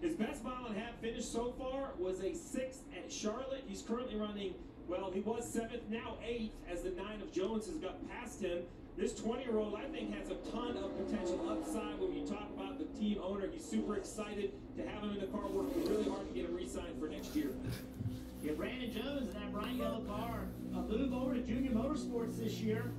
Speaker 4: His best mile and a half finish so far was a 6th at Charlotte. He's currently running, well, he was 7th, now 8th, as the 9 of Jones has got past him. This 20-year-old, I think, has a ton of potential upside. When you talk about the team owner, he's super excited to have him in the car, working really hard to get him re-signed for next year.
Speaker 7: Yeah, Brandon Jones in that bright yellow car, a move over to Junior Motorsports this year.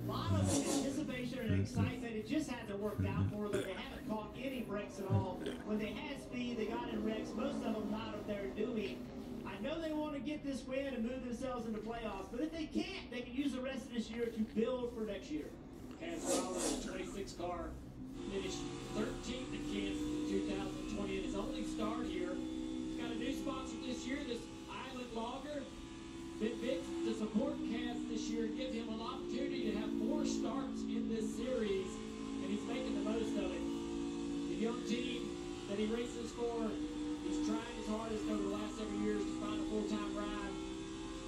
Speaker 7: A lot of anticipation and excitement. It just hasn't worked out for them. They haven't caught any breaks at all. When they had speed, they got in wrecks. Most of them not up there doing. I know they want to get this win and move themselves into playoffs, but if they can't, they can use the rest of this year to build for next year.
Speaker 4: As well as the 26 car finished 13th at Kansas 2020 in his only start here. He's got a new sponsor this year, this Island Lager. Been big to support Kaz this year and give him an opportunity to have 4 starts in this series, and he's making the most of it. The young team that he races for, he's trying his hardest over the last several years to find a full-time ride.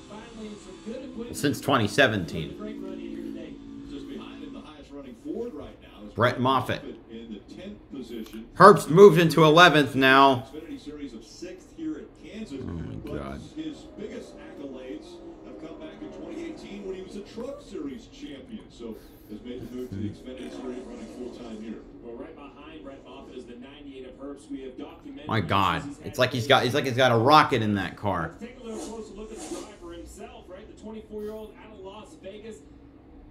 Speaker 4: Finally, some good equipment.
Speaker 1: Since 2017.
Speaker 4: Great run in here today.
Speaker 5: Just behind him, the highest running Ford right now is
Speaker 1: Brett Moffitt.
Speaker 5: in the 10th position.
Speaker 1: Herbst moved into 11th now.
Speaker 5: Xfinity Series of 6th here at Kansas.
Speaker 1: Oh my God.
Speaker 5: His biggest accolades have come back in 2018 when he was a Truck Series champion. So has made the move to the Xfinity Series running full-time here.
Speaker 4: Well, right behind Brett Moffitt is the 98 of Herbst. We have documented.
Speaker 1: My God, it's like he's got a rocket in that car.
Speaker 4: Let's take a little closer look at the driver himself, right? The 24-year-old out of Las Vegas.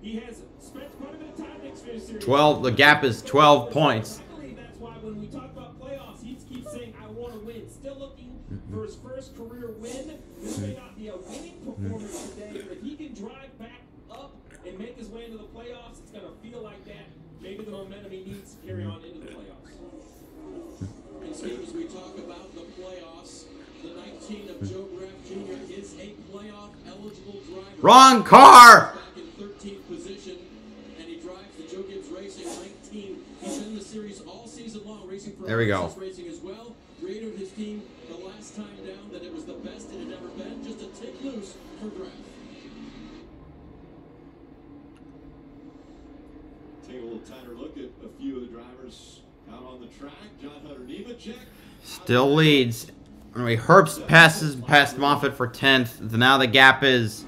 Speaker 4: He has spent quite a bit of time in Xfinity Series.
Speaker 1: 12. The gap is 12 points.
Speaker 4: I believe that's why when we talk about playoffs, he keeps saying, "I want to win." Still looking for his first career win. This may not be a winning performance today, but if he can drive back up and make his way into the playoffs, it's going to feel like that. Maybe the momentum he needs to carry on into the playoffs.
Speaker 3: And Steve, as we talk about the
Speaker 1: Wrong car!
Speaker 3: Back in 13th position, and he drives the Joe Gibbs Racing 19. He's in the series all season long, racing for
Speaker 1: There we go.
Speaker 3: Racing as well. Radioed his team the last time down that it was the best it had ever been, just a tick loose for draft.
Speaker 5: Take a little tighter look at a few of the drivers out on the track. John Hunter Nemechek
Speaker 1: Still leads. Anyway, Herbst past Moffitt for 10th. Now the gap is,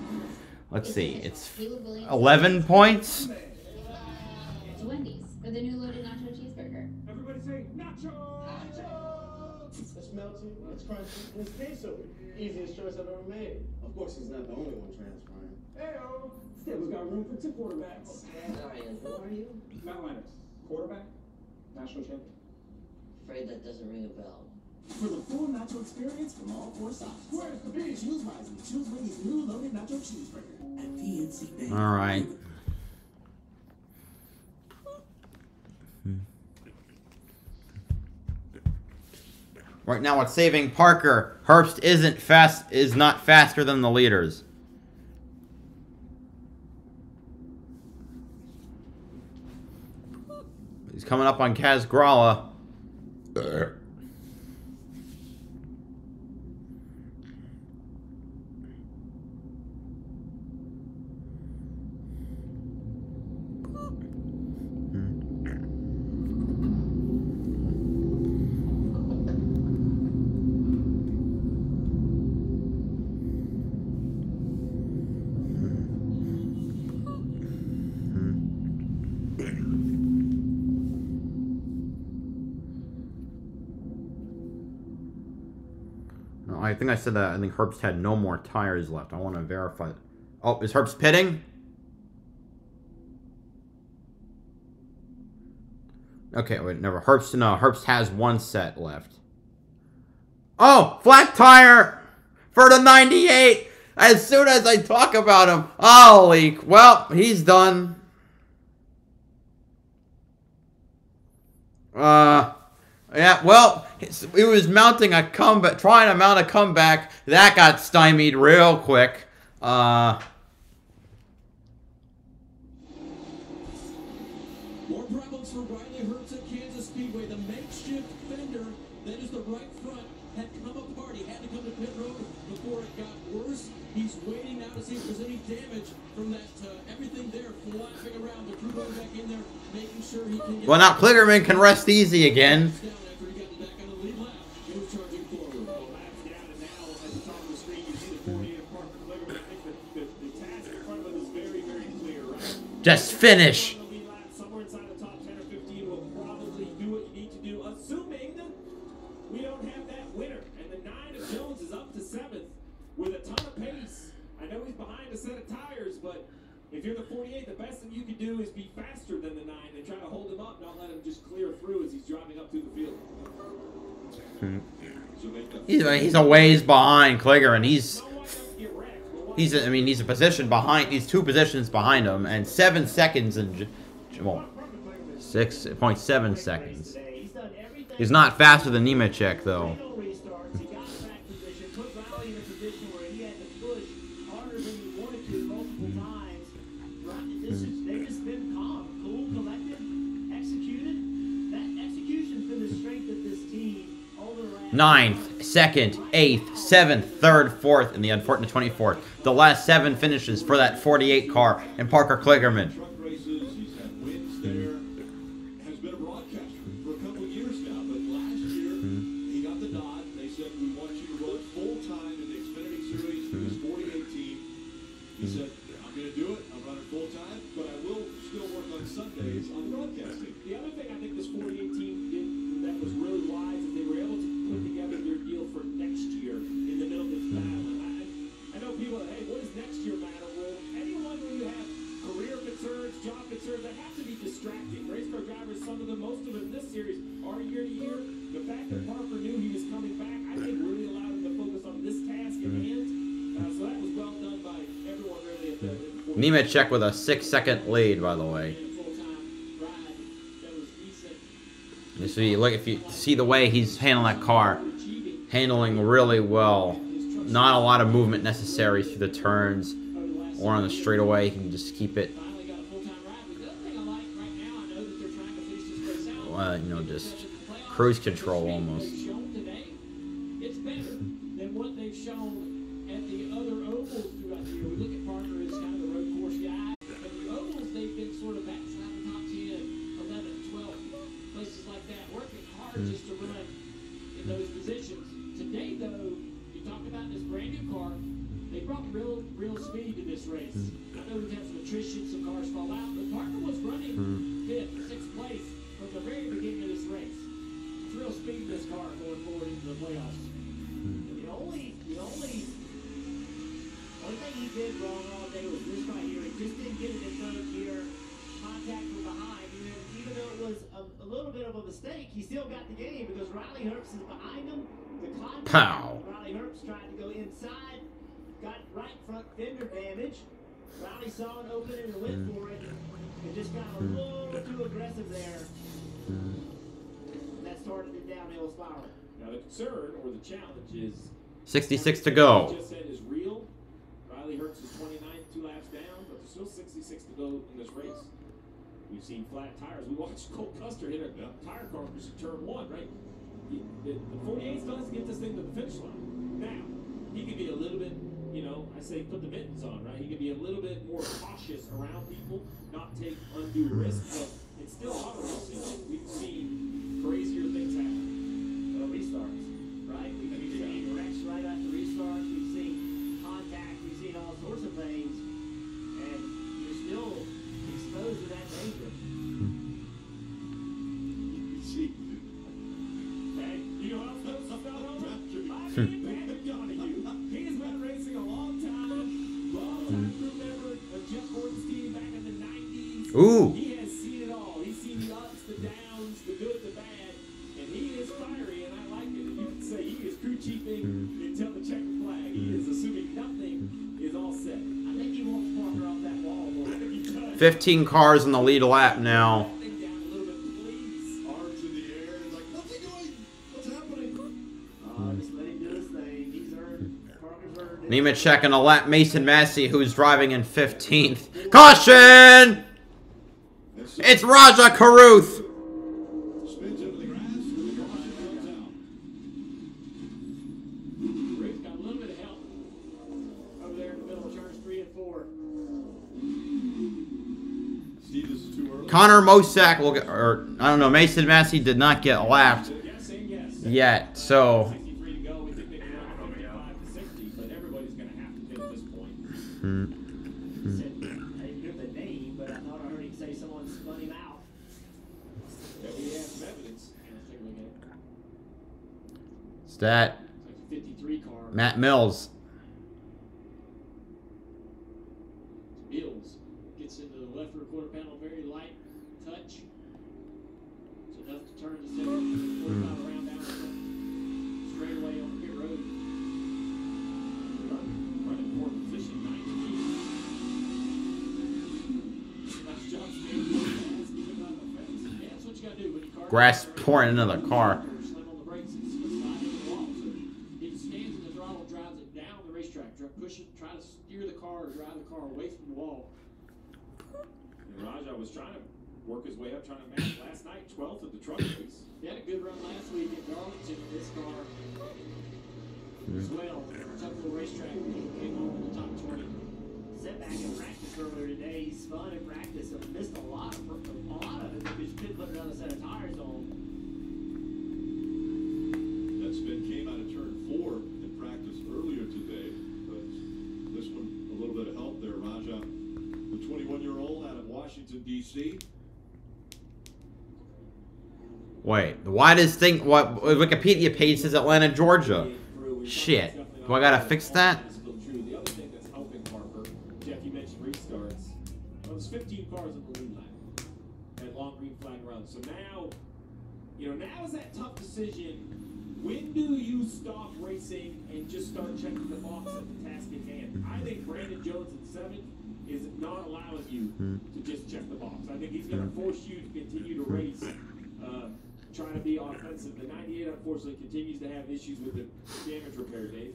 Speaker 1: let's see, it's 11 points.
Speaker 2: It's Wendy's for the new loaded nacho cheeseburger.
Speaker 16: Everybody say nacho!
Speaker 17: It's melty, it's crunchy, and it's queso. Easiest choice I've ever made. Of course, he's not the only one transferring.
Speaker 16: Heyo! Stable's got room for 2 quarterbacks.
Speaker 12: Ryan, who are you?
Speaker 16: Matt Lennox, quarterback, national champion.
Speaker 12: Afraid that doesn't ring a bell.
Speaker 11: For the full nacho experience from all 4 sides. Where's the beef? Choose wisely. Choose Wendy's new loaded nacho cheeseburger. At PNC Bank.
Speaker 1: All right. Right now, what's saving Parker? Herbst is not faster than the leaders. He's coming up on Kaz Gralla. I think I said that. I think Herbst had no more tires left. I want to verify. Oh, is Herbst pitting? Okay, wait, never. Herbst has 1 set left. Oh, flat tire for the 98. As soon as I talk about him, holy, well, he's done. Yeah, well, he was mounting a comeback, trying to mount a comeback. That got stymied real quick.
Speaker 3: More problems for Riley Herbst at Kansas Speedway. The makeshift fender that is the right front had come apart. He had to come to pit road before it got worse. He's waiting now to see if there's any damage from that. Everything there flapping around. The crew going back in there, making sure he can get.
Speaker 1: Well, now Kligerman can rest easy again. Just finish.
Speaker 4: Somewhere inside the top 10 or 15 will probably do what you need to do, assuming we don't have that winner. And the 9 of Jones is up to 7th with a ton of pace. I know he's behind a set of tires, but if you're the 48, the best thing you can do is be faster than the 9 and try to hold him up, not let him just clear through as he's driving up through the field.
Speaker 1: He's a ways behind Kligerman. He's a position behind. He's 2 positions behind him, and 7 seconds and 6.7 seconds. He's not faster than Nemechek though. Ninth, second, 8th, 7th, 3rd, 4th, and the unfortunate 24th. The last 7 finishes for that 48 car and Parker Kligerman.
Speaker 5: truck races, he's had wins there, has been a broadcaster for a couple of years now, but last year he got the nod. They said, we want you to run full-time in the Xfinity Series for this 48 team. He said, I'm going to do it. I'm running full-time, but I will still work on Sundays on broadcasting.
Speaker 4: The other thing I think this 48 team did that was really wise is they were able to put together their deal for next year in the middle of this battle. And I know people are, hey, what does next year matter? Well, anyone when you have career concerns, job concerns, that have to be distracting. Race car drivers, most of them in this series are year to year. The fact that Parker knew he was coming back, I think really allowed him to focus on this task at hand. So that was well done by everyone really at the
Speaker 1: Nemechek with a 6-second lead, by the way. If you see the way he's handling that car, handling really well. Not a lot of movement necessary through the turns. or on the straightaway, you can just keep it. You know, just cruise control almost.
Speaker 4: It's better than what they've shown at the other ovals throughout the year. We look at Parker as kind of the road course guy. But the ovals, they've been sort of backside the top 10, 11, 12, places like that, working hard just to run in those positions. Today, though, you talk about this brand new car. They brought real speed to this race. I know we've had some attrition, some cars fall out, but Parker was running 5th, 6th place from the very beginning of this race. It's real speed in this car going forward into the playoffs.
Speaker 7: The only thing he did wrong all day was this right here. He just didn't get it in third gear. Contact from behind. Even though it was a little bit of a mistake, he still got the game because Riley Herbst is behind him. The contact.
Speaker 1: Pow.
Speaker 7: Riley Herbst tried to go inside. Got right front fender damage. Riley saw an opening and went for it. And just got a little too aggressive there. And that started the downhill spiral.
Speaker 4: Now the concern or the challenge is
Speaker 1: 66 to go.
Speaker 4: Just said is real. Riley Herbst is 29th, 2 laps down, but there's still 66 to go in this race. We've seen flat tires. We watched Cole Custer hit a tire cartridge in turn 1, right? The 48 does get this thing to the finish line. Now, he could be a little bit, you know, I say put the mittens on, right? He could be a little bit more cautious around people, not take undue risk, but it's still auto racing. We've seen crazier things happen.
Speaker 7: Restarts, right? We've seen wrecks right after restarts. We've seen contact. We've seen all sorts of things. And you're still exposed to that danger.
Speaker 4: Hey, you know what else knows about Patrick Donahue. He's been racing a long time. Long-time crew member of Jeff Gordon's team back in the 90s.
Speaker 1: Ooh.
Speaker 4: He has seen it all. He's seen the ups, the downs, the good, the bad. And he is fiery, and I like it. And you can say he is crew chiefing until the checkered flag. He is assuming nothing is all set. I think he wants Parker off that wall.
Speaker 1: 15 cars in the lead lap now.
Speaker 4: Arms in the air, and like, what's he doing? What's happening?
Speaker 7: Just let him do his thing. He's earned. Parker's earned it.
Speaker 1: Nemechek on the lap. Mason Massey, who's driving in 15th. Caution! It's Raja Karuth.
Speaker 5: Spins into the grass, and the caution comes out.
Speaker 4: Rick's got a little bit of help over there in the middle of turns 3 and 4.
Speaker 5: Steve, this is too early.
Speaker 1: Connor Mosack will get, or I don't know, Mason Massey did not get lapped yet, so.
Speaker 4: 63 to go. We think they can run 55 to 60, but everybody's going to have to hit at this point.
Speaker 7: He said, I didn't hear the name, but I thought I heard him say someone spun him out.
Speaker 4: Yeah, we have some evidence. Let's take a look at it.
Speaker 1: Stat.
Speaker 4: It's like a 53 car.
Speaker 1: Matt Mills.
Speaker 4: Mills gets into the left rear quarter panel, very light touch. So enough to turn the 45 around down the straight away on pit road. Running for position 19. Nice job, Steve. Yeah, that's what you got to do when you car.
Speaker 1: Grass pouring into the car.
Speaker 4: Slam on the brakes and slide into the wall. So he stands in the throttle, drives it down the racetrack, push it, try to steer the car or drive the car away from the wall. And Raja was trying to work his way up, trying to match last night, 12th at the truck race. He had a good run last week at Darlington in this car as well. Tough little racetrack. He came home in the top 20.
Speaker 7: Setback in practice earlier today. He spun in practice and missed a lot of it because you couldn't put another set of tires on.
Speaker 5: That spin came out of turn 4 in practice earlier today, but this one, a little bit of help there, Raja. The 21-year-old out of Washington, D.C.
Speaker 1: Wait, the widest thing, what Wikipedia page says Atlanta, Georgia. Shit. Do I gotta fix that?
Speaker 4: The other thing that's helping Parker, Jeff, you mentioned restarts. Well, there's 15 cars in the lead lap at long green flag runs. So now, now is that tough decision. When do you stop racing and just start checking the box at the task at hand? I think Brandon Jones in 7th is not allowing you to just check the box. I think he's going to force you to continue to race, trying to be offensive. The 98, unfortunately, continues to have issues with the damage repair, Dave.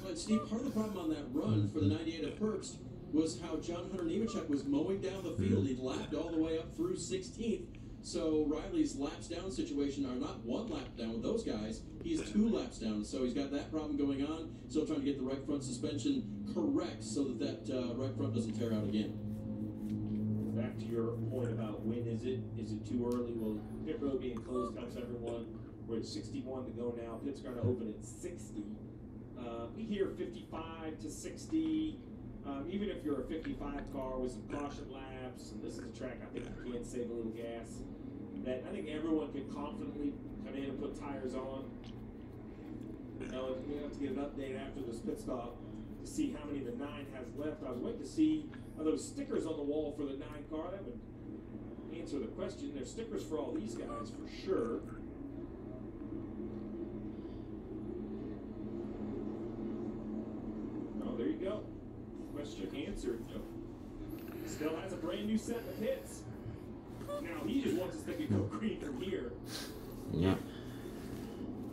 Speaker 3: But Steve, part of the problem on that run for the 98 of Herbst was how John Hunter Nemechek was mowing down the field. He lapped all the way up through 16th. So Riley's laps down situation are not one lap down with those guys. He's 2 laps down. So he's got that problem going on. Still trying to get the right front suspension correct so that right front doesn't tear out again.
Speaker 4: Back to your point about when is it? Is it too early? Well, pit road being closed tells everyone we're at 61 to go now. Pit's going to open at 60. We hear 55 to 60. Even if you're a 55 car with some caution laps, and this is a track I think you can save a little gas, that I think everyone can confidently come in and put tires on. You know, we have to get an update after this pit stop to see how many the 9 has left. I was waiting to see, are those stickers on the wall for the 9 car? That would answer the question. There's stickers for all these guys for sure. Oh, there you go. Question answered. Still has a brand new set of hits. Now he just wants us to go green from here.
Speaker 1: Yeah.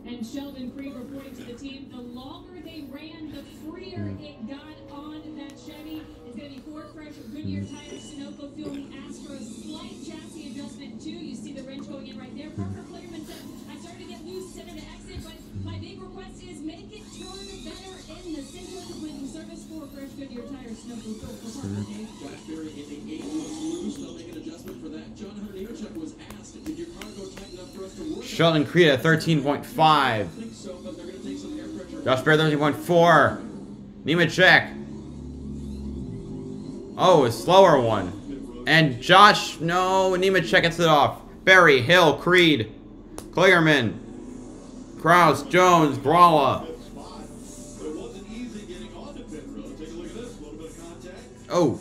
Speaker 2: And Sheldon Creed reporting to the team, the longer they ran, the freer it got on that Chevy. It's going to be Ford Fresh Goodyear tires, Sunoco fuel, the Astra, slight chassis adjustment too. You see the wrench going in right there. Parker Clearman said, I started to get loose, center to exit, but my big request is make it turn better in the center. Completing service for Fresh Goodyear tires, Sunoco fuel for Parker, Dave.
Speaker 3: Josh Berry in the 8 was loose. They'll make an adjustment for that. John Hunter Nemechek was asked, did your car go tight enough for us to work?
Speaker 1: Sheldon Creed at 13.5. Josh Berry 13.4. Nemechek. Oh, a slower one. And Josh, no, Nemechek gets it off. Berry, Hill, Creed, Clearman, Kraus, Jones, Gralla. Oh.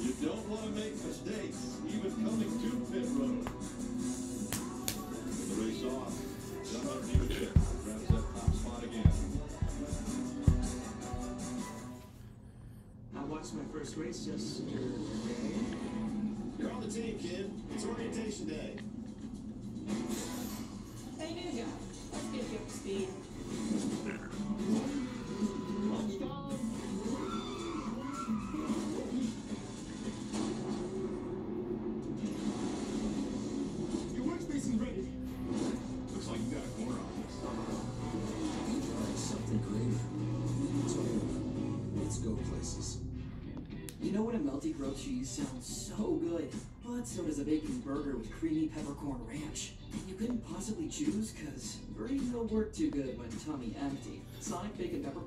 Speaker 5: You don't want to make mistakes, even coming to pit road. The race off. John Hunter Nemechek grabs that top spot again.
Speaker 11: I watched my first race yesterday.
Speaker 16: You're on the team, kid. It's orientation day.
Speaker 2: Hey, new guy. Let's get you up to speed.
Speaker 16: Your workspace is ready. Looks like you got a corner on this.
Speaker 18: Something creative. Let's go places.
Speaker 12: You know when a melty grilled cheese sounds so good, but so does a bacon burger with creamy peppercorn ranch. And you couldn't possibly choose, cause burrito work too good when tummy empty. Sonic bacon pepper.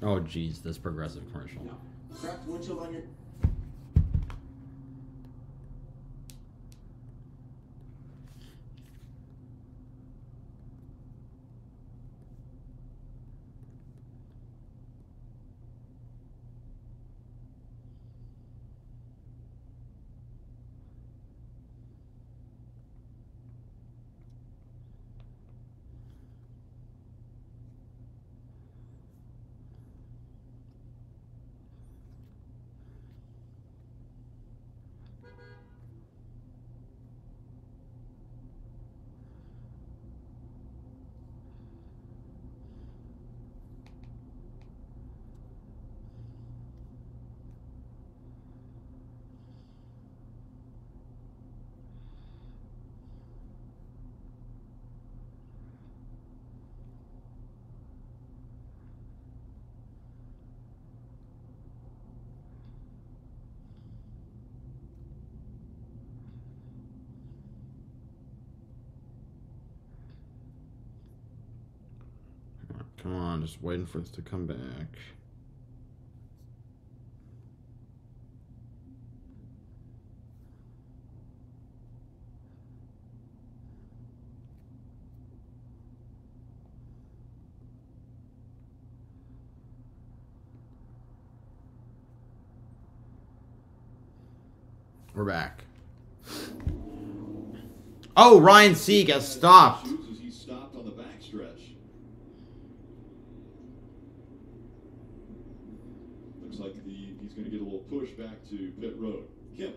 Speaker 1: Oh, geez, this Progressive commercial.
Speaker 17: Cracked windshield on your...
Speaker 1: Come on, just waiting for it to come back. We're back. Oh, Ryan Sieg has stopped.
Speaker 5: He stopped on the backstretch. Looks like he's going to get a little push back to pit road. Kim.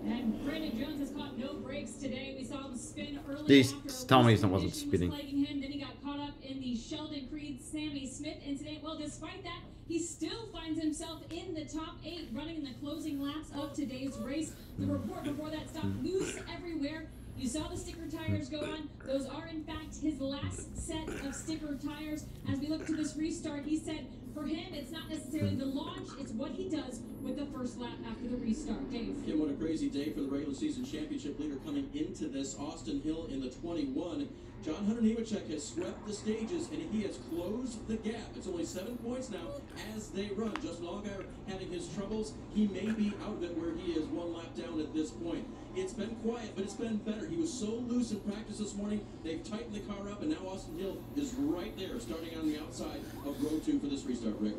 Speaker 2: And Brandon Jones has caught no breaks today. We saw him spin early.
Speaker 1: These
Speaker 2: after
Speaker 1: tell me
Speaker 2: first
Speaker 1: he wasn't
Speaker 2: condition
Speaker 1: speeding.
Speaker 2: was plaguing him. Then he got caught up in the Sheldon Creed Sammy Smith incident. Well, despite that, he still finds himself in the top 8 running in the closing laps of today's race. The report before that stopped loose everywhere. You saw the sticker tires go on. Those are, in fact, his last set of sticker tires. As we look to this restart, he said for him, it's not necessarily the launch, it's what he does with the first lap after the restart. Dave.
Speaker 3: Kim, what a crazy day for the regular season championship leader coming into this. Austin Hill in the 21. John Hunter Nemechek has swept the stages, and he has closed the gap. It's only 7 points now as they run. Justin Allgaier having his troubles. He may be out of it where he is 1 lap down at this point. It's been quiet, but it's been better. He was so loose in practice this morning. They've tightened the car up, and now Austin Hill is right there, starting on the outside of row 2 for this restart, Rick.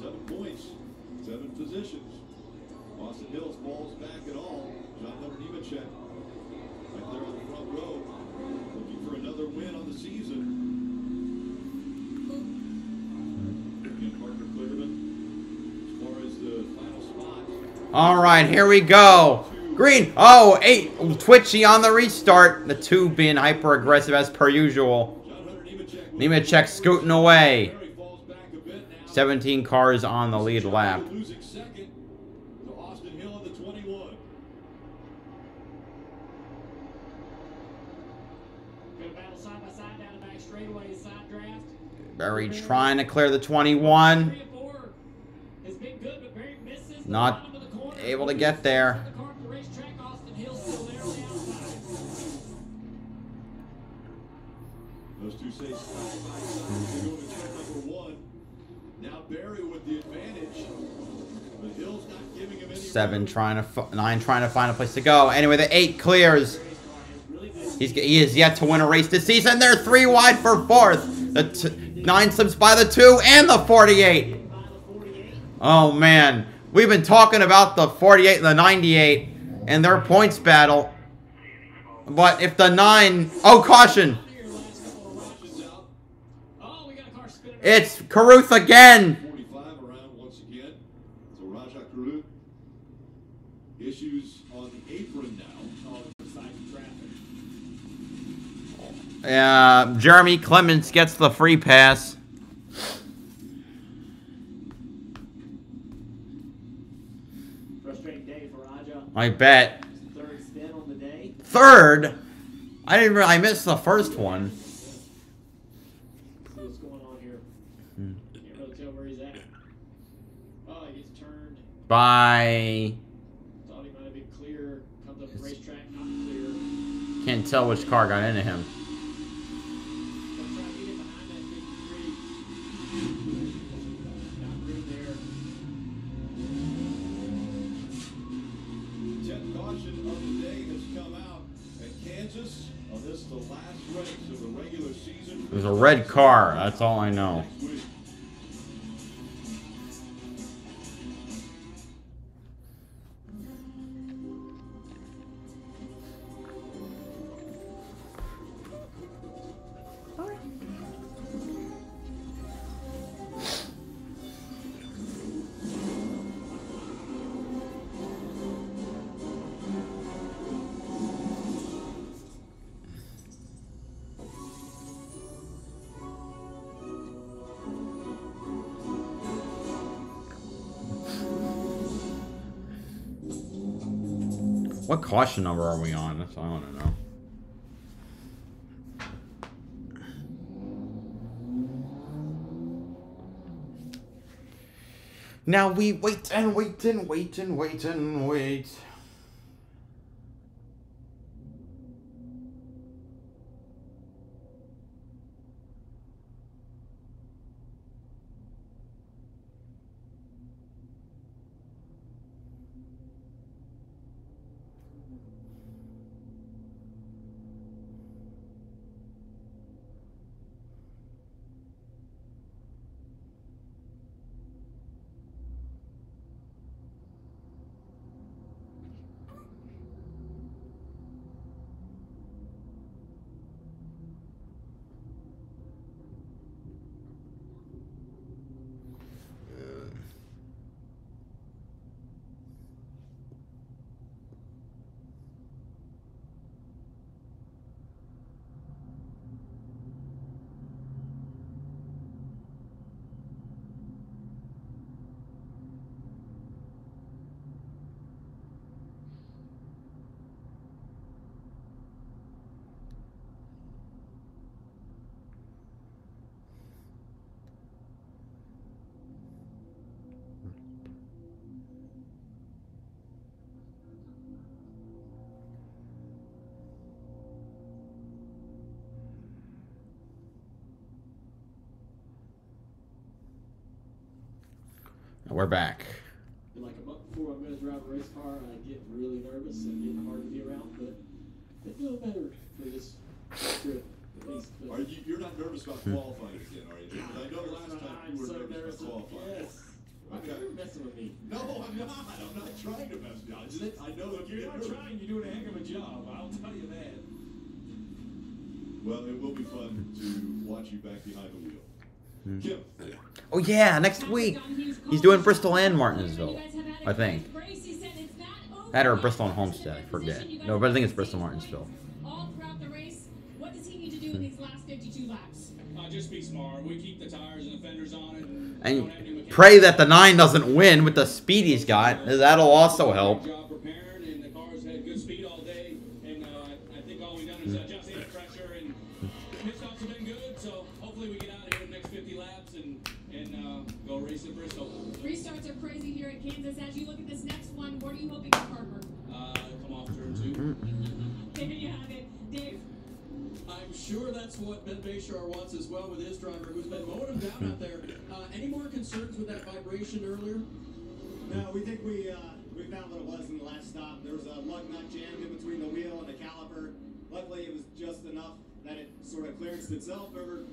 Speaker 5: 7 points, 7 positions. Austin Hills falls back at all. John Hunter Nemechek right there on the front row, looking for another win on the season. And Parker Kligerman, as far as the final spot.
Speaker 1: All right, here we go. Green. Oh, 8. Twitchy on the restart. The 2 being hyper aggressive as per usual. Nemechek scooting away. 17 cars on the lead lap.
Speaker 5: Losing second to Austin Hill in the 21.
Speaker 7: Good battle side by side down the back straightaway, side draft.
Speaker 1: Barry trying to clear the 21.
Speaker 7: Has been good, but Barry misses.
Speaker 1: Not able to get there.
Speaker 5: Those two say side by side. They go to turn number 1. Now Barry with the advantage. But Hill's not giving him any
Speaker 1: 7 trying to 9 trying to find a place to go. Anyway, the 8 clears. He is yet to win a race this season. They're 3 wide for 4th. The 9 slips by the 2 and the 48. Oh man, we've been talking about the 48 and the 98 and their points battle. But if the 9, oh caution. It's Caruth again.
Speaker 5: 45 around once again. So Rajah Caruth. Issues on the apron now.
Speaker 1: Jeremy Clements gets the free pass.
Speaker 7: Frustrating day for Rajah.
Speaker 1: I bet.
Speaker 7: 3rd spin on the day.
Speaker 1: 3rd? I missed the first one.
Speaker 7: What's going on here? Can't really tell where he's at. Oh, he gets turned.
Speaker 1: By...
Speaker 7: Thought he might have been clear. Comes up the racetrack, not clear.
Speaker 1: Can't tell which car got into him.
Speaker 7: Gonna try to get it behind that 53. Not room there.
Speaker 5: 10th caution of the day has come out at Kansas. On this, the last race of the regular season.
Speaker 1: It was a red car, that's all I know. What caution number are we on? That's what I want to know. Now we wait and wait and wait and wait and wait. We're back.
Speaker 7: Like a month before I'm going to drive a race car, I get really nervous and get hard to be around, but I feel better for this trip. At least,
Speaker 5: You're not nervous about qualifying again, are you? Because I know last time you were
Speaker 7: so
Speaker 5: nervous about qualifying.
Speaker 7: Yes.
Speaker 5: Okay.
Speaker 7: You're messing with me.
Speaker 5: No, I'm not. I'm not trying to mess you. I know that
Speaker 4: You're not trying. You're doing a heck of a job. I'll tell you that.
Speaker 5: Well, it will be fun to watch you back behind the wheel. Kim.
Speaker 1: Oh yeah, next week he's doing Bristol and Martinsville, I think. That or Bristol and Homestead, I forget. No, but I think it's Bristol Martinsville.
Speaker 2: All throughout the race, what does he need to do in these last 52 laps?
Speaker 13: Just be smart. We keep the tires and the fenders on it.
Speaker 1: And pray that the 9 doesn't win with the speed he's got. That'll also help.
Speaker 13: Job preparing, and the cars had good speed all day. And I think all we've done is adjust air pressure, and pit stops have been good. So hopefully we get out of here in the next 50 laps and go race at Bristol.
Speaker 2: Restarts are crazy here at Kansas. As you look at this next one, what are you hoping for, Parker?
Speaker 13: Come off turn 2.
Speaker 2: There you have it, Dave.
Speaker 3: I'm sure that's what Ben Bashar wants as well with his driver, who's been mowing him down out there. Any more concerns with that vibration earlier?
Speaker 17: No, we think we found what it was in the last stop. There was a lug nut jammed in between the wheel and the caliper. Luckily, it was just enough that it sort of clearanced itself over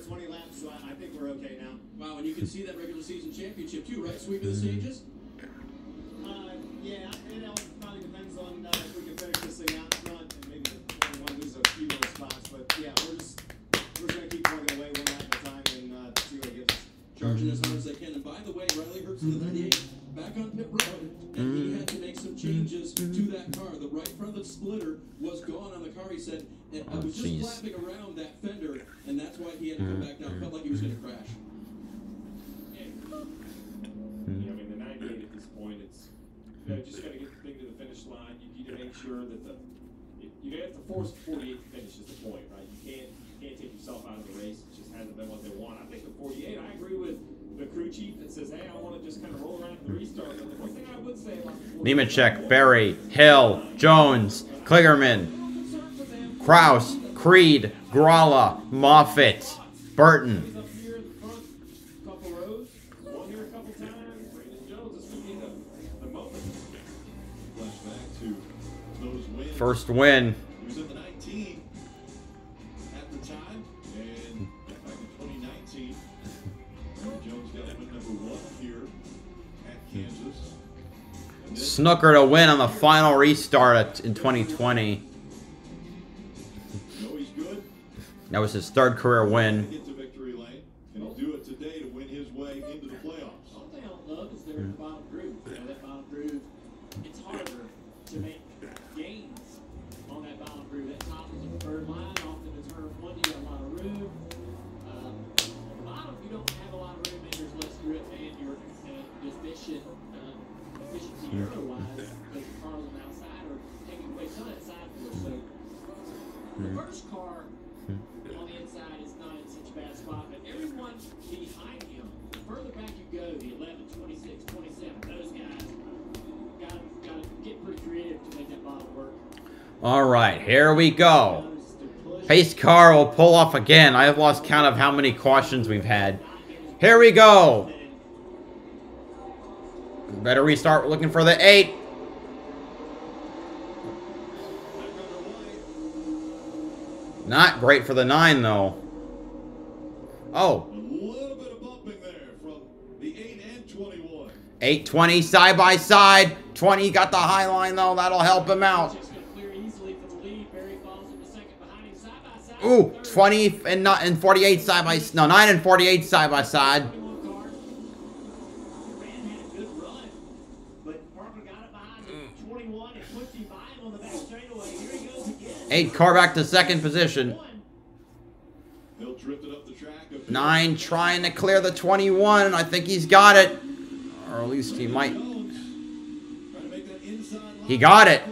Speaker 17: 20 laps, so I think we're okay now.
Speaker 3: Wow, and you can see that regular season championship too, right? Sweep of the stages?
Speaker 17: Yeah, it all probably depends on if we can finish this thing out in front and maybe want to lose a few more spots. But yeah, we're just gonna keep plugging away one lap at a time and see what it gives us.
Speaker 3: Charging as hard as they can. And by the way, Riley Herbst in the 98 back on pit road, and he had to make some changes to that car. The right front of the splitter was gone on the car. He said it was just flapping around that fender, and that's why he had to come back down. Felt like he was going to crash.
Speaker 4: I mean, the 98 at this point, it's just got to get the thing to the finish line. You need to make sure that you have to force 48 to finish is the point, right? You can't take yourself out of the race. It just hasn't been what they want. I think the 48, I agree with the crew chief that says, hey, I want to just kind of roll around the restart. But the one thing I would say about the 48,
Speaker 1: Nemechek, Berry, Hill, Jones, Kligerman, Kraus, Creed, Gralla, Moffitt, Burton. First win.
Speaker 5: He was at the 19 at the time, and back in 2019, Jones got win number 1 here at Kansas.
Speaker 1: Snooker to win on the final restart in 2020.
Speaker 5: No, he's good.
Speaker 1: That was his 3rd career win.
Speaker 5: Get to victory lane, and he'll do it today to win his way into the playoffs.
Speaker 7: One thing I don't love is they're in the bottom groove. You know, that bottom groove, it's harder to make gains on that bottom groove. That top is a preferred line. Often in turn 1, you got a lot of room. The bottom, you don't have a lot of room, and there's less grip, and you're efficient, efficiency aero-wise, because the cars on the outside are taking away some of that side force. So the first car on the inside is not in such a bad spot, but everyone behind him, the further back you go, the 11, 26, 27, those guys got to get pretty creative to make that bottom work.
Speaker 1: All right, here we go. Pace car will pull off again. I have lost count of how many cautions we've had. Here we go. Better restart looking for the 8. Not great for the 9, though. Oh.
Speaker 5: A little bit of bumping there from the 8 and 21.
Speaker 1: 820 side by side. 20 got the high line, though. That'll help him out. Ooh, 20 and 48 side by, no, 9 and 48 side by side. 8 car back to 2nd position. 9 trying to clear the 21. I think he's got it. Or at least he might. He got it.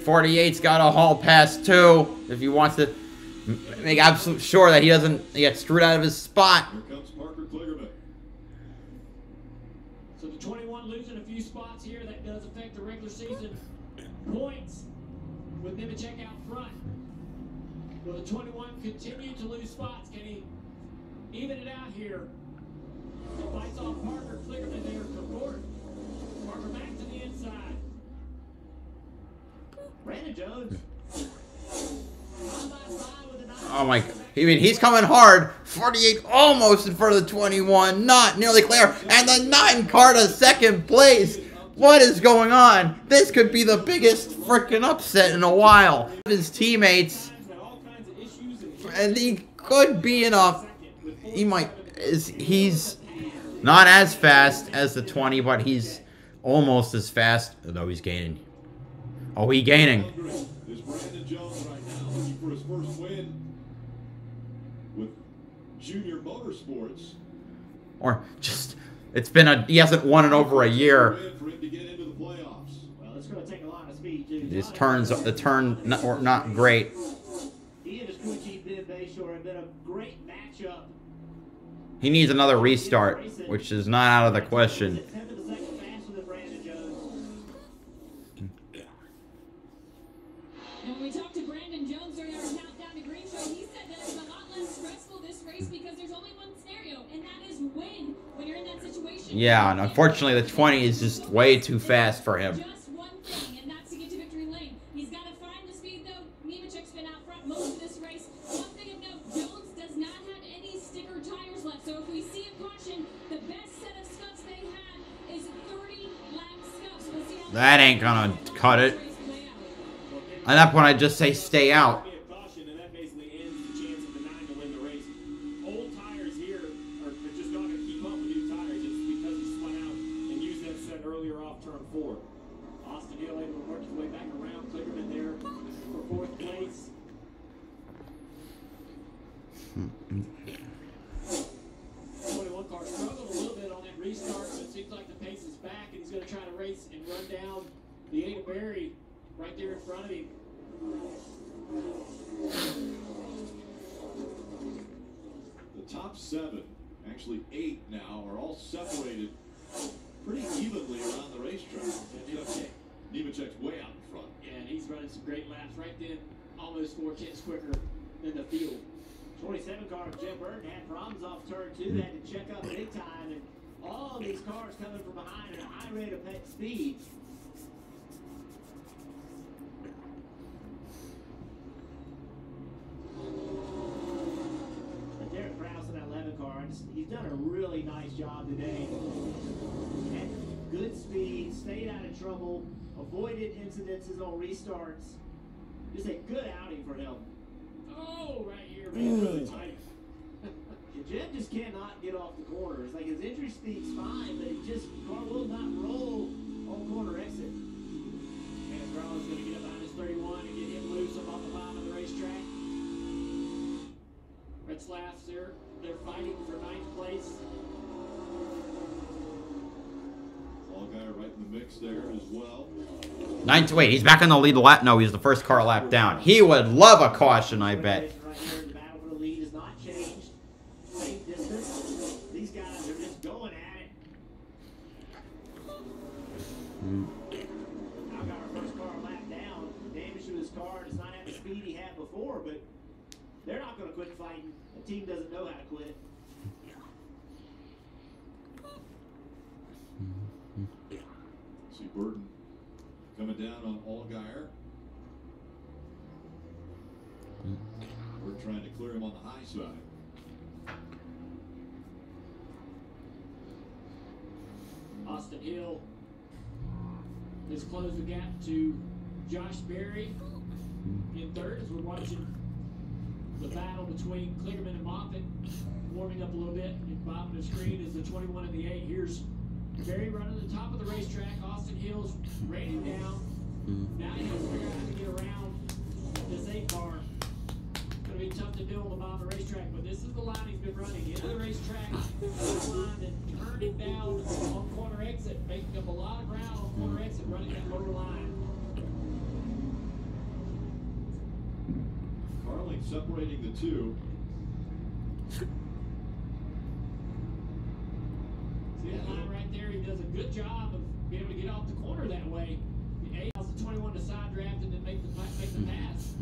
Speaker 1: 48's got a haul past 2 if he wants to make absolute sure that he doesn't get screwed out of his spot.
Speaker 5: Here comes Parker Kligerman.
Speaker 7: So the 21 losing a few spots here, that does affect the regular season points with Nemechek out front. Will the 21 continue to lose spots? Can he
Speaker 4: even it out here. He fights off Parker. Kligerman there for fourth. Parker back to the inside.
Speaker 7: Brandon Jones.
Speaker 1: Oh my, I mean, he's coming hard. 48 almost in front of the 21. Not nearly clear. And the 9 car to second place. What is going on? This could be the biggest freaking upset in a while. His teammates. And he could be in a... He might... He's not as fast as the 20, but he's almost as fast. Though he's gaining. Oh, he's gaining.
Speaker 5: Is Brandon Jones right now looking for his first win with Junior Motorsports.
Speaker 1: Or just, it's been a, he hasn't won in over a year.
Speaker 5: For him to get into the playoffs.
Speaker 7: Well, it's going to take a lot of speed, too.
Speaker 1: His turns, the turn, not great.
Speaker 7: He and his crew chief, Ben Bayshore, have been a great matchup.
Speaker 1: He needs another restart, which is not out of the question.
Speaker 2: And when we talked to Brandon Jones during our countdown to Green Show, he said that it's a lot less stressful this race because there's only one scenario, and that is win when you're in that situation.
Speaker 1: Yeah, and unfortunately the 20 is just way too fast for him.
Speaker 2: Just one thing, and that's to get to victory lane. He's got to find the speed, though. Nemechek's been out front most of this race. One thing of note, Jones does not have any sticker tires left, so if we see a caution, the best set of scuffs they had is 30-lap scuffs. We'll see how
Speaker 1: That ain't gonna cut it. At that point, I'd just say stay out.
Speaker 4: Caution, and that basically ends the chance of the 9 to win the race. Old tires here are just not going to keep up with new tires. It's because he spun out and used that set earlier off turn 4. Austin Hill able to work his way back around. Kligerman there for 4th place. '21 car struggled a little bit on that restart, but it seems like the pace is back, and he's going to try to race and run down the Ada Berry right there in front of him.
Speaker 5: The top 7, actually 8 now, are all separated pretty evenly around the racetrack. Nemechek's way out in front.
Speaker 4: Yeah, and he's running some great laps right then, almost 4/10 quicker than the field.
Speaker 7: 27 car Jim Burton had problems off turn 2. They had to check up big time, and all of these cars coming from behind at a high rate of speed. Derek Krause in that 11 car, he's done a really nice job today. Had good speed, stayed out of trouble, avoided incidences on restarts. Just a good outing for him.
Speaker 4: Oh, right here, man, really tight.
Speaker 7: Jim just cannot get off the corners. Like, his entry speed's fine, but he just, car will not roll on corner exit.
Speaker 4: And Carlos going to get up behind his 31 and get him loose up off the bottom of the racetrack. Red Slavs there, they're fighting for 9th place.
Speaker 5: Allgaier right in the mix there as well.
Speaker 1: 9th, wait, he's back on the lead lap. No, he's the first car lap down. He would love a caution, I bet.
Speaker 7: Right there, the battle for the lead has not changed. Same distance. These guys are just going at it. Now got our first car lap down. Damage to his car does not have the speed he had before, but they're not going to quit fighting. The team doesn't know how to quit.
Speaker 5: See Burton coming down on Allgaier. We're trying to clear him on the high side.
Speaker 4: Austin Hill has closed the gap to Josh Berry in 3rd as we're watching the battle between Kligerman and Moffitt warming up a little bit. And bottom of the screen is the 21 and the 8. Here's Berry running the top of the racetrack. Austin Hill's raining down. Now he has to figure out how to get around this 8 car. Going to be tough to do on the bottom of the racetrack, but this is the line he's been running. Into the racetrack, line, then turning down on corner exit, making up a lot of ground on corner exit, running that lower line.
Speaker 5: Carling separating the 2.
Speaker 4: See that line right there? He does a good job of being able to get off the corner that way. The 8 allows the 21 to side draft and then make the pass.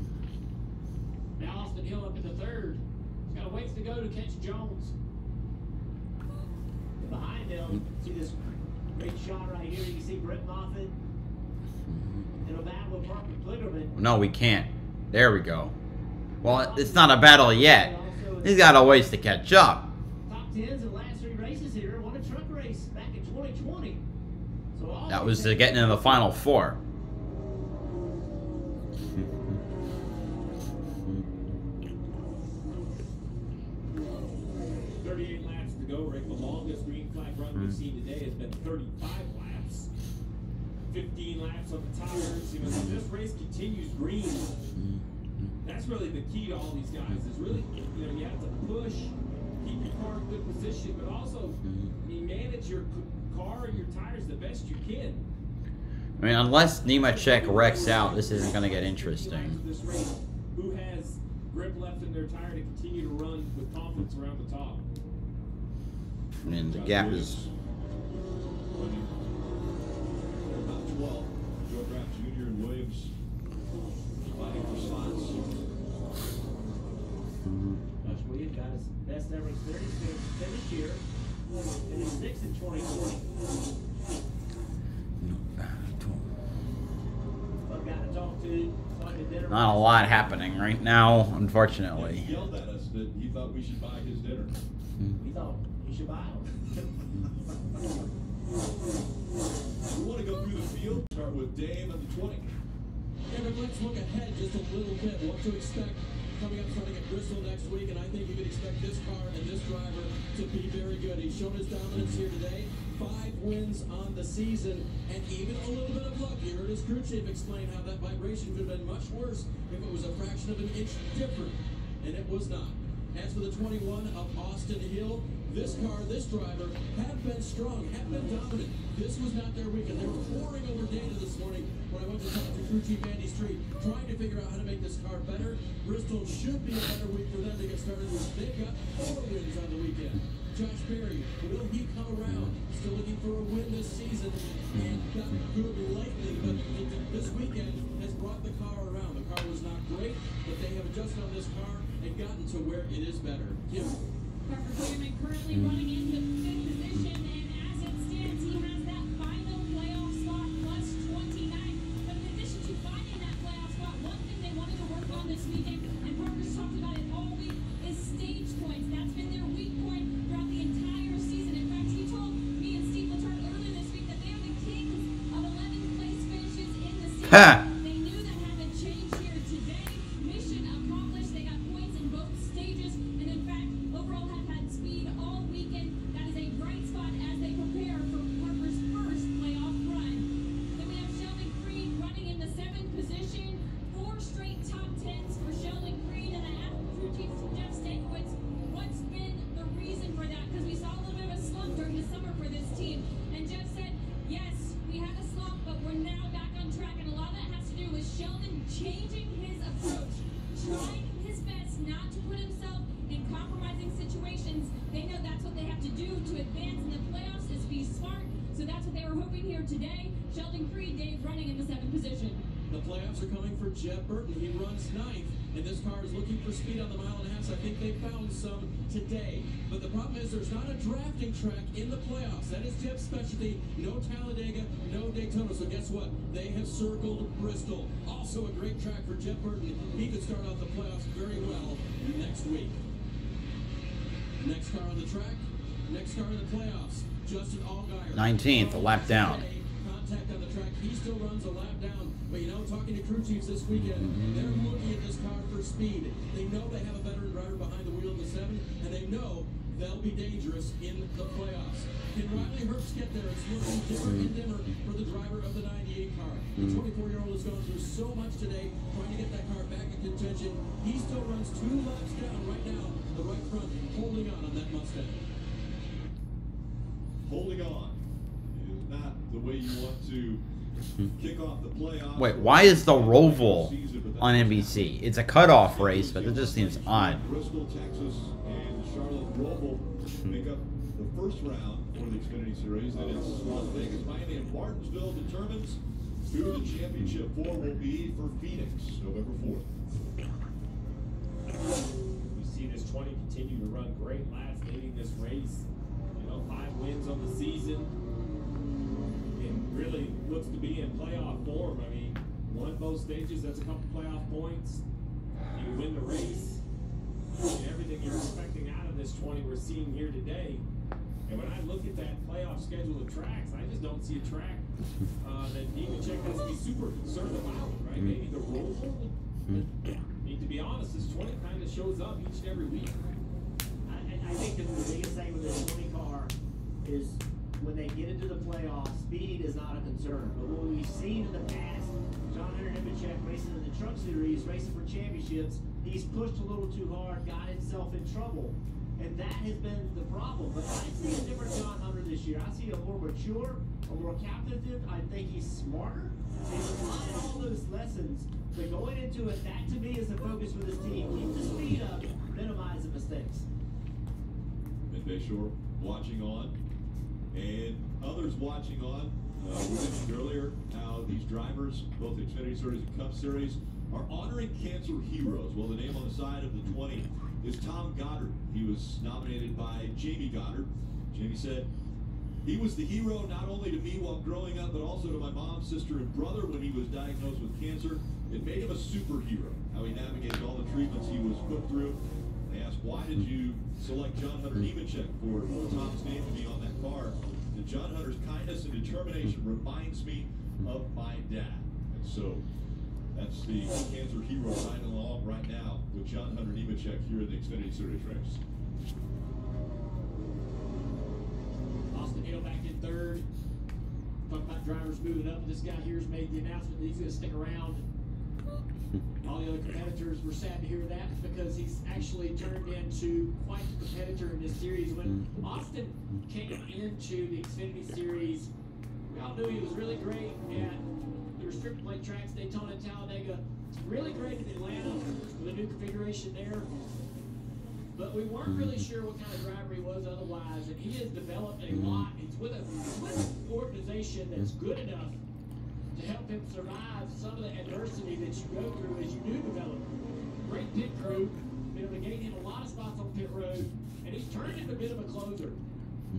Speaker 4: Now Austin Hill up in the 3rd. He's got a ways to
Speaker 7: to go to catch Jones. Behind him, see this great shot right here. You can see Brett Moffitt in a battle with Parker Kligerman.
Speaker 1: No, we can't. There we go. Well, it's not a battle yet. He's got a ways to catch up.
Speaker 7: Top 10s in the last 3 races here. Won a truck race back in 2020. So all
Speaker 1: That was getting into the final 4.
Speaker 4: 38 laps to go, Rick. The longest green flag run we've seen today has been 35 laps. 15 laps on the tires. You know, if this race continues green, that's really the key to all these guys. Is really, you know, you have to push, keep your car in good position, but also manage your car and your tires the best you can.
Speaker 1: I mean, unless Nemechek wrecks out, this isn't going to get interesting.
Speaker 4: This race, who has grip left in their tire to continue to run with confidence around the top?
Speaker 1: I mean, the gap is...
Speaker 5: About 12. Joe Kraft Jr. and Williams fighting for spots.
Speaker 7: Josh Williams got his best ever experience finish here. And he's 6th in 2020. I've got to talk to dinner.
Speaker 1: Not a lot happening right now, unfortunately.
Speaker 5: He yelled at us that he thought we should buy his dinner.
Speaker 7: We thought he should buy them.
Speaker 5: We want to go through the field. Start with Dave at the 20.
Speaker 3: Yeah, but let's look ahead just a little bit. What to expect coming up starting at Bristol next week, and I think you can expect this car and this driver to be very good. He's shown his dominance here today. 5 wins on the season, and even a little bit of luck. You heard his crew chief explain how that vibration could have been much worse if it was a fraction of an inch different, and it was not. As for the 21 of Austin Hill, this car, this driver, have been strong, have been dominant. This was not their weekend. They were poring over data this morning when I went to talk to crew chief Andy Street, trying to figure out how to make this car better. Bristol should be a better week for them to get started with. They've got 4 wins on the weekend. Josh Berry, will he come around? Still looking for a win this season, and got good lately, but this weekend has brought the car around. The car was not great, but they have adjusted on this car and gotten to where it is better. Kim.
Speaker 2: Parker Kligerman currently running in the 5th position, and as it stands, he has that final playoff slot plus 29. But in addition to finding that playoff spot, one thing they wanted to work on this weekend, and Parker's talked about it all week, is stage points. That's been their weak point throughout the entire season. In fact, he told me and Steve Letarte earlier this week that they are the kings of 11th place finishes in the season. They knew that had to change here today. Mission accomplished. They got points in both stages, and in fact, overall have had speed all weekend. That is a bright spot as they prepare for Parker's first playoff run. Then we have Sheldon Creed running in the 7th position. 4 straight top 10s for Sheldon Creed, and I asked crew chief Jeff Stankiewicz what's been the reason for that, because we saw a little bit of a slump during the summer for this team. And Jeff said, yes, we had a slump, but we're now back on track, and a lot of that has to do with Sheldon changing his approach, trying his best not to put himself in compromising situations. They know that's what they have to do to advance in the playoffs, is be smart. So that's what they were hoping here today. Sheldon Creed, Dave, running in the 7th position.
Speaker 3: The playoffs are coming for Jeb Burton. He runs 9th, and this car is looking for speed on the 1.5 miles. I think they found some today. But the problem is there's not a drafting track in the playoffs. That is Jeb's specialty. No Talladega, no Daytona. So guess what? They have circled Bristol. Also a great track for Jeb Burton. He could start off the playoffs very well next week. Next car on the track, next car in the playoffs, Justin Allgaier.
Speaker 1: 19th, a lap down.
Speaker 3: Contact on the track, he still runs a lap down. But you know, talking to crew chiefs this weekend, they're looking at this car for speed. They know they have a veteran driver behind the wheel in the 7, and they know they'll be dangerous in the playoffs. Can Riley Herbst get there? It's looking dimmer and dimmer for the driver of the 98 car. The 24-year-old has gone through so much today trying to get that car back in contention. He still runs 2 laps down right now, the right front, holding on that Mustang.
Speaker 5: Holding on is not the way you want to kick off the playoffs.
Speaker 1: Wait, why is the Roval on NBC? It's a cutoff race, but it just seems odd.
Speaker 5: Bristol, Texas, and Charlotte Roval make up the first round for the Xfinity Series. Then it's Las Vegas, Miami, and Martinsville determines who the championship 4 will be for Phoenix, November 4th.
Speaker 4: We see this 20 continue to run great laps leading this race. You know, 5 wins on the season. And really looks to be in playoff form. I mean, won both stages, that's a couple playoff points. You win the race. I mean, everything you're expecting out of this 20 we're seeing here today. And when I look at that playoff schedule of tracks, I just don't see a track that Nemechek has to be super concerned about, right? Maybe the roll. To be honest, this 20 kind of shows up each and every week.
Speaker 7: I think that the biggest thing with this 20 car is when they get into the playoffs, speed is not a concern. But what we've seen in the past, John Hunter Nemechek racing in the Truck Series, racing for championships, he's pushed a little too hard, got himself in trouble. And that has been the problem. But I see a different John Hunter this year. I see a more mature, a more calculative. I think he's smarter. He's applying all those lessons. But going into it, that to me is the focus for this team. Keep the speed up, minimize the mistakes.
Speaker 5: Midway Shore watching on, and others watching on. We mentioned earlier how these drivers, both Xfinity Series and Cup Series, are honoring cancer heroes. Well, the name on the side of the 20 is Tom Goddard. He was nominated by Jamie Goddard. Jamie said, "He was the hero not only to me while growing up, but also to my mom, sister, and brother when he was diagnosed with cancer. It made him a superhero, how he navigated all the treatments he was put through." They asked, why did you select John Hunter Nemechek for Tom's name to be on that car? And John Hunter's kindness and determination reminds me of my dad. And so that's the cancer hero riding along right now with John Hunter Nemechek here in the Xfinity Series race.
Speaker 13: Austin Hill back in third. Talk about drivers moving up. This guy here's made the announcement that he's going to stick around. All the other competitors were sad to hear that because he's actually turned into quite a competitor in this series. When Austin came into the Xfinity Series, we all knew he was really great at the restricted plate tracks, Daytona and Talladega. Really great in Atlanta with a new configuration there. But we weren't really sure what kind of driver he was otherwise, and he has developed a lot. He's with an organization that's good enough to help him survive some of the adversity that you go through as you do develop. Great pit crew, been able to gain him a lot of spots on pit road, and he's turned into a bit of a closer.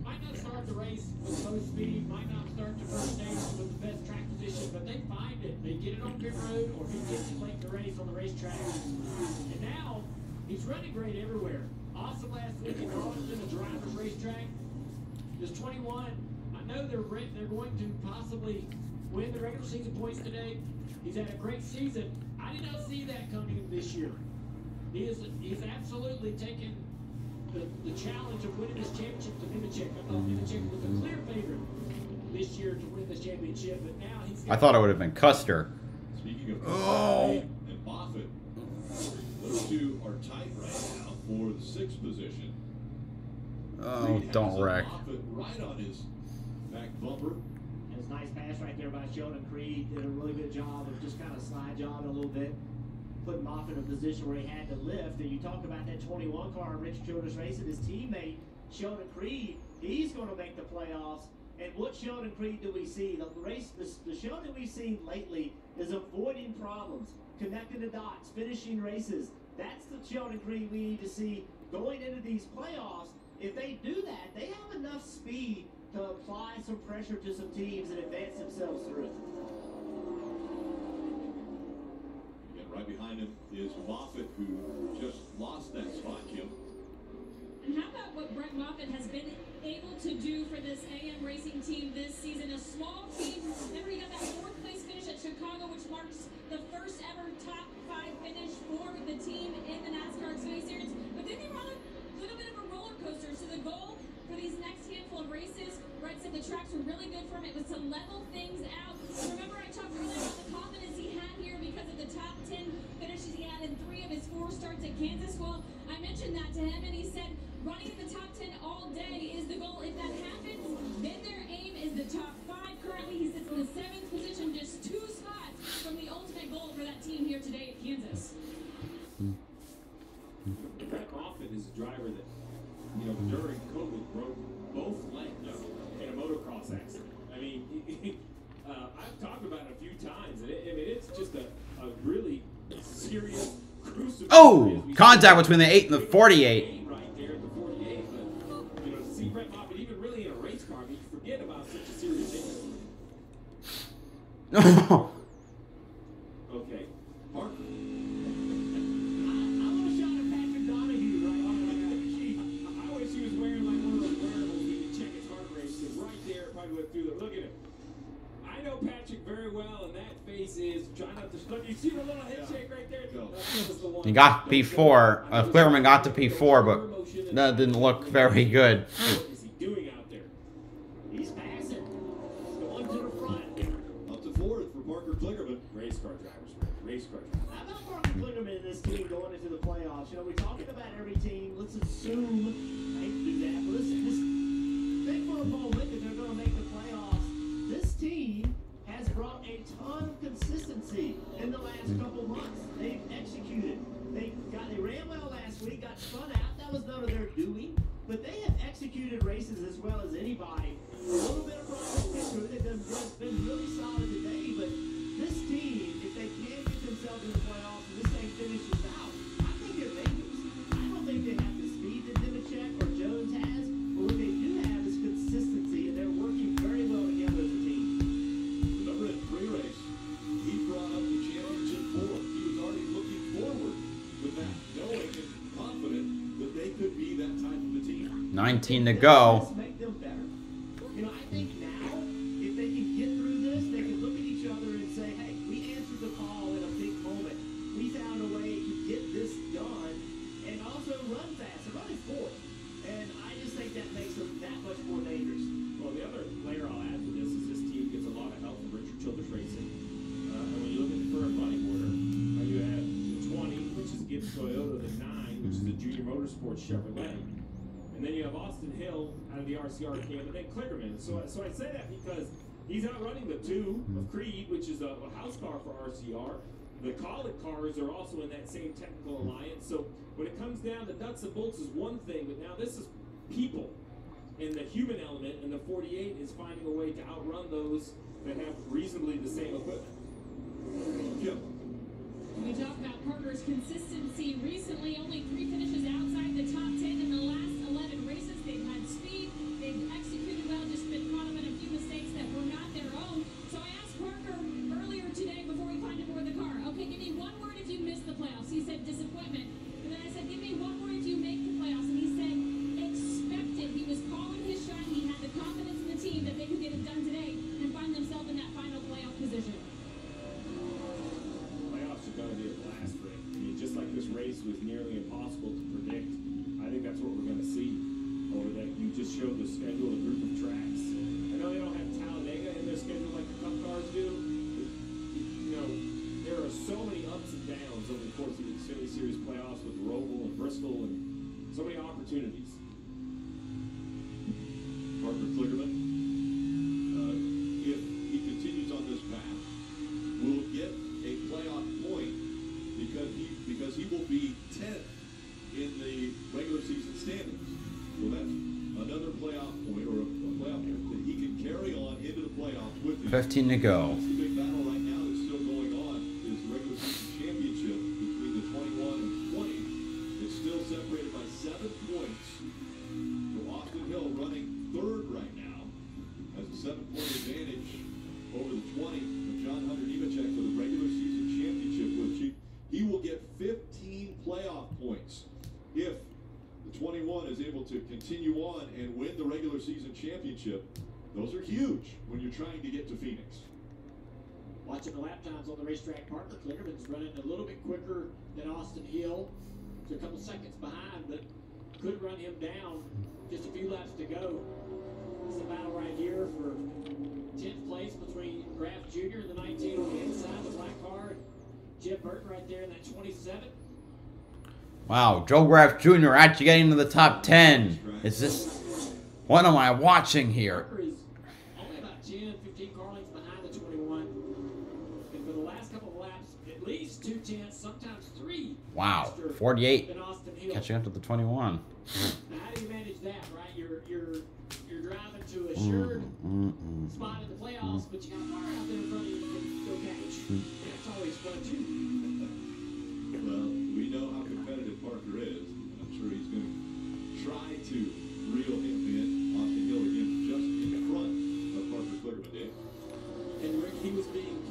Speaker 13: Might not start the race with most speed, might not start the first stage with the best track position, but they find it. They get it on pit road, or he gets it late in the race on the racetrack. And now, he's running great everywhere. Awesome last week in Darlington, a driver's racetrack. This 21, I know they're going to possibly win the regular season points today. He's had a great season. I did not see that coming this year. He's absolutely taken the challenge of winning this championship to Nemechek. I thought Nemechek was a clear favorite this year to win this championship, but now he's...
Speaker 1: I thought it would have been Custer.
Speaker 5: Speaking of and Moffitt, those two are tight right now for the 6th position.
Speaker 1: Oh,
Speaker 5: Reed
Speaker 1: don't
Speaker 5: has
Speaker 1: wreck.
Speaker 5: Moffitt right on his back bumper.
Speaker 7: It was a nice pass right there by Sheldon Creed. Did a really good job of just kind of slide job a little bit, putting Moffitt in a position where he had to lift. And you talk about that 21 car, Rich Childress racing, his teammate, Sheldon Creed, he's going to make the playoffs. And what Sheldon Creed do we see? The Sheldon we've seen lately is avoiding problems, connecting the dots, finishing races. That's the Sheldon Creed we need to see going into these playoffs. If they do that, they have enough speed to apply some pressure to some teams and advance themselves through.
Speaker 5: And right behind him is Moffitt, who just lost that spot, Kim.
Speaker 2: And how about what Brett Moffitt has been able to do for this AM Racing team this season? A small team. Remember, he got that 4th place finish at Chicago, which marks the first ever top 5 finish for the team in the NASCAR Xfinity Series. But then they were on a little bit of a roller coaster. So the goal for these next handful of races, Brett said the tracks were really good for him. It was to level things out. Remember, I talked earlier about the confidence he had here because of the top 10 finishes he had in 3 of his 4 starts at Kansas. Well, I mentioned that to him, and he said running in the top 10 all day is the goal. If that happens, then their aim is the top 5. Currently, he sits in the 7th position, just 2 spots from the ultimate goal for that team here today at Kansas.
Speaker 4: Brett Moffitt is a driver that, during COVID broke both legs in a motocross accident. I mean, I've talked about it a few times, and it's just a really serious, gruesome...
Speaker 1: Oh! Contact between the 8 and the 48.
Speaker 4: Right Okay. Parker. I wish he was wearing like one of those wearables he could check his heart rate. Because right there, it probably went through the. Look at him. I know Patrick very well, and that face is trying not to. Look, you see the little head shake right there? That was the one.
Speaker 1: He got P4. Clearman got to P4, but that didn't look very good.
Speaker 4: What is he doing out there?
Speaker 7: He's passing. Going to the front.
Speaker 5: Up to fourth for Parker Kligerman.
Speaker 4: Race car drivers, race car drivers.
Speaker 7: How about Parker Kligerman and this team going into the playoffs? You know, we're talking about every team. Let's assume, I hate to do that, but let's think for a moment that they're going to make the playoffs. This team has brought a ton of consistency in the last couple months. They've executed. They ran well last week, got spun out. That was none of their doing. But they have executed races as well as anybody. A little bit of progress history. They've been really solid today. But this team, if they can get themselves in the playoffs and this thing finishes out, I think they're dangerous. I don't think they have the speed that Nemechek or Jones has. But what they do have is consistency, and they're working very well together as a team.
Speaker 5: Remember in pre-race, he brought up the championship fourth. He was already looking forward with that, knowing and confident that they could be that type of a team.
Speaker 1: 19 to go.
Speaker 7: Let's make them better. You know, I think now, if they can get through this, they can look at each other and say, hey, we answered the call in a big moment. We found a way to get this done and also run fast. They're running fourth. And I just think that makes them that much more dangerous.
Speaker 4: Well, the other layer I'll add to this is this team gets a lot of help from Richard Childress Racing. And when you look at the current running order, you have the 20, which is Gibbs Toyota, the 9, which is the Junior Motorsports Chevrolet. And then you have Austin Hill out of the RCR camp, and then Kligerman. So I say that because he's outrunning the 2 of Creed, which is a house car for RCR. The Collet cars are also in that same technical alliance. So when it comes down to nuts and bolts is one thing, but now this is people. And the human element in the 48 is finding a way to outrun those that have reasonably the same equipment.
Speaker 5: Yep.
Speaker 2: We talk about Parker's consistency. Recently, only 3 finishes outside the top 10 in the last 11 races. They've had speed. They've executed well, just been caught up in a few mistakes that were not their own. So I asked Parker earlier today before we climbed aboard the car, okay, give me one word if you miss the playoffs. He said disappointment. And then I said, give me one word if you make the playoffs. And he said expected. He was calling his shot. He had the confidence in the team that they could get it done today and find themselves in that final playoff position.
Speaker 4: Playoffs are going to be a blast for him. I mean, just like this race was nearly impossible to predict, I think that's what we're going to see over that. You just showed the schedule, a group of tracks. I know they don't have Talladega in their schedule like the Cup cars do, but, you know, there are so many ups and downs over the course of the Xfinity Series playoffs with Roval and Bristol and so many opportunities.
Speaker 5: Parker Kligerman, if he continues on this path, will get a playoff point because he will be 10th in the regular season standings. So that's another playoff point or a playoff point that he can carry on into the playoffs with him.
Speaker 1: 15 to go.
Speaker 5: That's the big battle right now that's still going on is the regular season championship between the 21 and 20. It's still separated by 7 points. So Austin Hill running third right now has a 7-point advantage over the 20 of John Hunter Nemechek for the regular season championship, which he will get 15 playoff points if the 21 is able to continue on and win the regular season championship. Those are huge when you're trying to get to Phoenix.
Speaker 7: Watching the lap times on the racetrack, Parker Kligerman's running a little bit quicker than Austin Hill. He's a couple seconds behind, but could run him down. Just a few laps to go. It's a battle right here for 10th place between Graff Jr. and the 19 on the inside, the black car. Jeb Burton right there in that 27.
Speaker 1: Wow, Joe Graff Jr. actually getting into the top 10. Is this... What am I watching here?
Speaker 7: Parker is only about 10, 15 car lengths behind the 21. And for the last couple of laps, at least 2 tenths, sometimes 3.
Speaker 1: Wow, 48.
Speaker 7: Than Austin Hill.
Speaker 1: Catching up to the 21.
Speaker 7: Now, how do you manage that, right? You're driving to a assured spot in the playoffs, but you got a car out there in front of you you can go catch. That's always fun, too.
Speaker 5: Well, we know how competitive Parker is. I'm sure he's going to try to reel him in. Austin Hill again just in front of Parker Kligerman, Dave.
Speaker 7: And Rick, he was being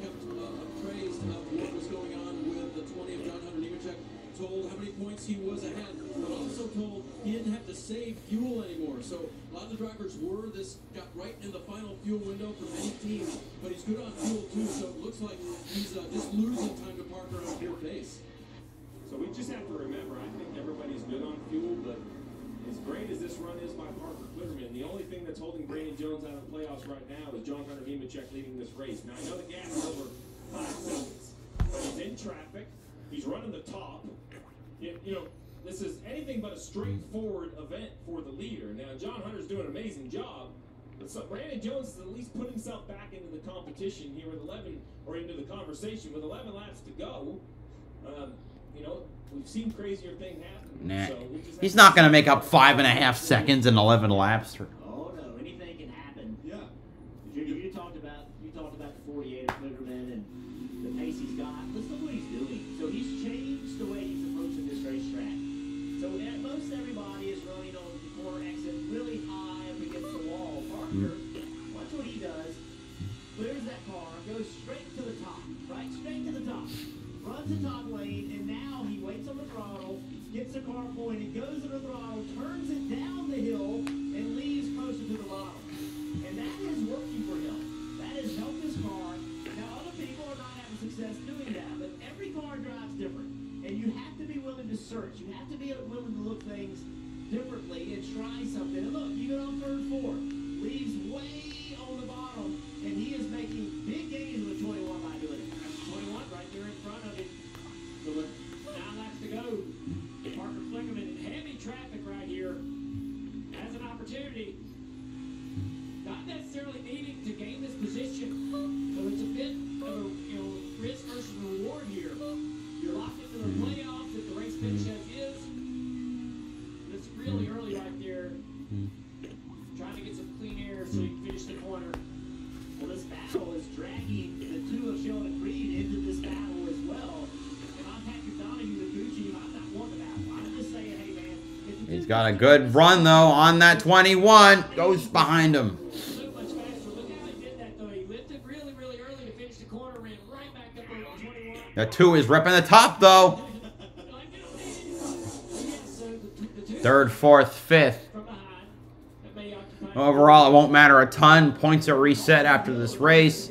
Speaker 3: but also told he didn't have to save fuel anymore. So a lot of the drivers got right in the final fuel window for many teams, but he's good on fuel too, so it looks like he's just losing time to Parker on pure pace.
Speaker 4: So we just have to remember, I think everybody's good on fuel, but as great as this run is by Parker Kligerman, the only thing that's holding Brandon Jones out of the playoffs right now is John Hunter Nemechek leading this race. Now, I know the gap is over 5 seconds, but he's in traffic. He's running the top. You know, this is anything but a straightforward event for the leader. Now, John Hunter's doing an amazing job, but Brandon Jones has at least put himself back into the competition here with 11, or into the conversation with 11 laps to go. You know, we've seen crazier things happen.
Speaker 1: Nah.
Speaker 4: So we just
Speaker 1: He's not going to make up 5.5 seconds in 11 laps.
Speaker 7: Oh no, anything can happen.
Speaker 5: Yeah.
Speaker 7: You talked about the 48 of Kligerman and the pace he's got. Let's look what he's doing. So he's changed the way he's approaching this racetrack. So most everybody is running on the corner exit really high up against the wall. Parker, watch what he does. Clears that car, goes straight to the top, right? Straight to the top. Runs the top lane, and now he waits on the throttle, gets the car pointed, goes to the throttle, turns it down the hill, and leaves closer to the bottom. And that is working for him. That has helped his car. Now, other people are not having success doing that, but every car drives different. And you have to be willing to search. You have to be willing to look things differently and try something. And look, you go on third, fourth, leaves way on the bottom, and he is making big gains with 21 by doing it. 21 right there in front of him. So with 9 laps to go, Parker Kligerman in heavy traffic right here has an opportunity. Not necessarily needing to gain this position. So it's a bit of a risk versus reward here. You're locked into the playoffs if the race finish as is. It's really early right there. Trying to get some clean air so you can finish the corner. Well, this battle is dragging the two of Sheldon Creed into this battle as well. And I'm Patrick Donahue, the crew chief. I'm not one of that. I'm just saying, hey, man.
Speaker 1: He's got a good run, though, on that 21. Goes behind him.
Speaker 7: So much faster. Look how he did that, though. He lifted really, really early to finish the corner, ran right back up over 21.
Speaker 1: The 2 is ripping the top, though. Third, fourth, fifth. Overall, it won't matter a ton. Points are reset after this race.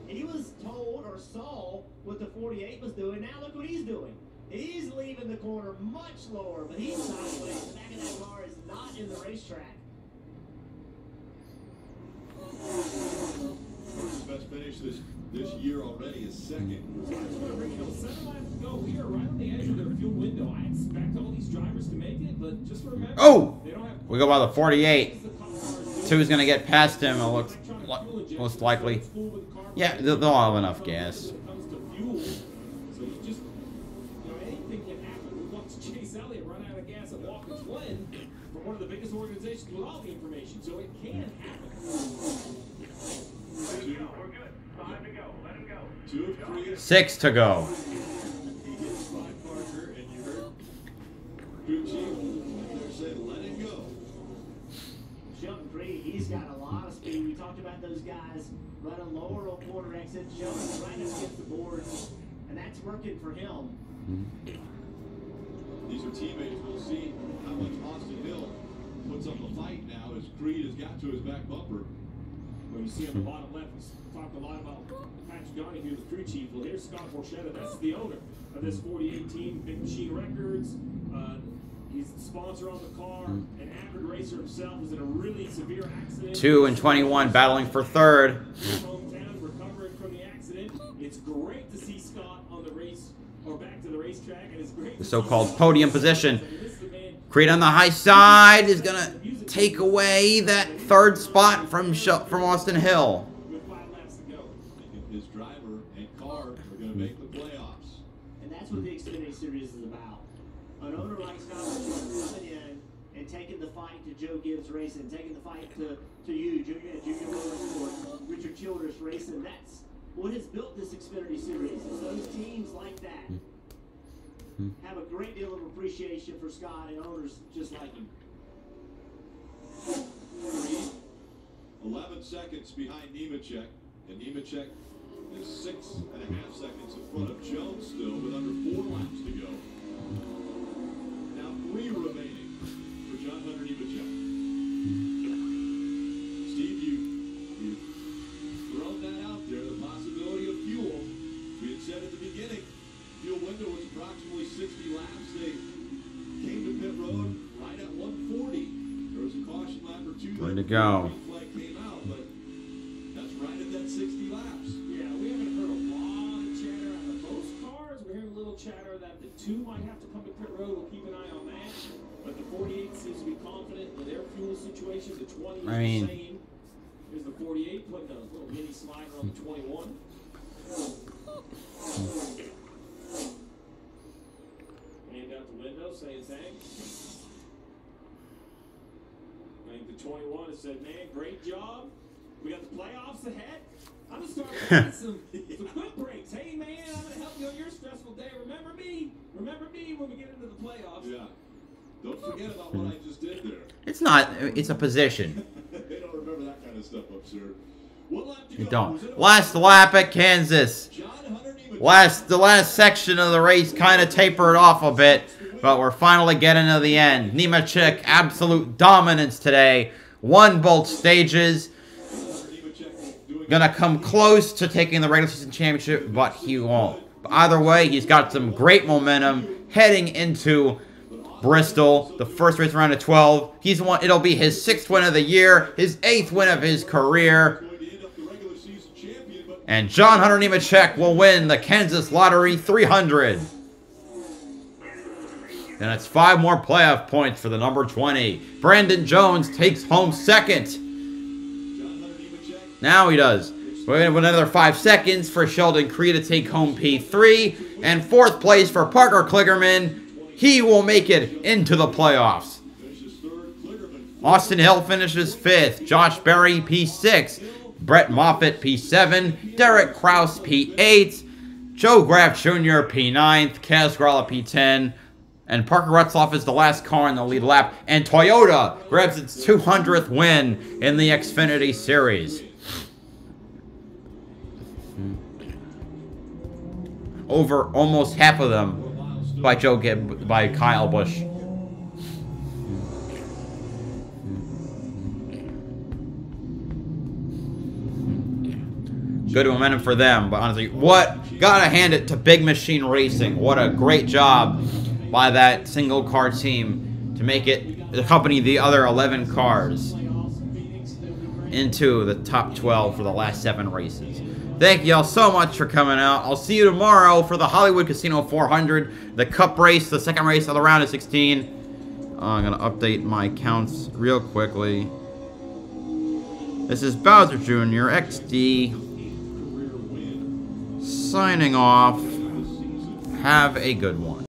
Speaker 7: He was told or saw what the 48 was doing. Now look what he's doing. He's leaving the corner much lower, but he's sideways. The back of that car is not in the racetrack.
Speaker 5: His best finish this year already is second.
Speaker 4: 7 laps to go. We are right on the edge of their fuel window. I expect all these drivers to make it, but just remember,
Speaker 1: Oh!
Speaker 4: they don't have
Speaker 1: We go by the 48. 2 is going to get past him, it looks most likely. Yeah, they'll have enough gas.
Speaker 4: when it comes to fuel. So you just, anything can happen. We watched Chase Elliott run out of gas at Watkins Glen for one of the biggest organizations with all the information. So it can happen.
Speaker 6: We're good. 5 to go. Let him go.
Speaker 5: 2 of 3.
Speaker 1: 6 to go.
Speaker 5: He hits by Parker, and you heard crew chief say, let it go.
Speaker 7: Sheldon Creed, he's got a lot of speed. We talked about those guys running lower on corner exits. Sheldon's right up against the boards, and that's working for him.
Speaker 5: These are teammates. We'll see how much Austin Hill puts up a fight now as Creed has got to his back bumper.
Speaker 4: When you see on the bottom left, we talked a lot about Patrick Donahue, the crew chief. Well, here's Scott Borchetta. That's the owner of this 48 team, Big Machine Records. He's the sponsor on the car. An avid racer himself was in a really severe accident.
Speaker 1: 2 and 21 battling for third.
Speaker 4: Hometown, recovering from the accident. It's great to see Scott on the race, or back to the racetrack, and it's great.
Speaker 1: The so-called podium position. Creed on the high side is going to take away that third spot from Austin Hill.
Speaker 5: With 5 laps to go. His driver and car are going to make the playoffs.
Speaker 7: And that's what the Xfinity Series is about. An owner like Scott Borchetta coming in and taking the fight to Joe Gibbs Racing, taking the fight to you, Junior Motorsport, Richard Childress Racing. That's what has built this Xfinity Series. Is those teams like that have a great deal of appreciation for Scott and owners just like him.
Speaker 5: 11 seconds behind Nemechek, and Nemechek is 6.5 seconds in front of Jones still with under 4 laps to go. Now
Speaker 1: Ready to go.
Speaker 5: Flag came out, but that's right at that 60 laps.
Speaker 4: Yeah, we haven't heard a lot of chatter out of most cars. We're hearing a little chatter that the 2 might have to come to pit road. We'll keep an eye on that. But the 48 seems to be confident with their fuel situation. The 20 is the same. Here's the 48 putting a little mini slider on the 21. Hand out the window saying thanks. I think the 21 has said, man, great job. We got the playoffs ahead. I'm going to start playing some quick breaks. Hey, man, I'm going to help you on your stressful day. Remember me. Remember me when we get into the playoffs.
Speaker 5: Yeah. Don't forget about what I just did there.
Speaker 1: It's not. It's a position.
Speaker 5: They don't remember that kind of stuff up, sir. One lap to
Speaker 1: You
Speaker 5: go.
Speaker 1: don't. Last lap at Kansas. The last section of the race kind of tapered off a bit, but we're finally getting to the end. Nemechek, absolute dominance today. Won both stages. Gonna come close to taking the regular season championship, but he won't. But either way, he's got some great momentum heading into Bristol, the first race round of 12. He's won. It'll be his 6th win of the year, his 8th win of his career. And John Hunter Nemechek will win the Kansas Lottery 300. And it's 5 more playoff points for the number 20. Brandon Jones takes home 2nd. Now he does. We're going to have another 5 seconds for Sheldon Creed to take home P3. And 4th place for Parker Kligerman. He will make it into the playoffs. Austin Hill finishes 5th. Josh Berry P6. Brett Moffitt P7. Derek Kraus P8. Joe Graf Jr. P9. Kaz Gralla P10. And Parker Retzlaff is the last car in the lead lap. And Toyota grabs its 200th win in the Xfinity Series. Over almost half of them by Kyle Busch. Good momentum for them, but honestly, gotta hand it to Big Machine Racing. What a great job by that single car team to make it accompany the other 11 cars into the top 12 for the last 7 races. Thank y'all so much for coming out. I'll see you tomorrow for the Hollywood Casino 400, the Cup race, the 2nd race of the round of 16. I'm going to update my counts real quickly. This is Bowser Jr. XD signing off. Have a good one.